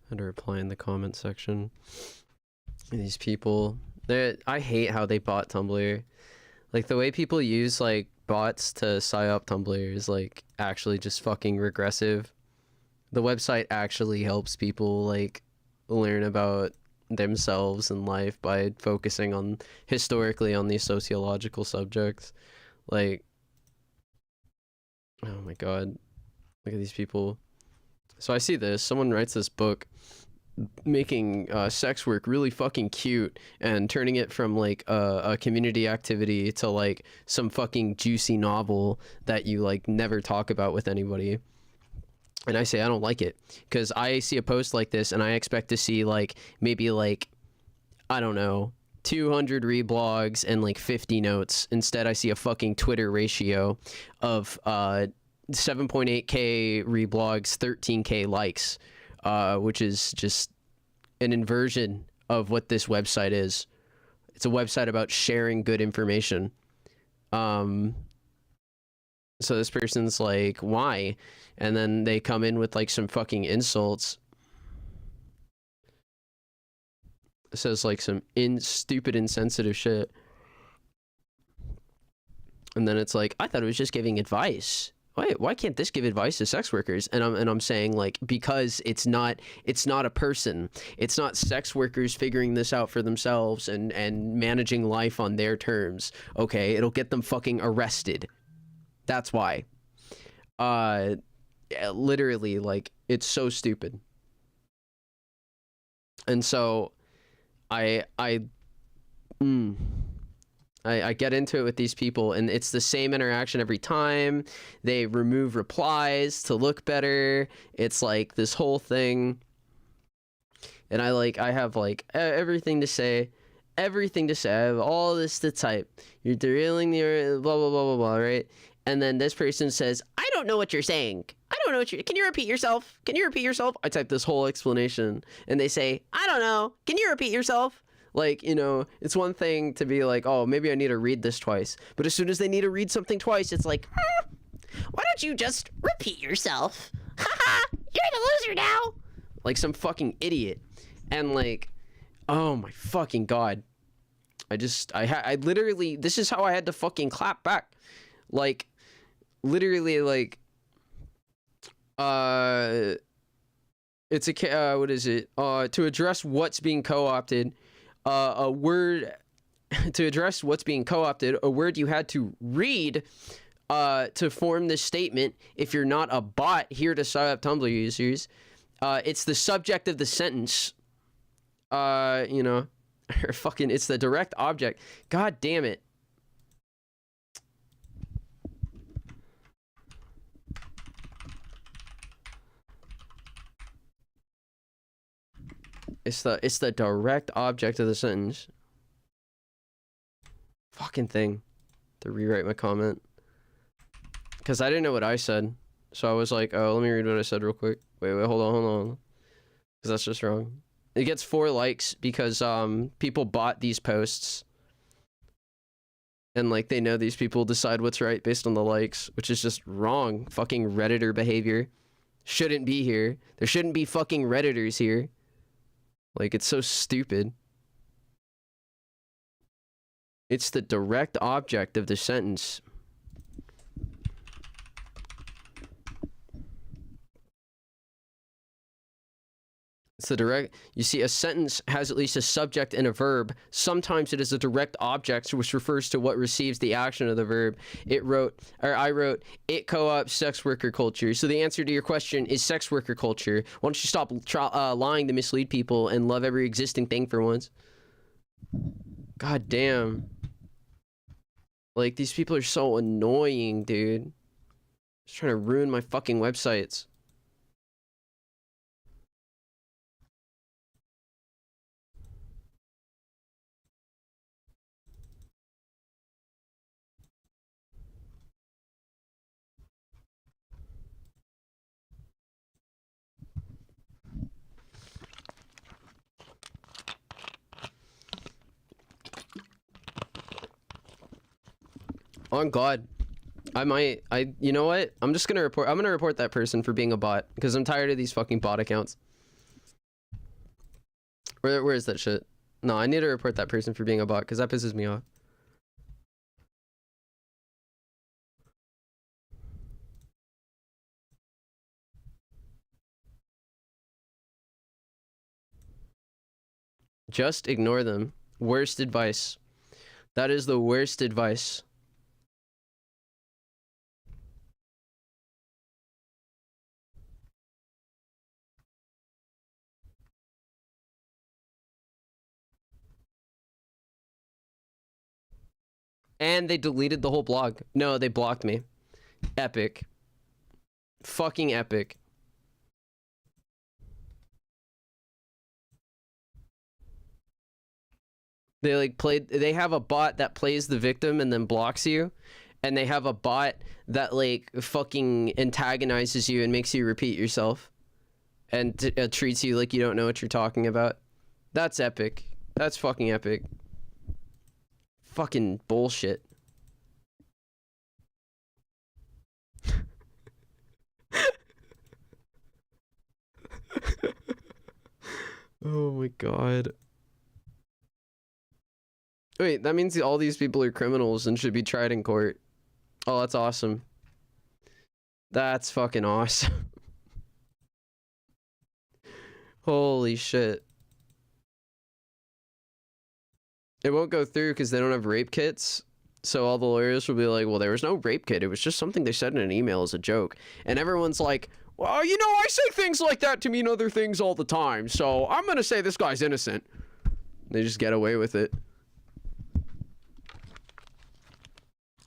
Had to reply in the comment section. These people, I hate how they bought Tumblr. Like the way people use like bots to psy up Tumblr is like actually just fucking regressive. The website actually helps people like learn about themselves and life by focusing on historically on these sociological subjects. Like, oh my god, look at these people. So I see this, someone writes this book making sex work really fucking cute and turning it from like a community activity to like some fucking juicy novel that you like never talk about with anybody. And I say I don't like it because I see a post like this and I expect to see like maybe like, I don't know, 200 reblogs and like 50 notes. Instead I see a fucking Twitter ratio of 7.8k reblogs, 13k likes, which is just an inversion of what this website is. It's a website about sharing good information. So this person's like, why? And then they come in with like some fucking insults. It says like some stupid, insensitive shit. And then it's like, I thought it was just giving advice. Why can't this give advice to sex workers? And I'm saying like, because it's not a person. It's not sex workers figuring this out for themselves and managing life on their terms. Okay, it'll get them fucking arrested. That's why. Yeah, literally, like, it's so stupid. And so I get into it with these people, and it's the same interaction every time. They remove replies to look better. It's like this whole thing. And I have like everything to say. I have all this to type. You're derailing the blah, blah, blah, blah, blah, right? And then this person says, I don't know what you're saying. Can you repeat yourself? I type this whole explanation, and they say, I don't know. Can you repeat yourself? Like, you know, it's one thing to be like, oh, maybe I need to read this twice. But as soon as they need to read something twice, it's like, why don't you just repeat yourself? Haha, you're the loser now. Like some fucking idiot. And like, oh my fucking god. I literally, this is how I had to fucking clap back. Like, literally, like, it's a, what is it? To address what's being co-opted, a word you had to read to form this statement. If you're not a bot here to sign up Tumblr users, it's the subject of the sentence. You know, or fucking, it's the direct object. God damn it. It's the direct object of the sentence. Fucking thing. To rewrite my comment. Because I didn't know what I said. So I was like, oh, let me read what I said real quick. Wait, hold on. Because that's just wrong. It gets 4 likes because people bought these posts. And like they know these people decide what's right based on the likes, which is just wrong. Fucking Redditor behavior. Shouldn't be here. There shouldn't be fucking Redditors here. Like, it's so stupid. It's the direct object of the sentence. It's the direct... You see, a sentence has at least a subject and a verb. Sometimes it is a direct object, which refers to what receives the action of the verb. I wrote, it co-ops sex worker culture. So the answer to your question is sex worker culture. Why don't you stop lying to mislead people and love every existing thing for once? God damn. Like, these people are so annoying, dude. Just trying to ruin my fucking websites. On God. You know what? I'm gonna report that person for being a bot because I'm tired of these fucking bot accounts. Where is that shit? No, I need to report that person for being a bot because that pisses me off. Just ignore them. Worst advice. That is the worst advice. And they deleted the whole blog. No, they blocked me. Epic. Fucking epic. They have a bot that plays the victim and then blocks you. And they have a bot that like fucking antagonizes you and makes you repeat yourself. And treats you like you don't know what you're talking about. That's epic. That's fucking epic. Fucking bullshit. Oh my god. Wait, that means all these people are criminals and should be tried in court. Oh, that's awesome. That's fucking awesome. Holy shit. It won't go through because they don't have rape kits. So all the lawyers will be like, well, there was no rape kit. It was just something they said in an email as a joke. And everyone's like, well, you know, I say things like that to mean other things all the time. So I'm going to say this guy's innocent. They just get away with it.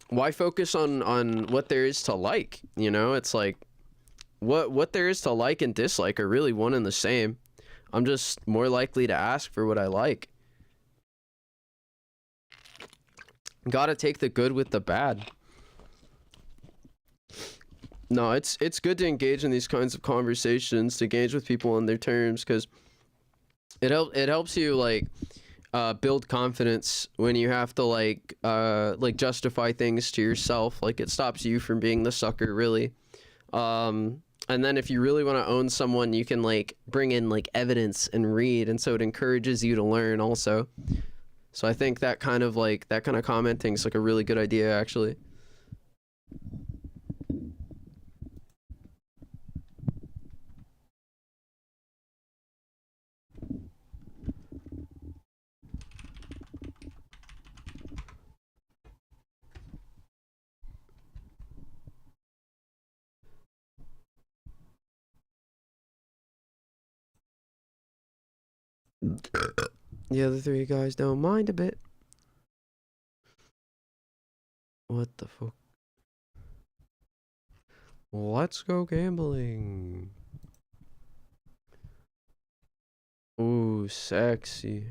Why focus on what there is to like? You know, it's like what there is to like and dislike are really one and the same. I'm just more likely to ask for what I like. Gotta take the good with the bad. No, it's good to engage in these kinds of conversations, to engage with people on their terms, because it helps you like build confidence when you have to like justify things to yourself. Like it stops you from being the sucker, really. And then if you really want to own someone, you can like bring in like evidence and read, and so it encourages you to learn also. So I think that kind of commenting is like a really good idea, actually. The other three guys don't mind a bit. What the fuck? Let's go gambling. Ooh, sexy.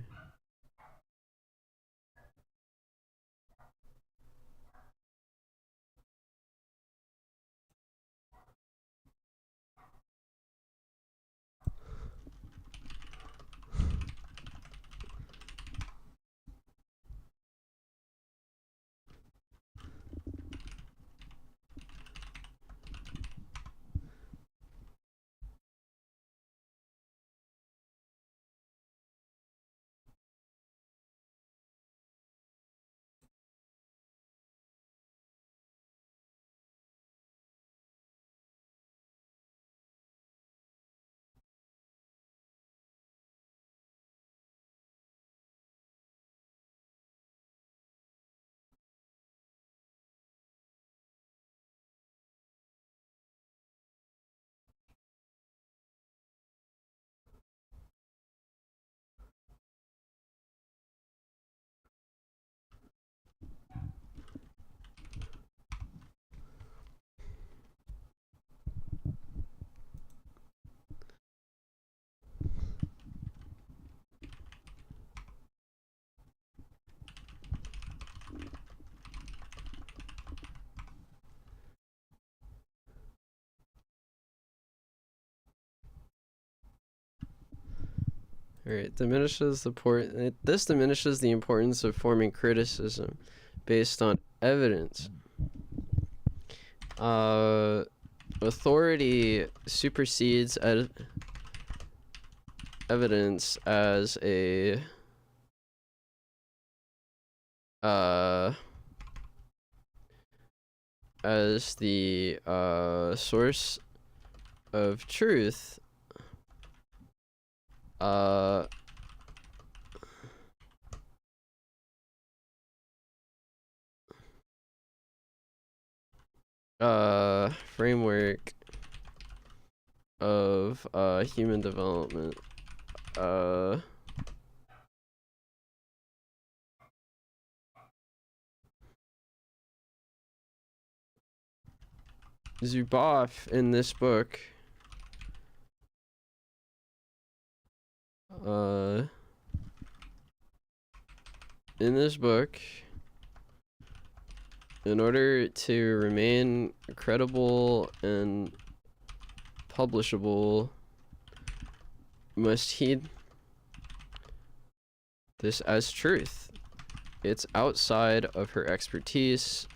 Alright, this diminishes the importance of forming criticism based on evidence. Authority supersedes evidence as a as the source of truth. Framework of human development. Zuboff in this book in order to remain credible and publishable, must heed this as truth. It's outside of her expertise.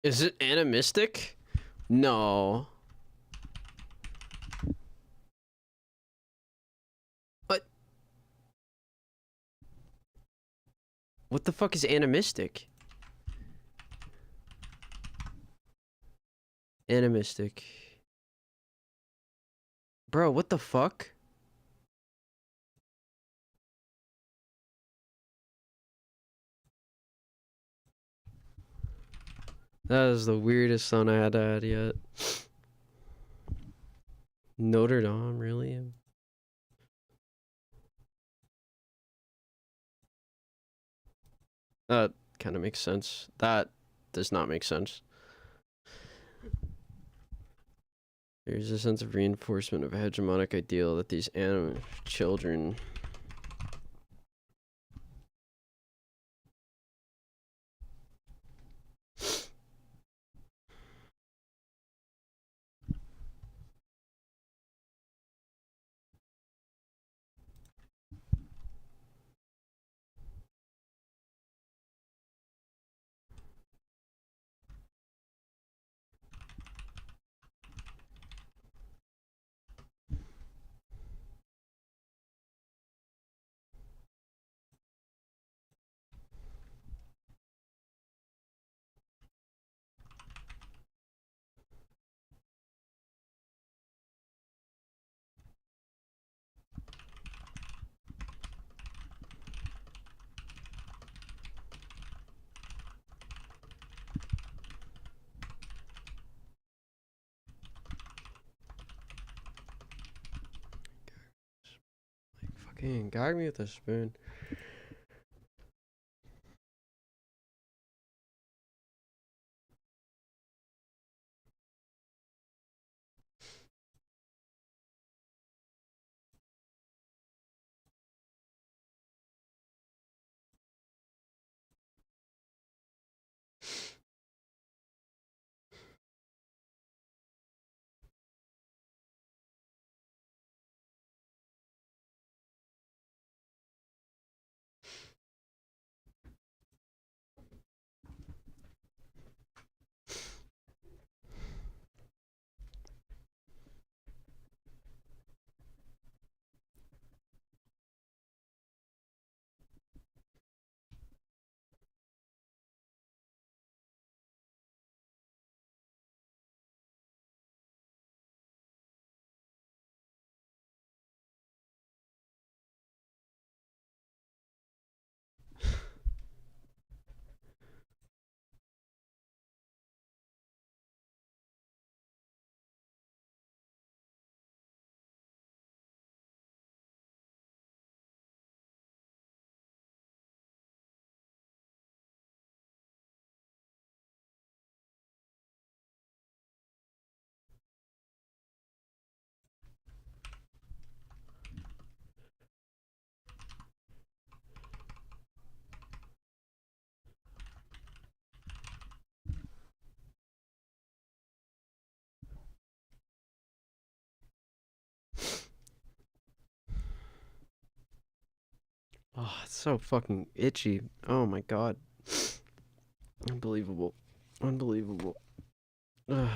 Is it animistic? No. What? What the fuck is animistic? Animistic. Bro, what the fuck? That is the weirdest one I had to add yet. Notre Dame, really? That kind of makes sense. That does not make sense. There's a sense of reinforcement of a hegemonic ideal that these children Fucking gag me with a spoon. Oh, it's so fucking itchy. Oh my god. Unbelievable. Unbelievable. Ugh.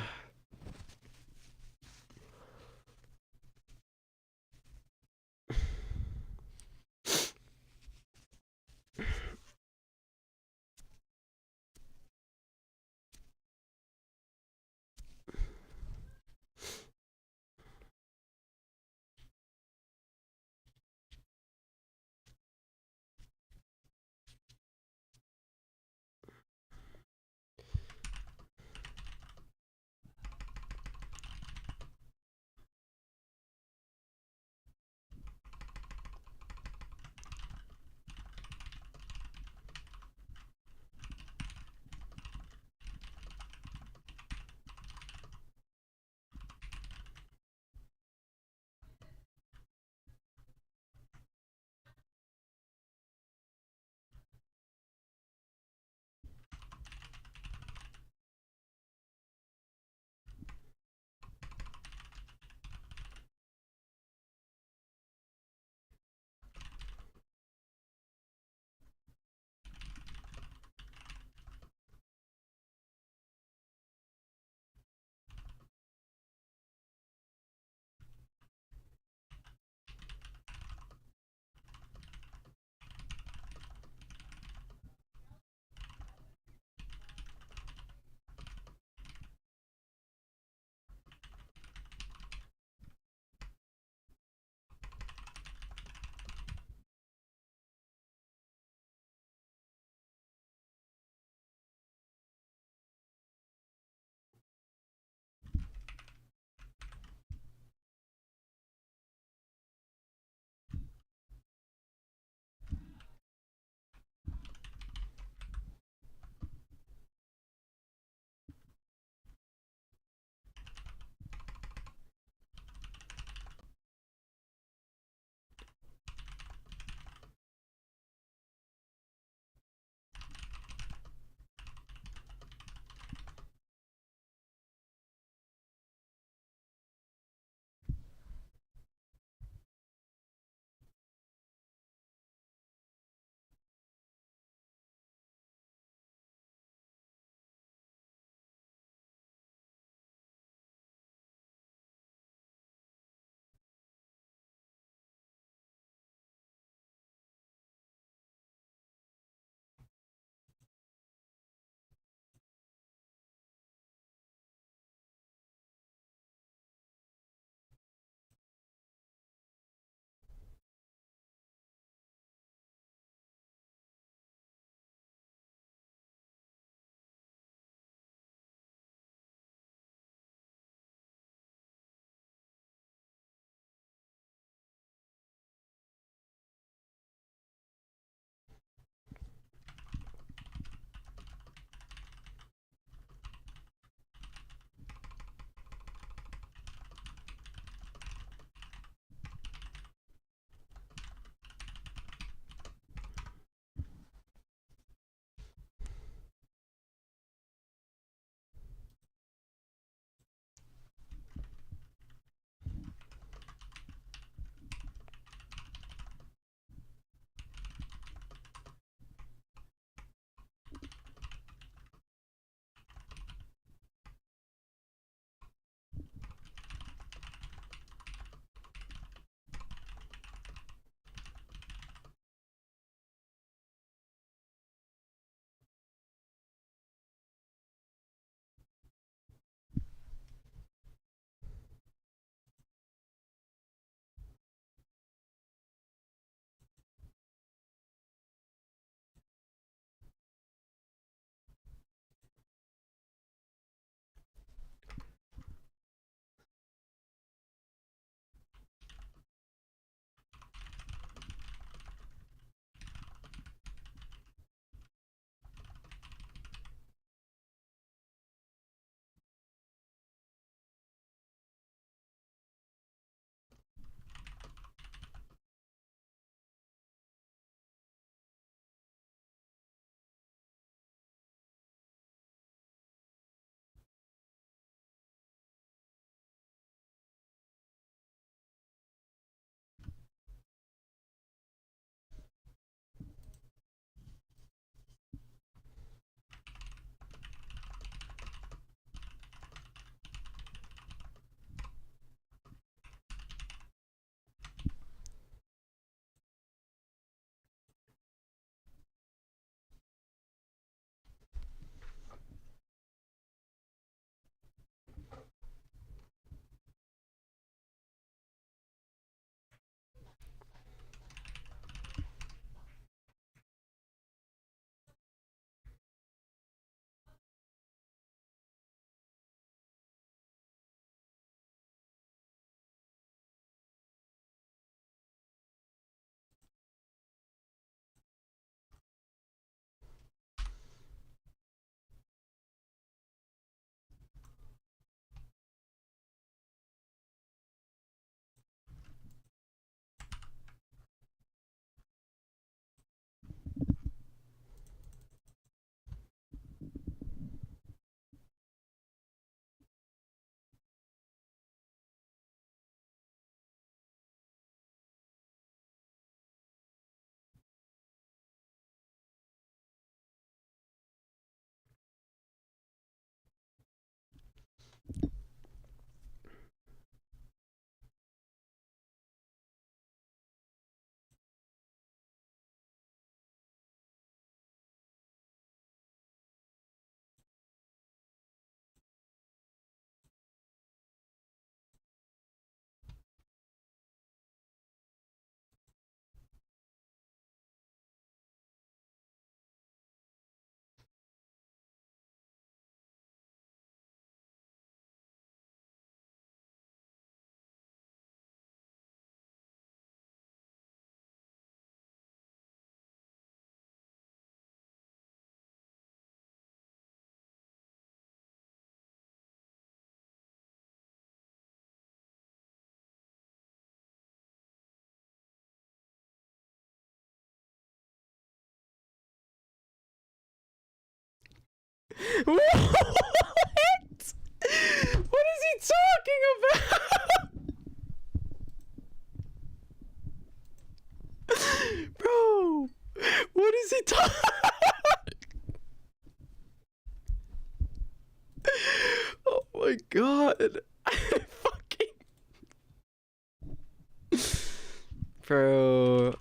What? What is he talking about? Bro, what is he talking? Oh my god. Fucking. Bro.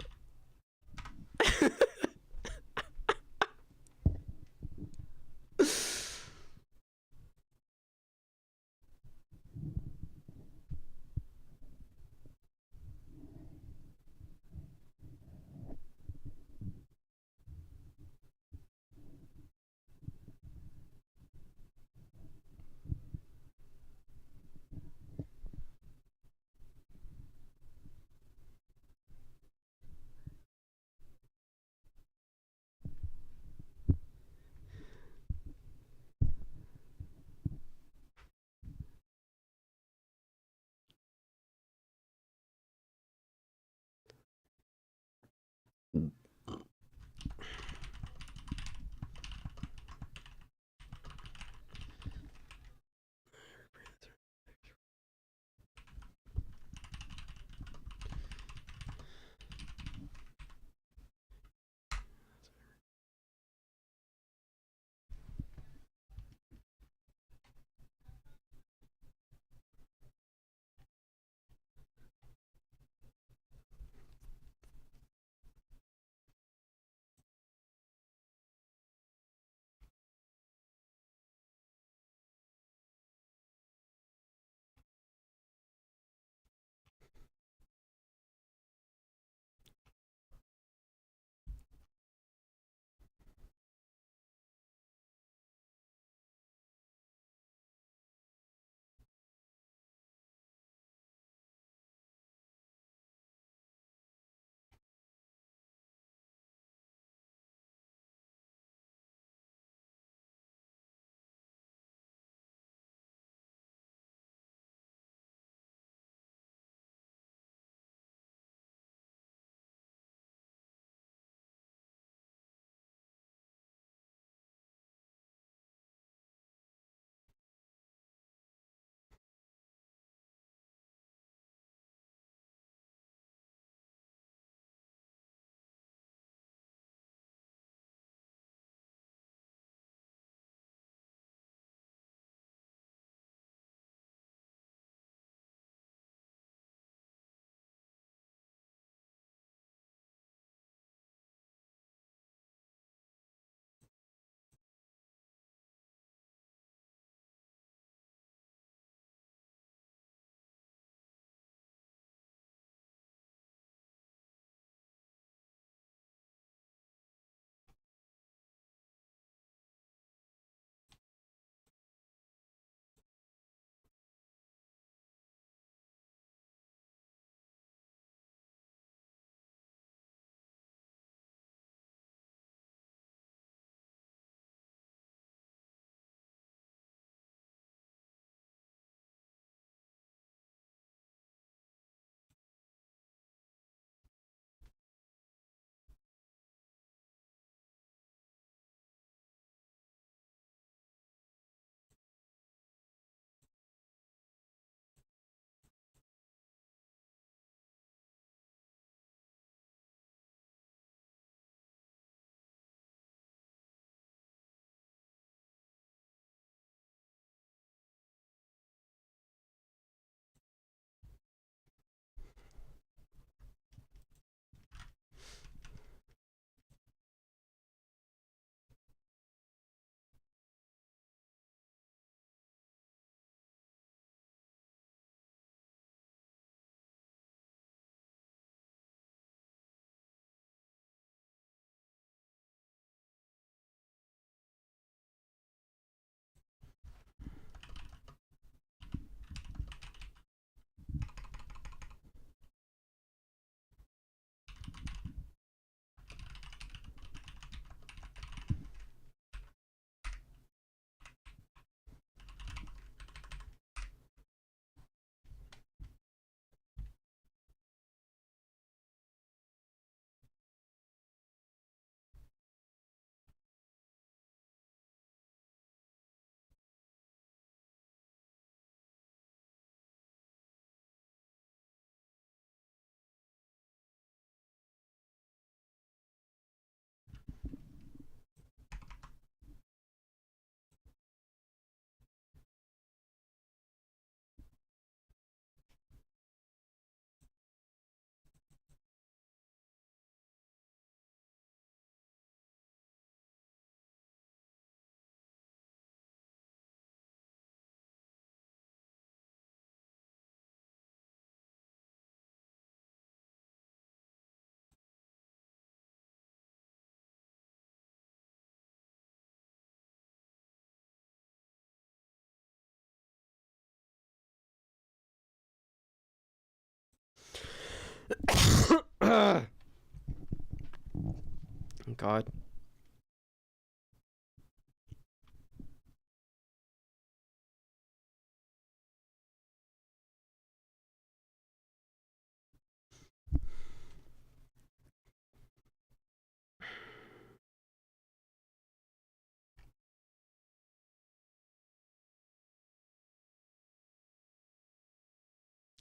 God.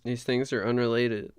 These things are unrelated.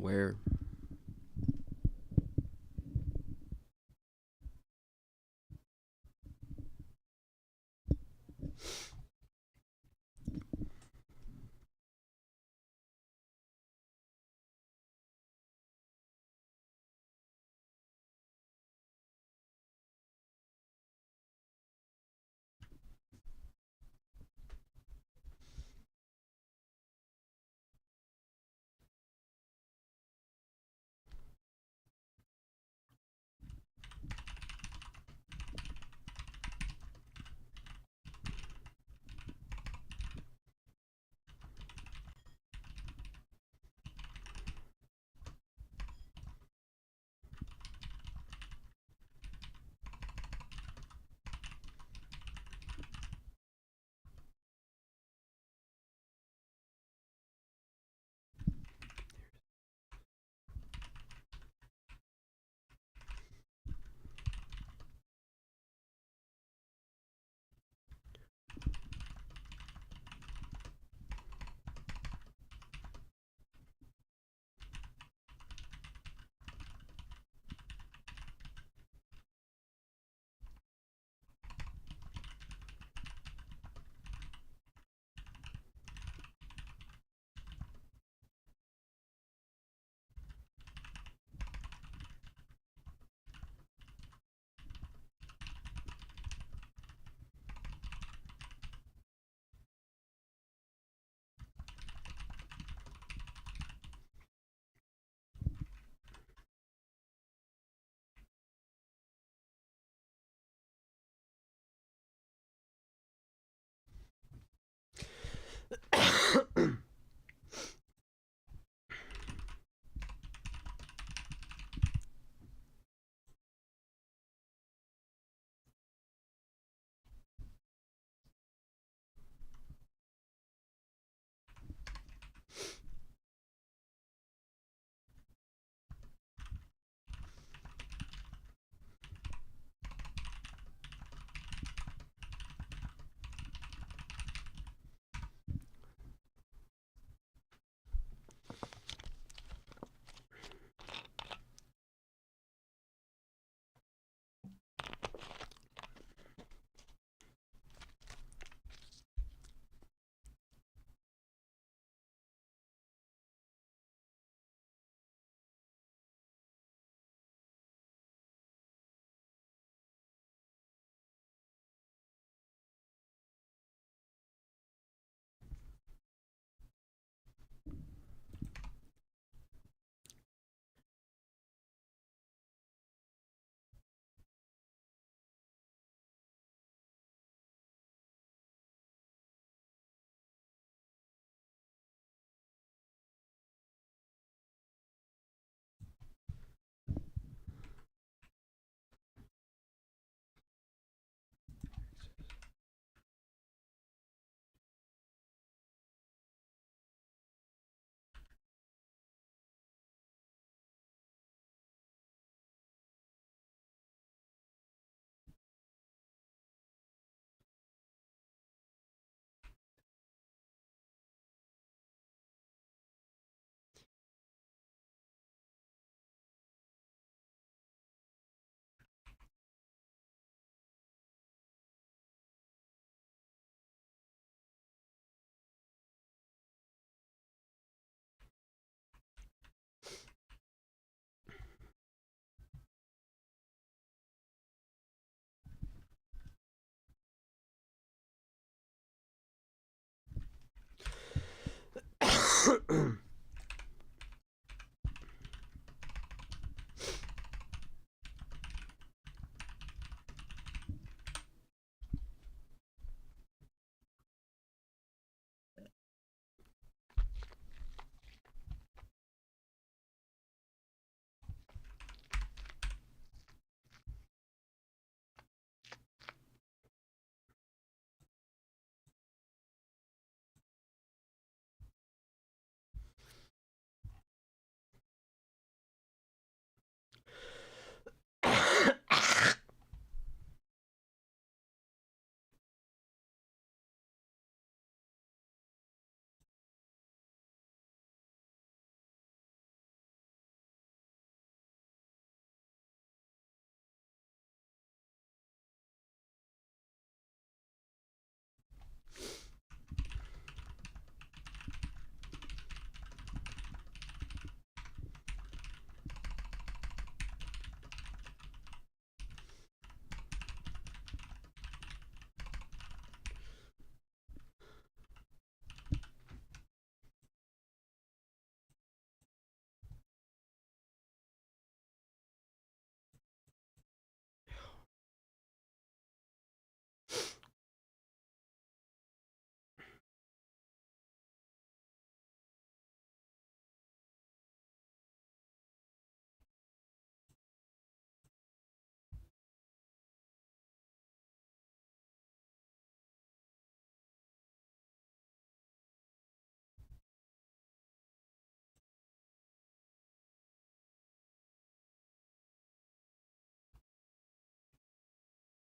Where?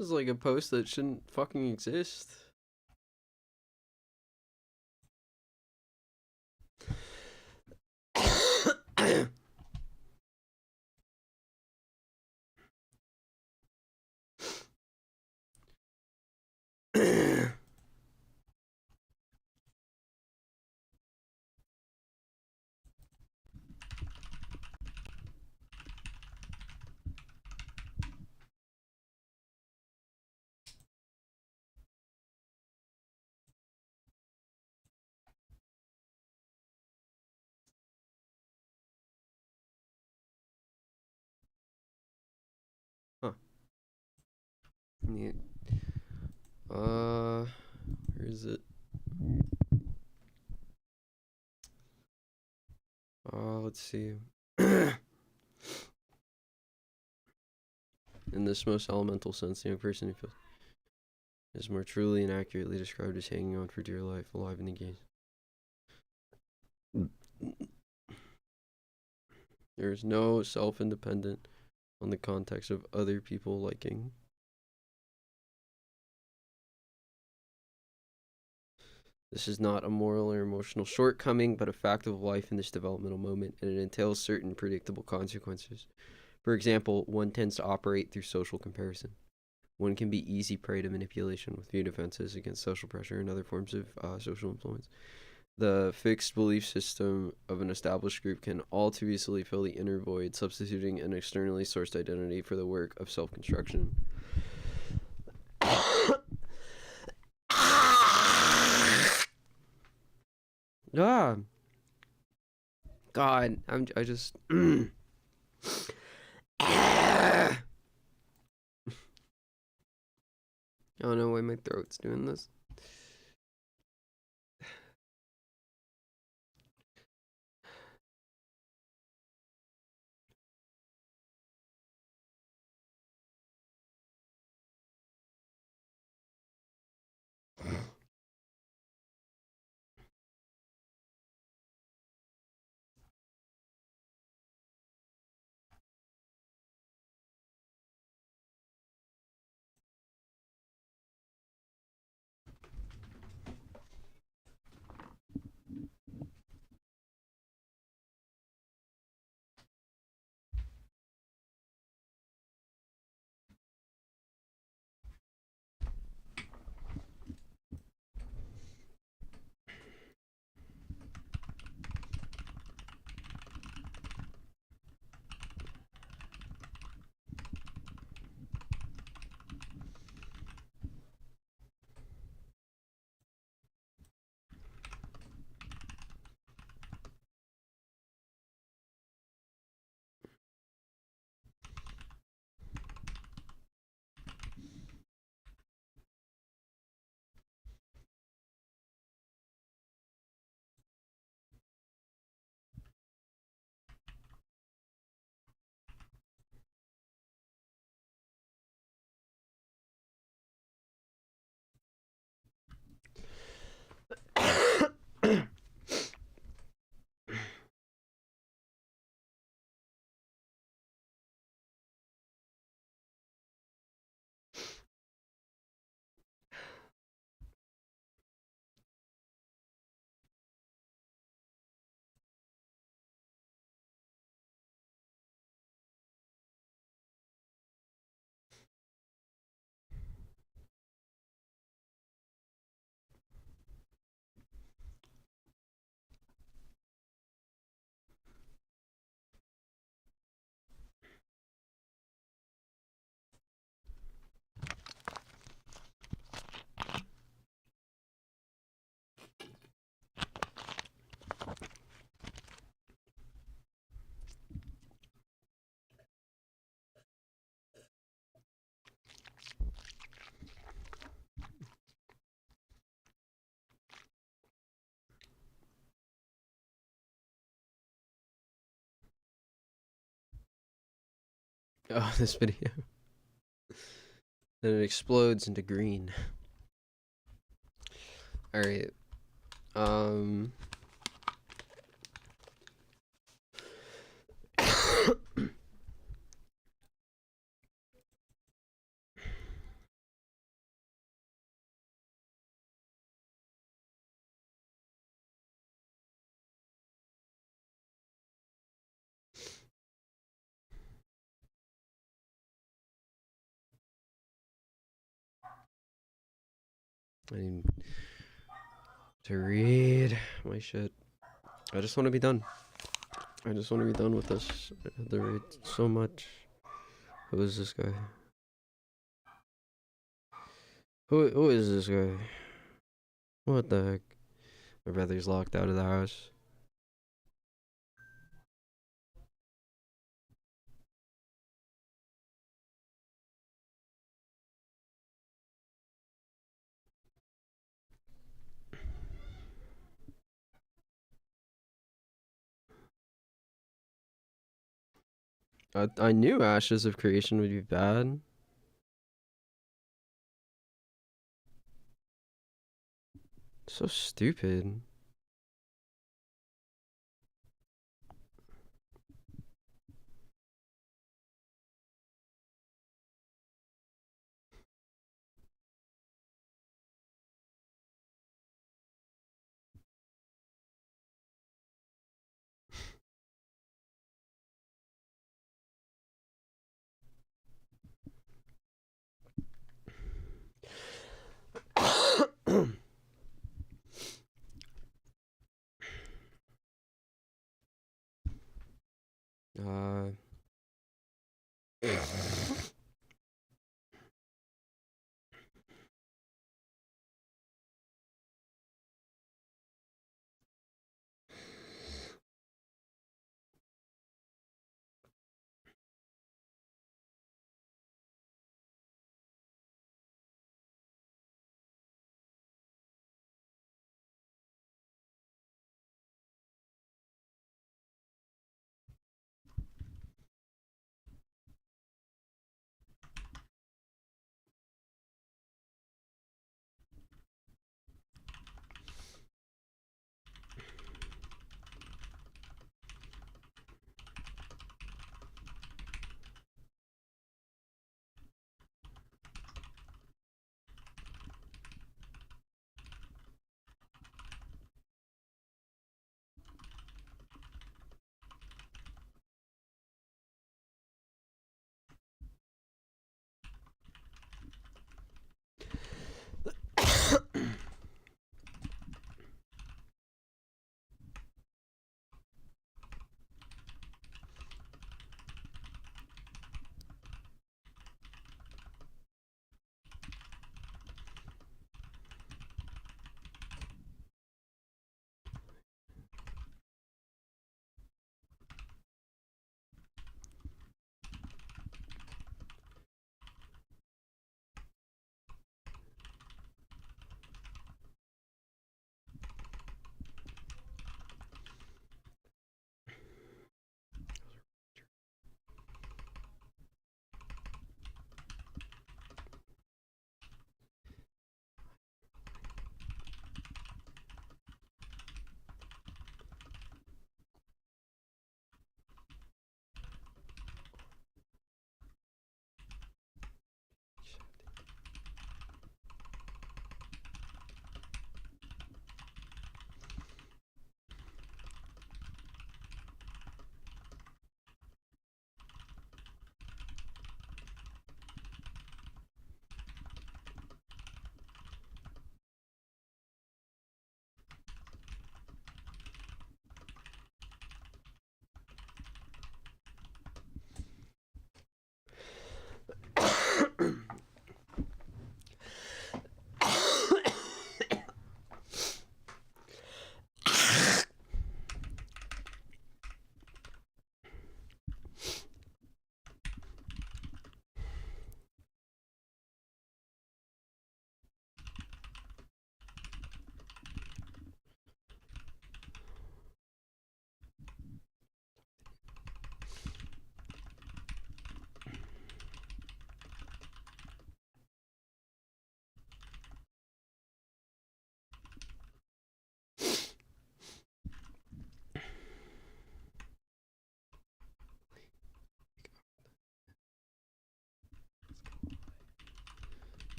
This is like a post that shouldn't fucking exist. Huh. Neat. Where is it? Let's see. In this most elemental sense, the young person who feels is more truly and accurately described as hanging on for dear life, alive and engaged. There is no self-independent on the context of other people liking. This is not a moral or emotional shortcoming, but a fact of life in this developmental moment, and it entails certain predictable consequences. For example, one tends to operate through social comparison. One can be easy prey to manipulation with few defenses against social pressure and other forms of social influence. The fixed belief system of an established group can all too easily fill the inner void, substituting an externally sourced identity for the work of self-construction. Ah, God, I just. I don't know why my throat's doing this. Oh, this video. Then it explodes into green. Alright. I need to read my shit. I just want to be done. I just want to be done with this. I had to read so much. Who is this guy? Who is this guy? What the heck? My brother's locked out of the house. I knew Ashes of Creation would be bad. So stupid. uh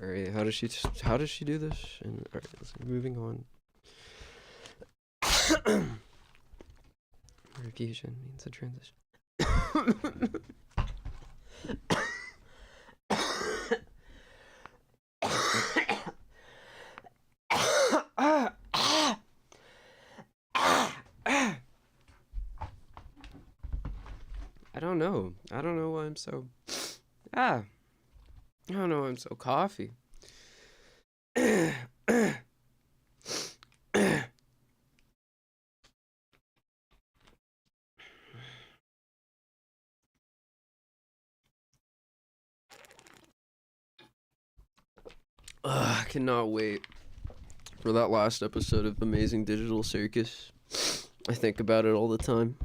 All right, how does she do this? And all right, let's moving on. Abbreviation means a transition. I don't know. I don't know why I'm so. I don't know why I'm so coffee. I cannot wait for that last episode of Amazing Digital Circus. I think about it all the time.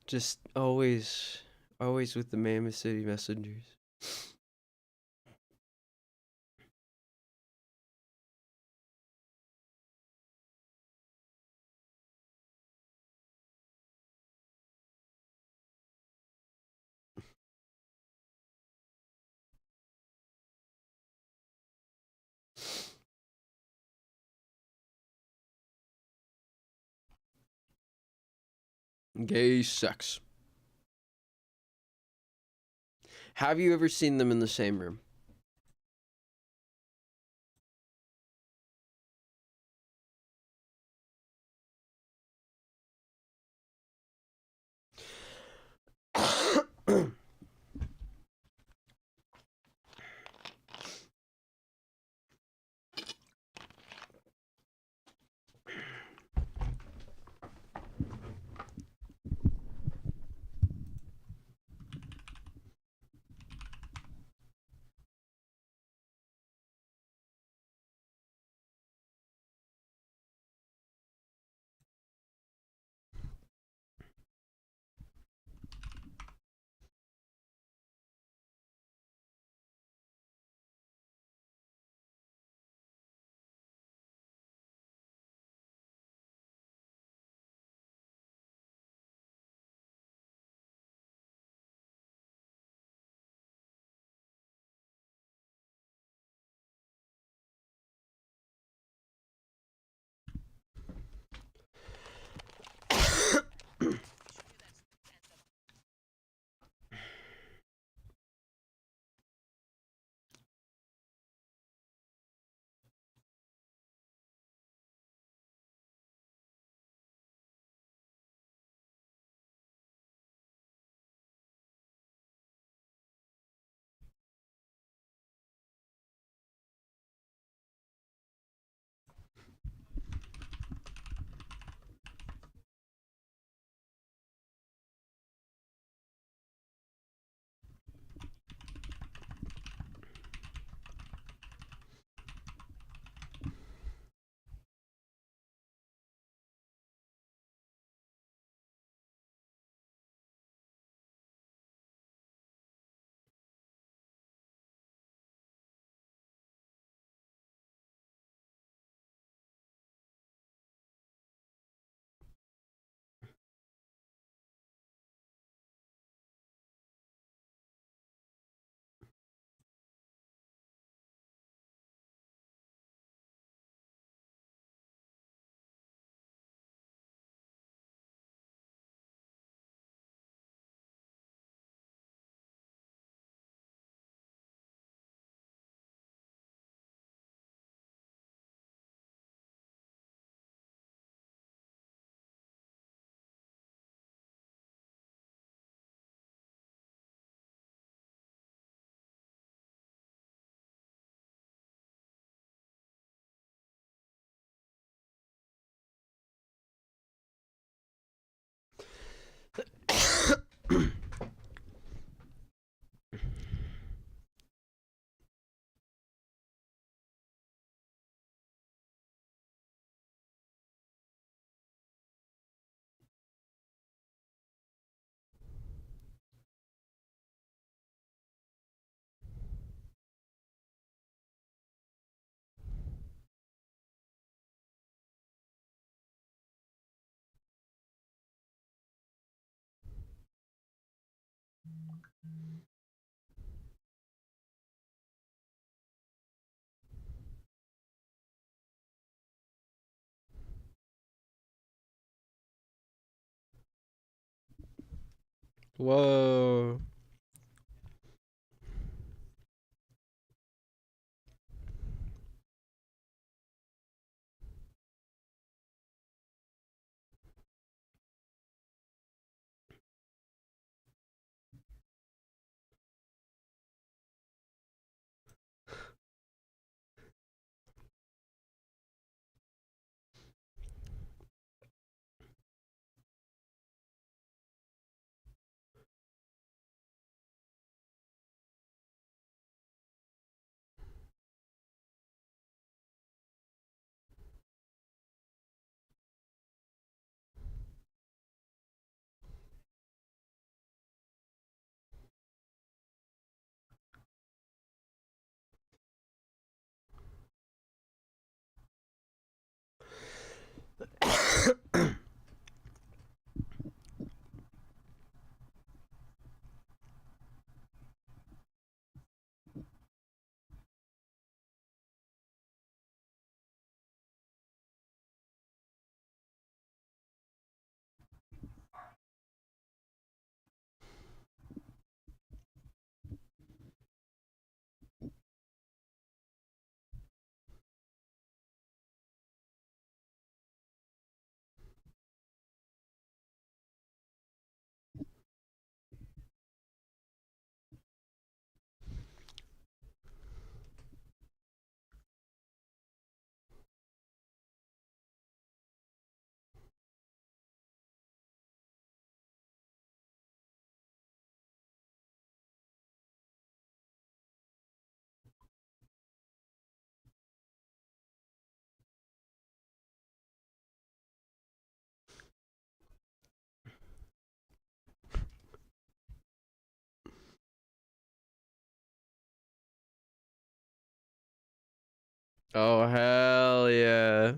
Just always with the Mammoth City Messengers. Gay sex. Have you ever seen them in the same room? Whoa. Oh, hell yeah.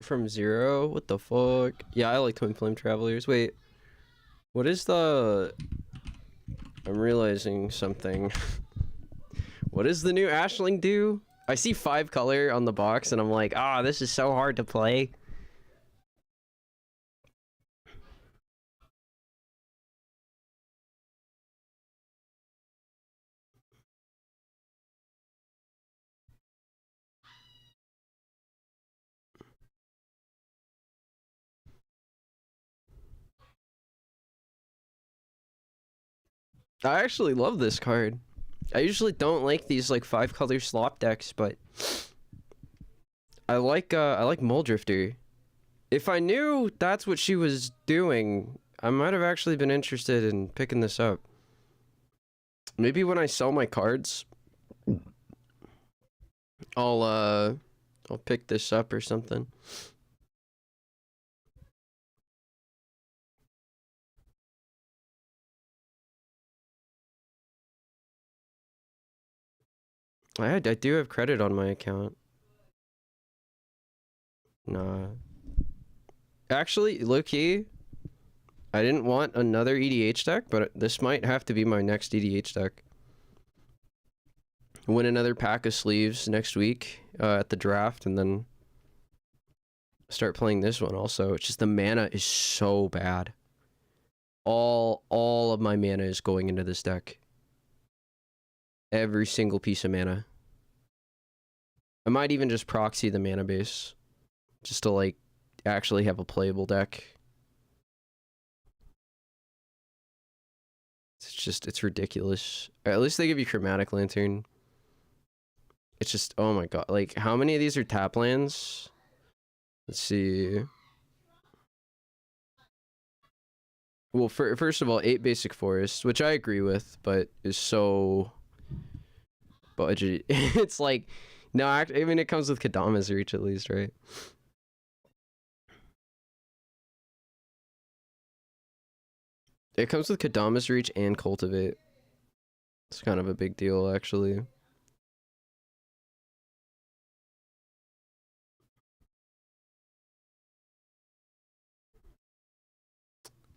From zero? What the fuck? Yeah, I like Twin Flame Travelers. Wait, what is the... I'm realizing something. What does the new Ashling do? I see 5 color on the box and I'm like, ah, this is so hard to play. I actually love this card. I usually don't like these like 5 color slop decks, but I like Muldrifter. If I knew that's what she was doing, I might have actually been interested in picking this up. Maybe when I sell my cards, I'll pick this up or something. I do have credit on my account. Nah. Actually, low-key, I didn't want another EDH deck, but this might have to be my next EDH deck. Win another pack of sleeves next week at the draft, and then start playing this one also. It's just the mana is so bad. All of my mana is going into this deck. Every single piece of mana. I might even just proxy the mana base just to like actually have a playable deck. It's ridiculous. At least they give you Chromatic Lantern. It's just, oh my god, like how many of these are tap lands? Let's see. Well, first of all, 8 basic forests, which I agree with, but is so budget. It's like, no, I mean, it comes with Kadama's Reach at least, right? It comes with Kadama's Reach and Cultivate. It's kind of a big deal, actually.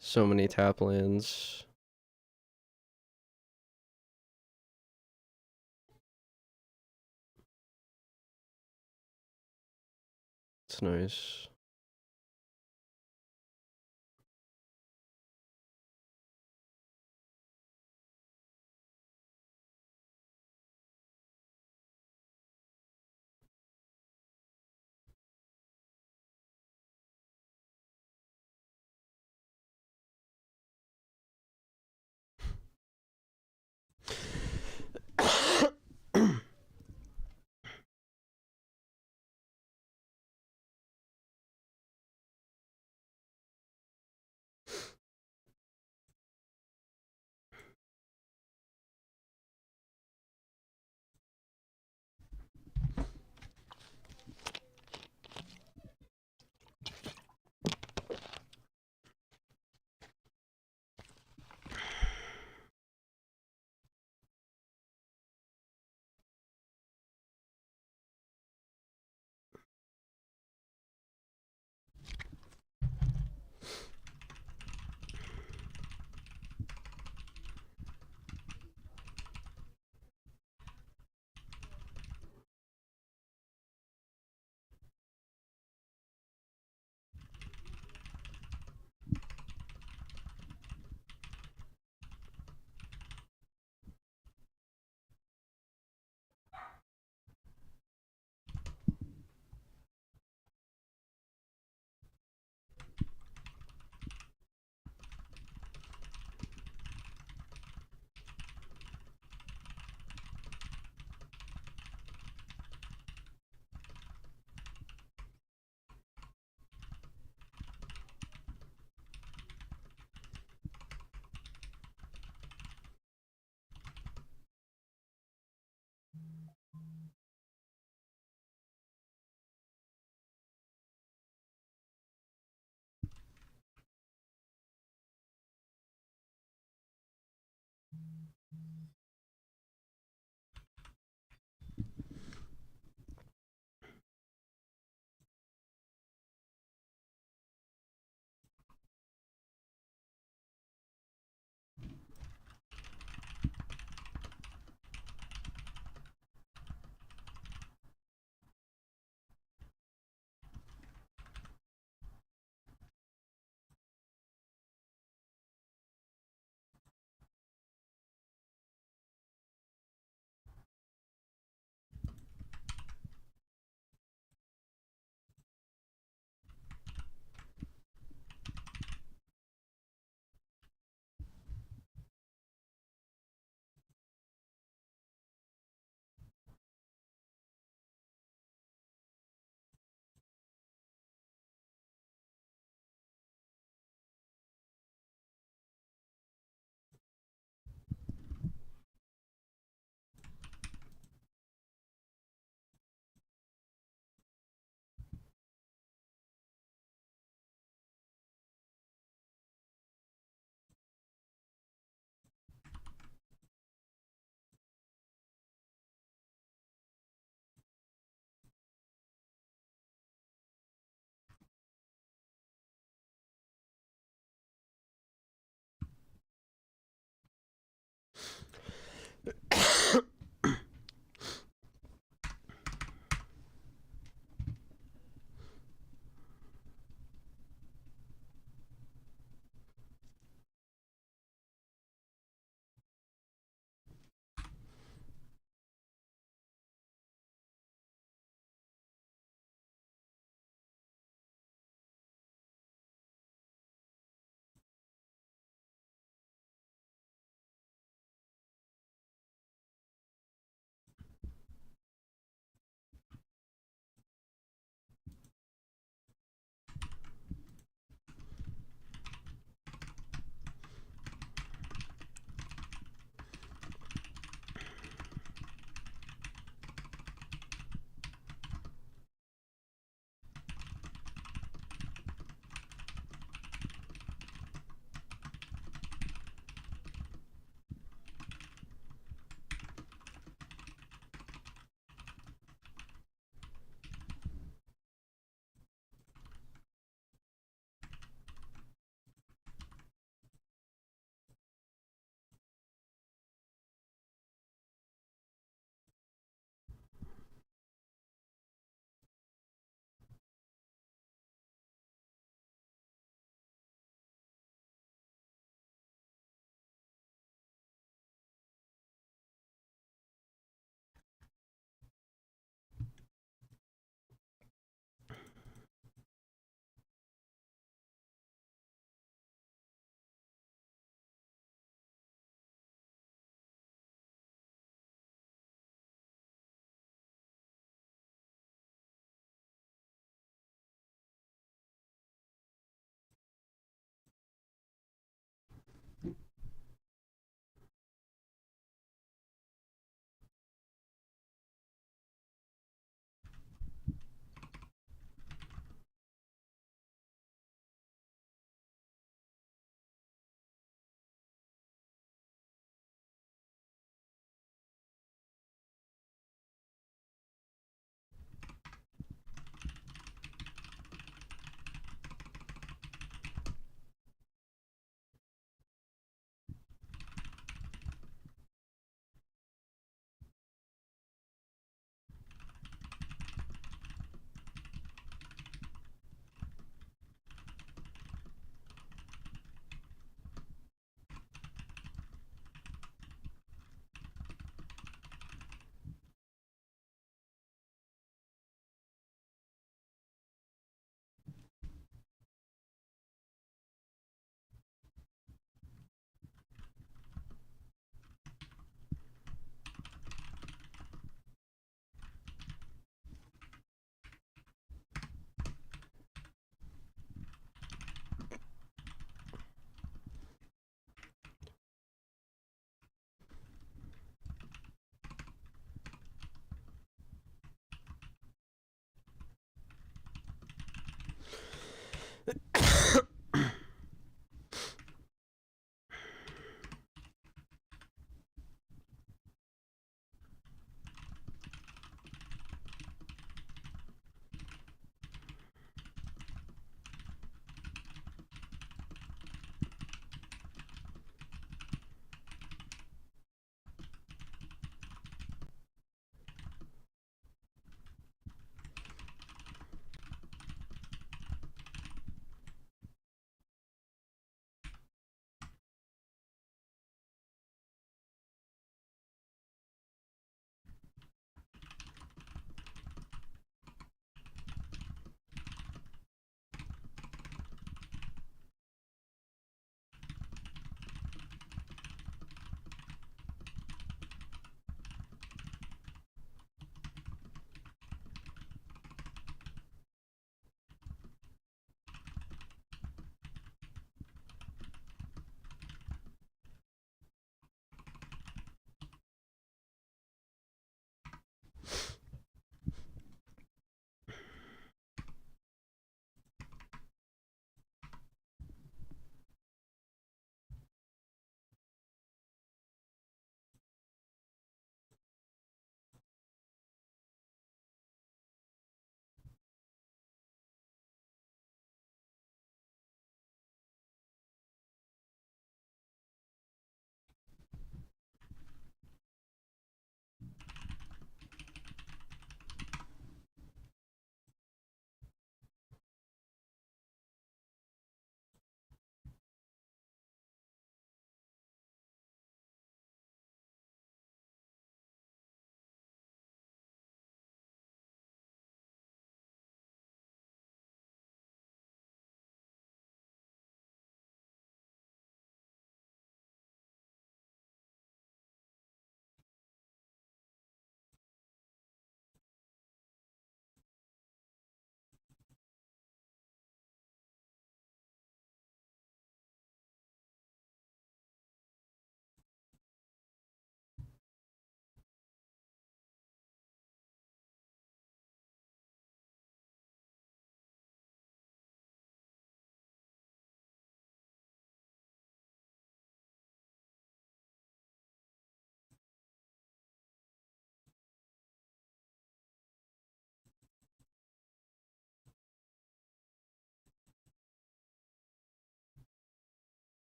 So many tap lands. It's nice.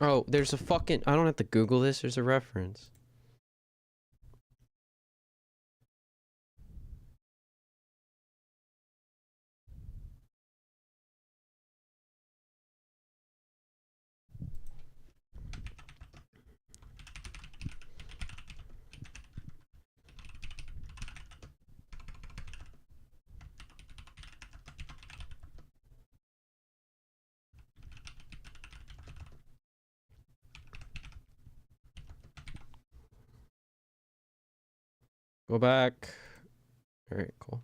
Oh, there's a fucking... I don't have to Google this. There's a reference. Go back. All right, cool.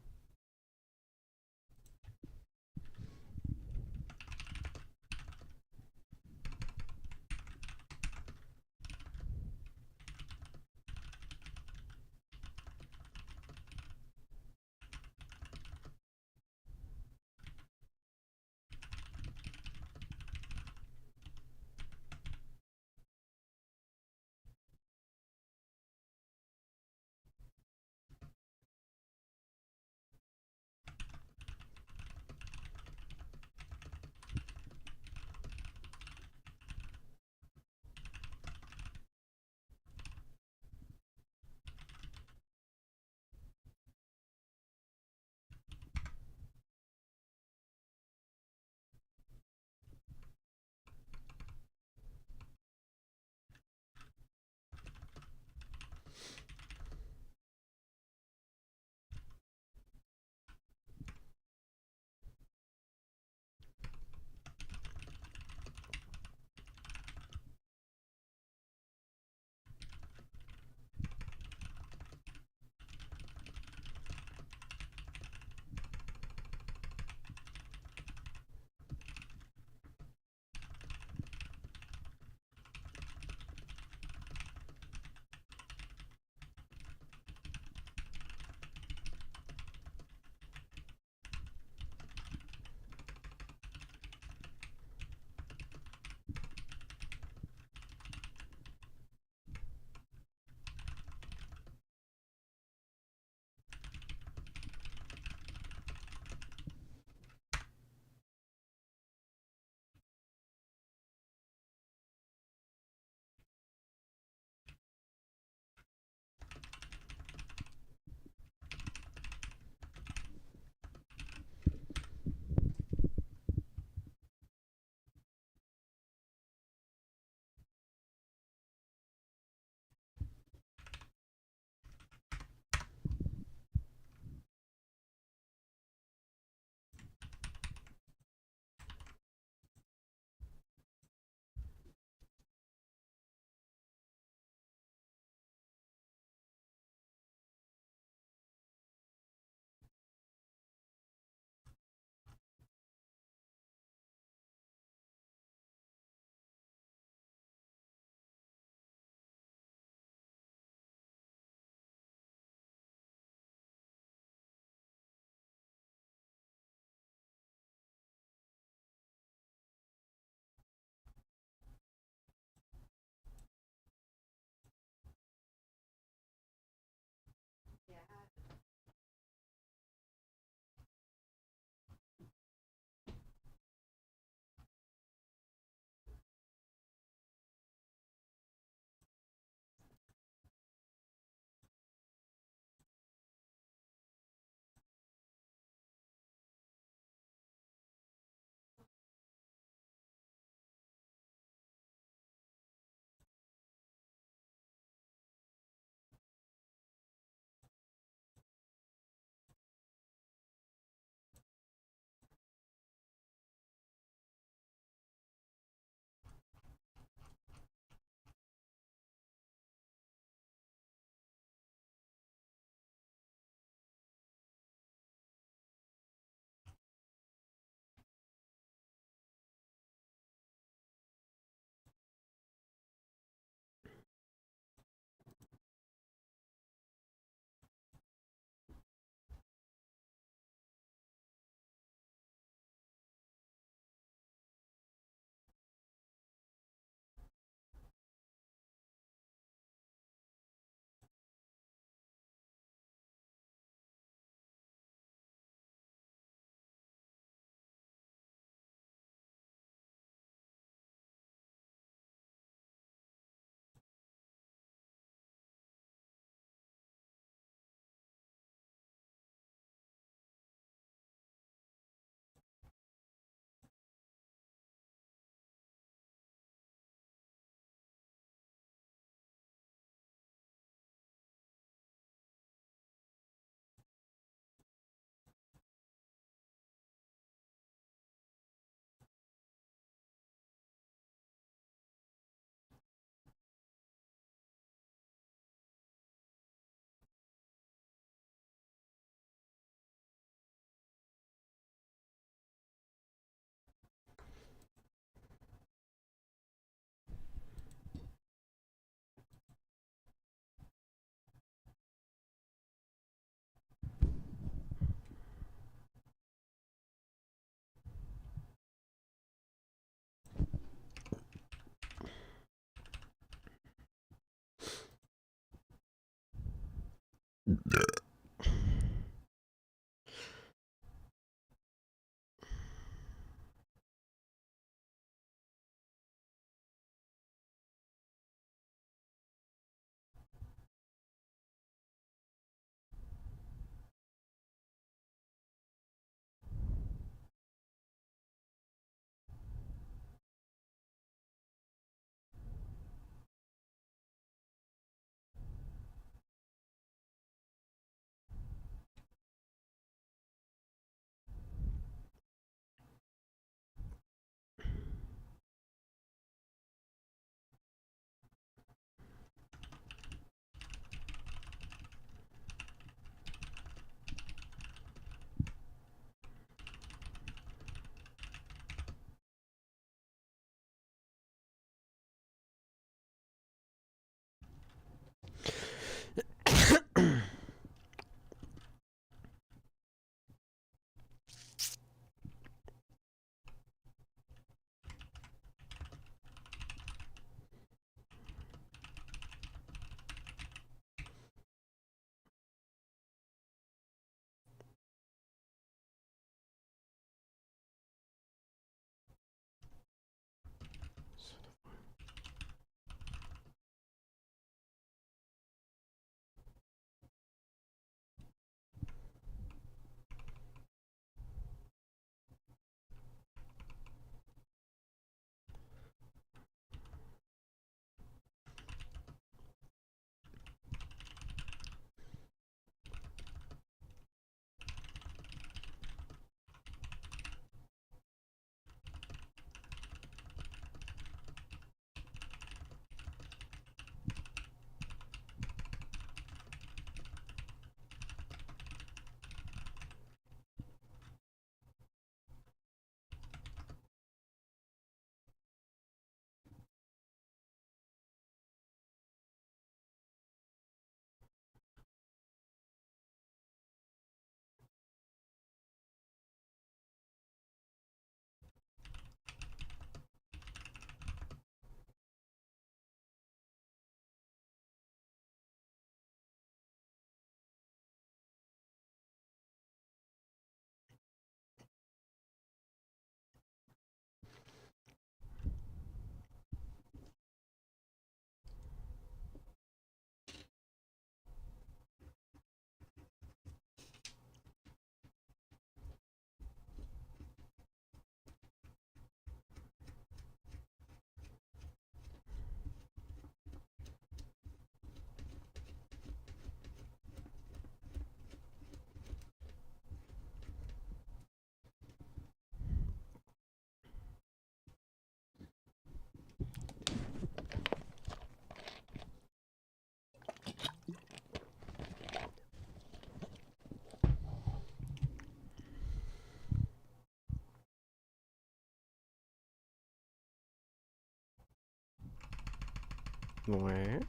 Where?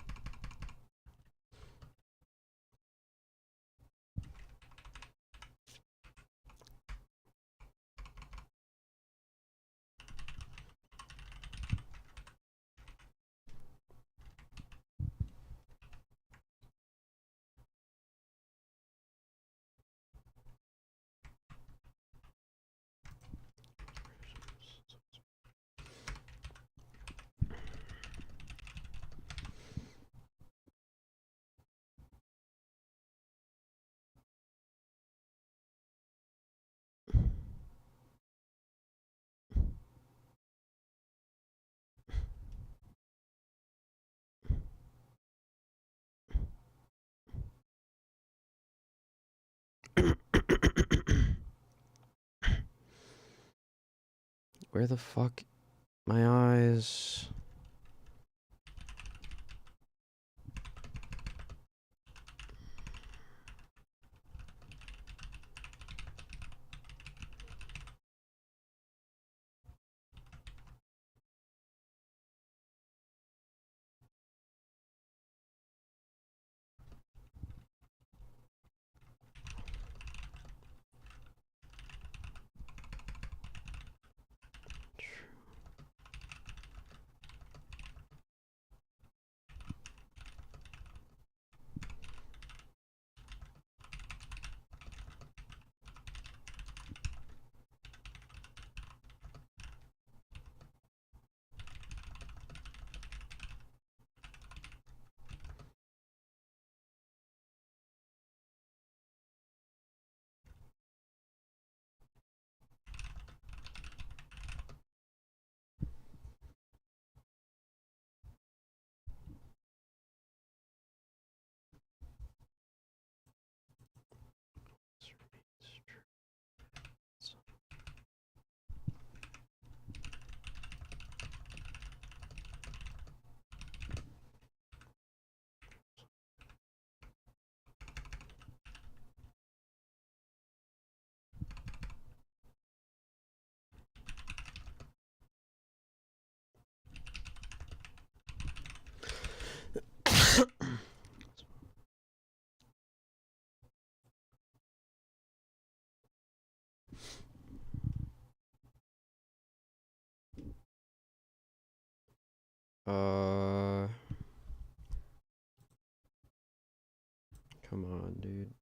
Where the fuck? My eyes. Come on, dude.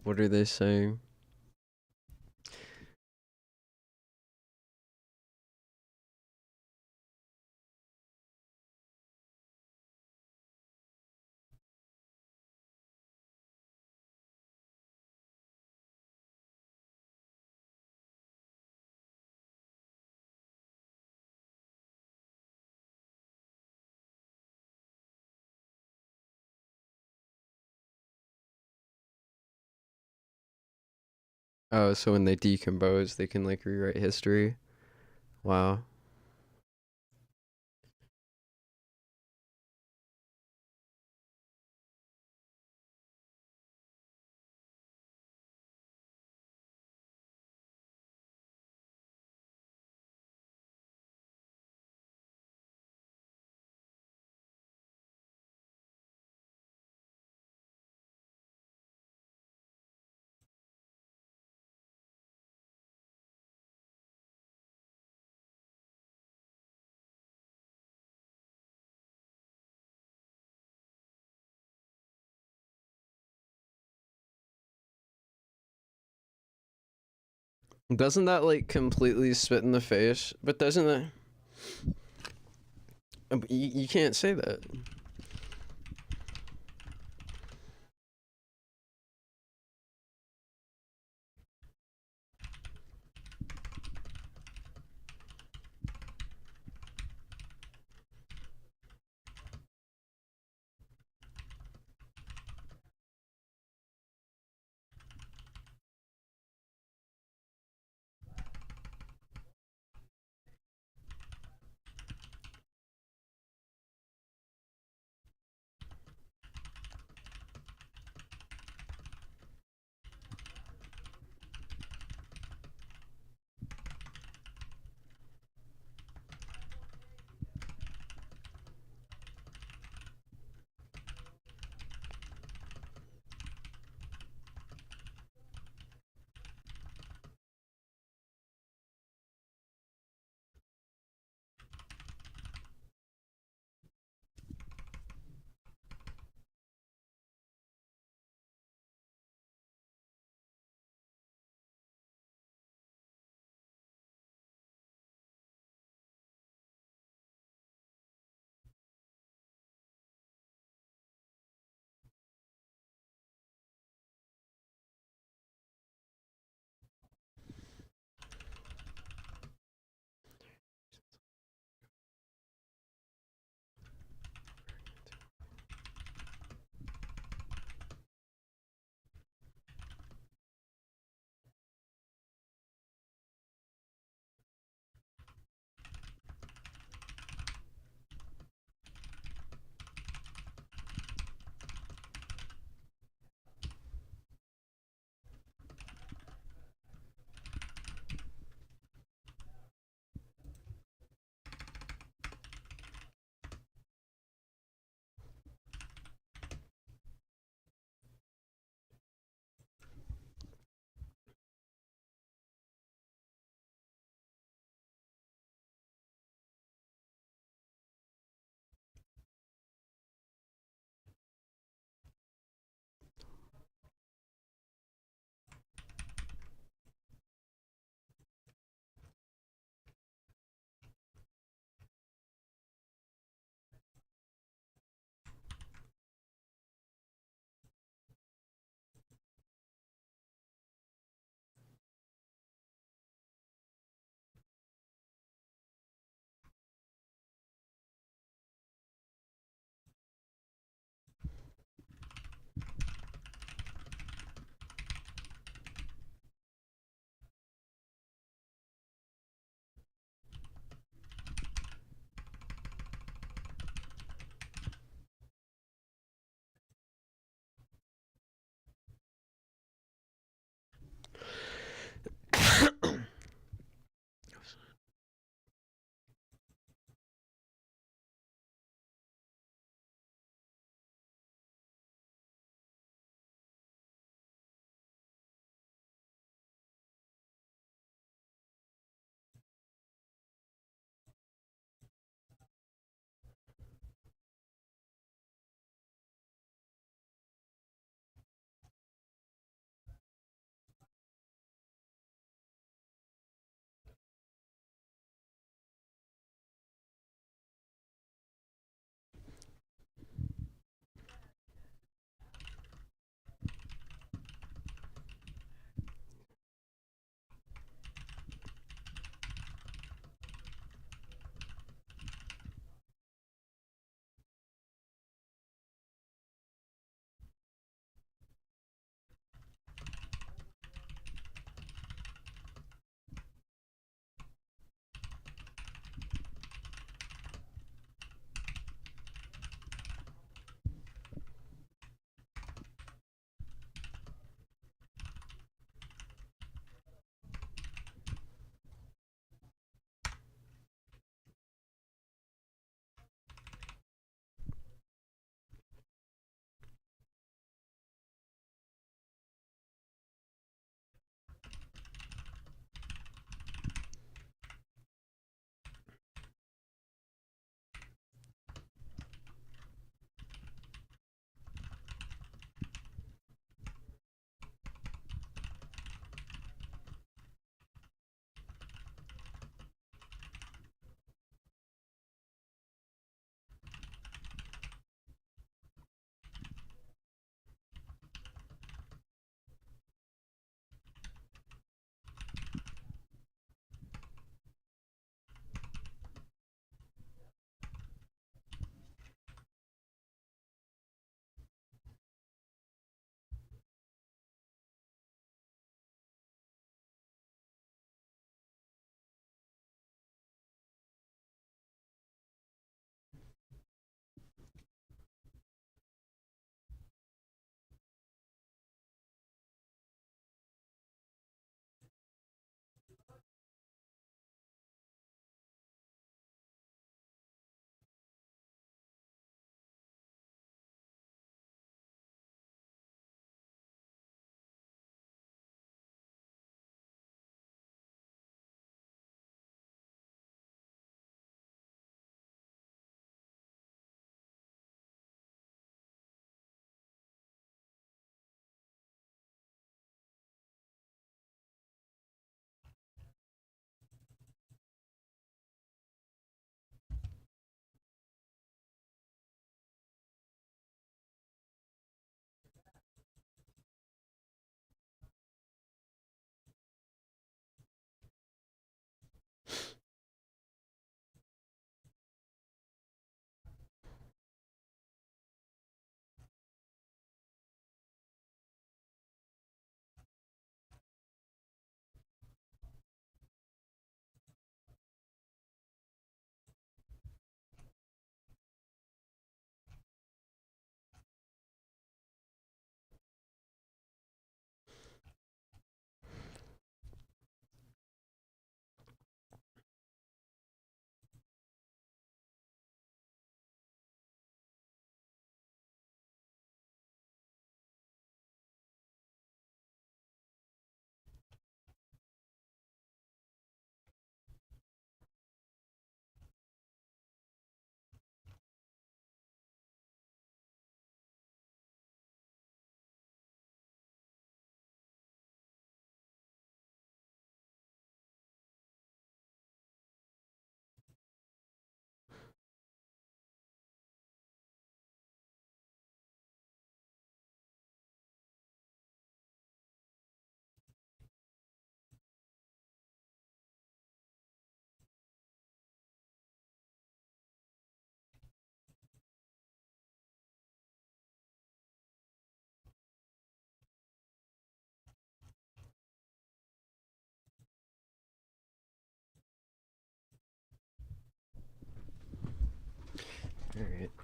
What are they saying? Oh, so when they decompose, they can like rewrite history. Wow. Doesn't that like completely spit in the face? But doesn't that? You can't say that.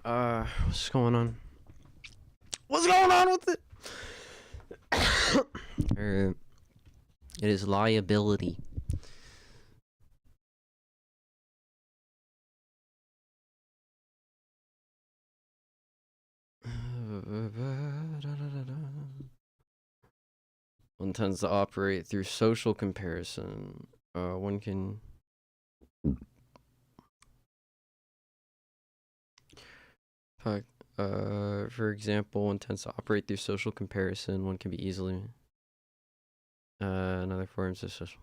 What's going on? What's going on with it? It is liability. One tends to operate through social comparison. One can for example, one tends to operate through social comparison. One can be easily another forms of social.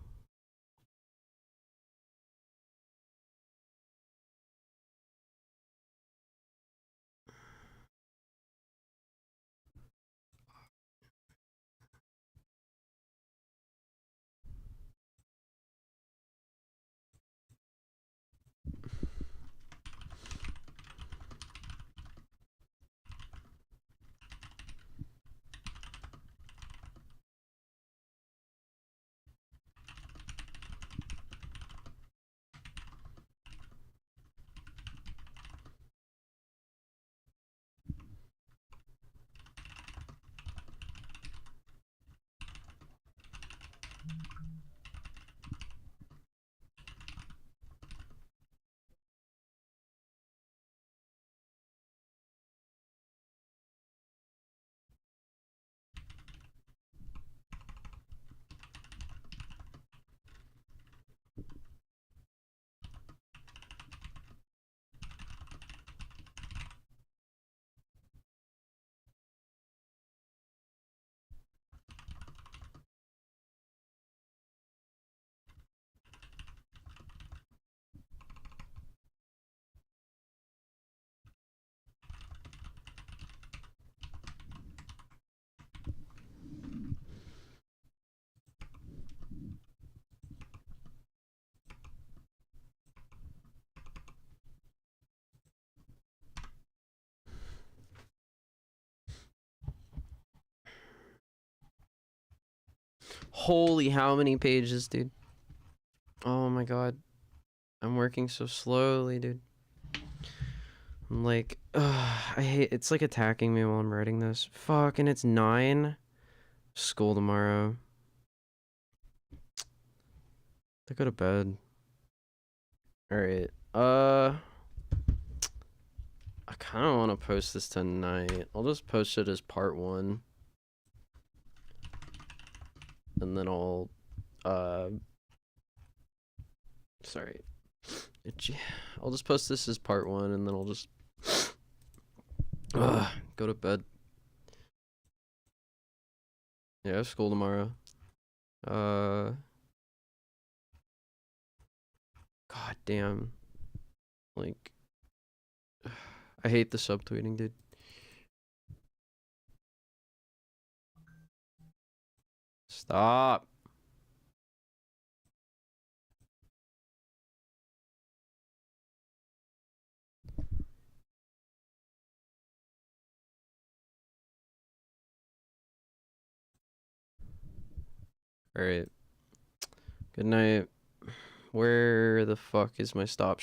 Holy, how many pages, dude? Oh my god. I'm working so slowly, dude. I'm like, I hate, it's like attacking me while I'm writing this. Fuck, and it's 9. School tomorrow. I go to bed. Alright, I kind of want to post this tonight. I'll just post it as part 1. And then I'll, sorry. I'll just post this as part 1, and then I'll just go to bed. Yeah, I have school tomorrow. God damn. Like, I hate the subtweeting, dude. Stop. Alright. Good night. Where the fuck is my stop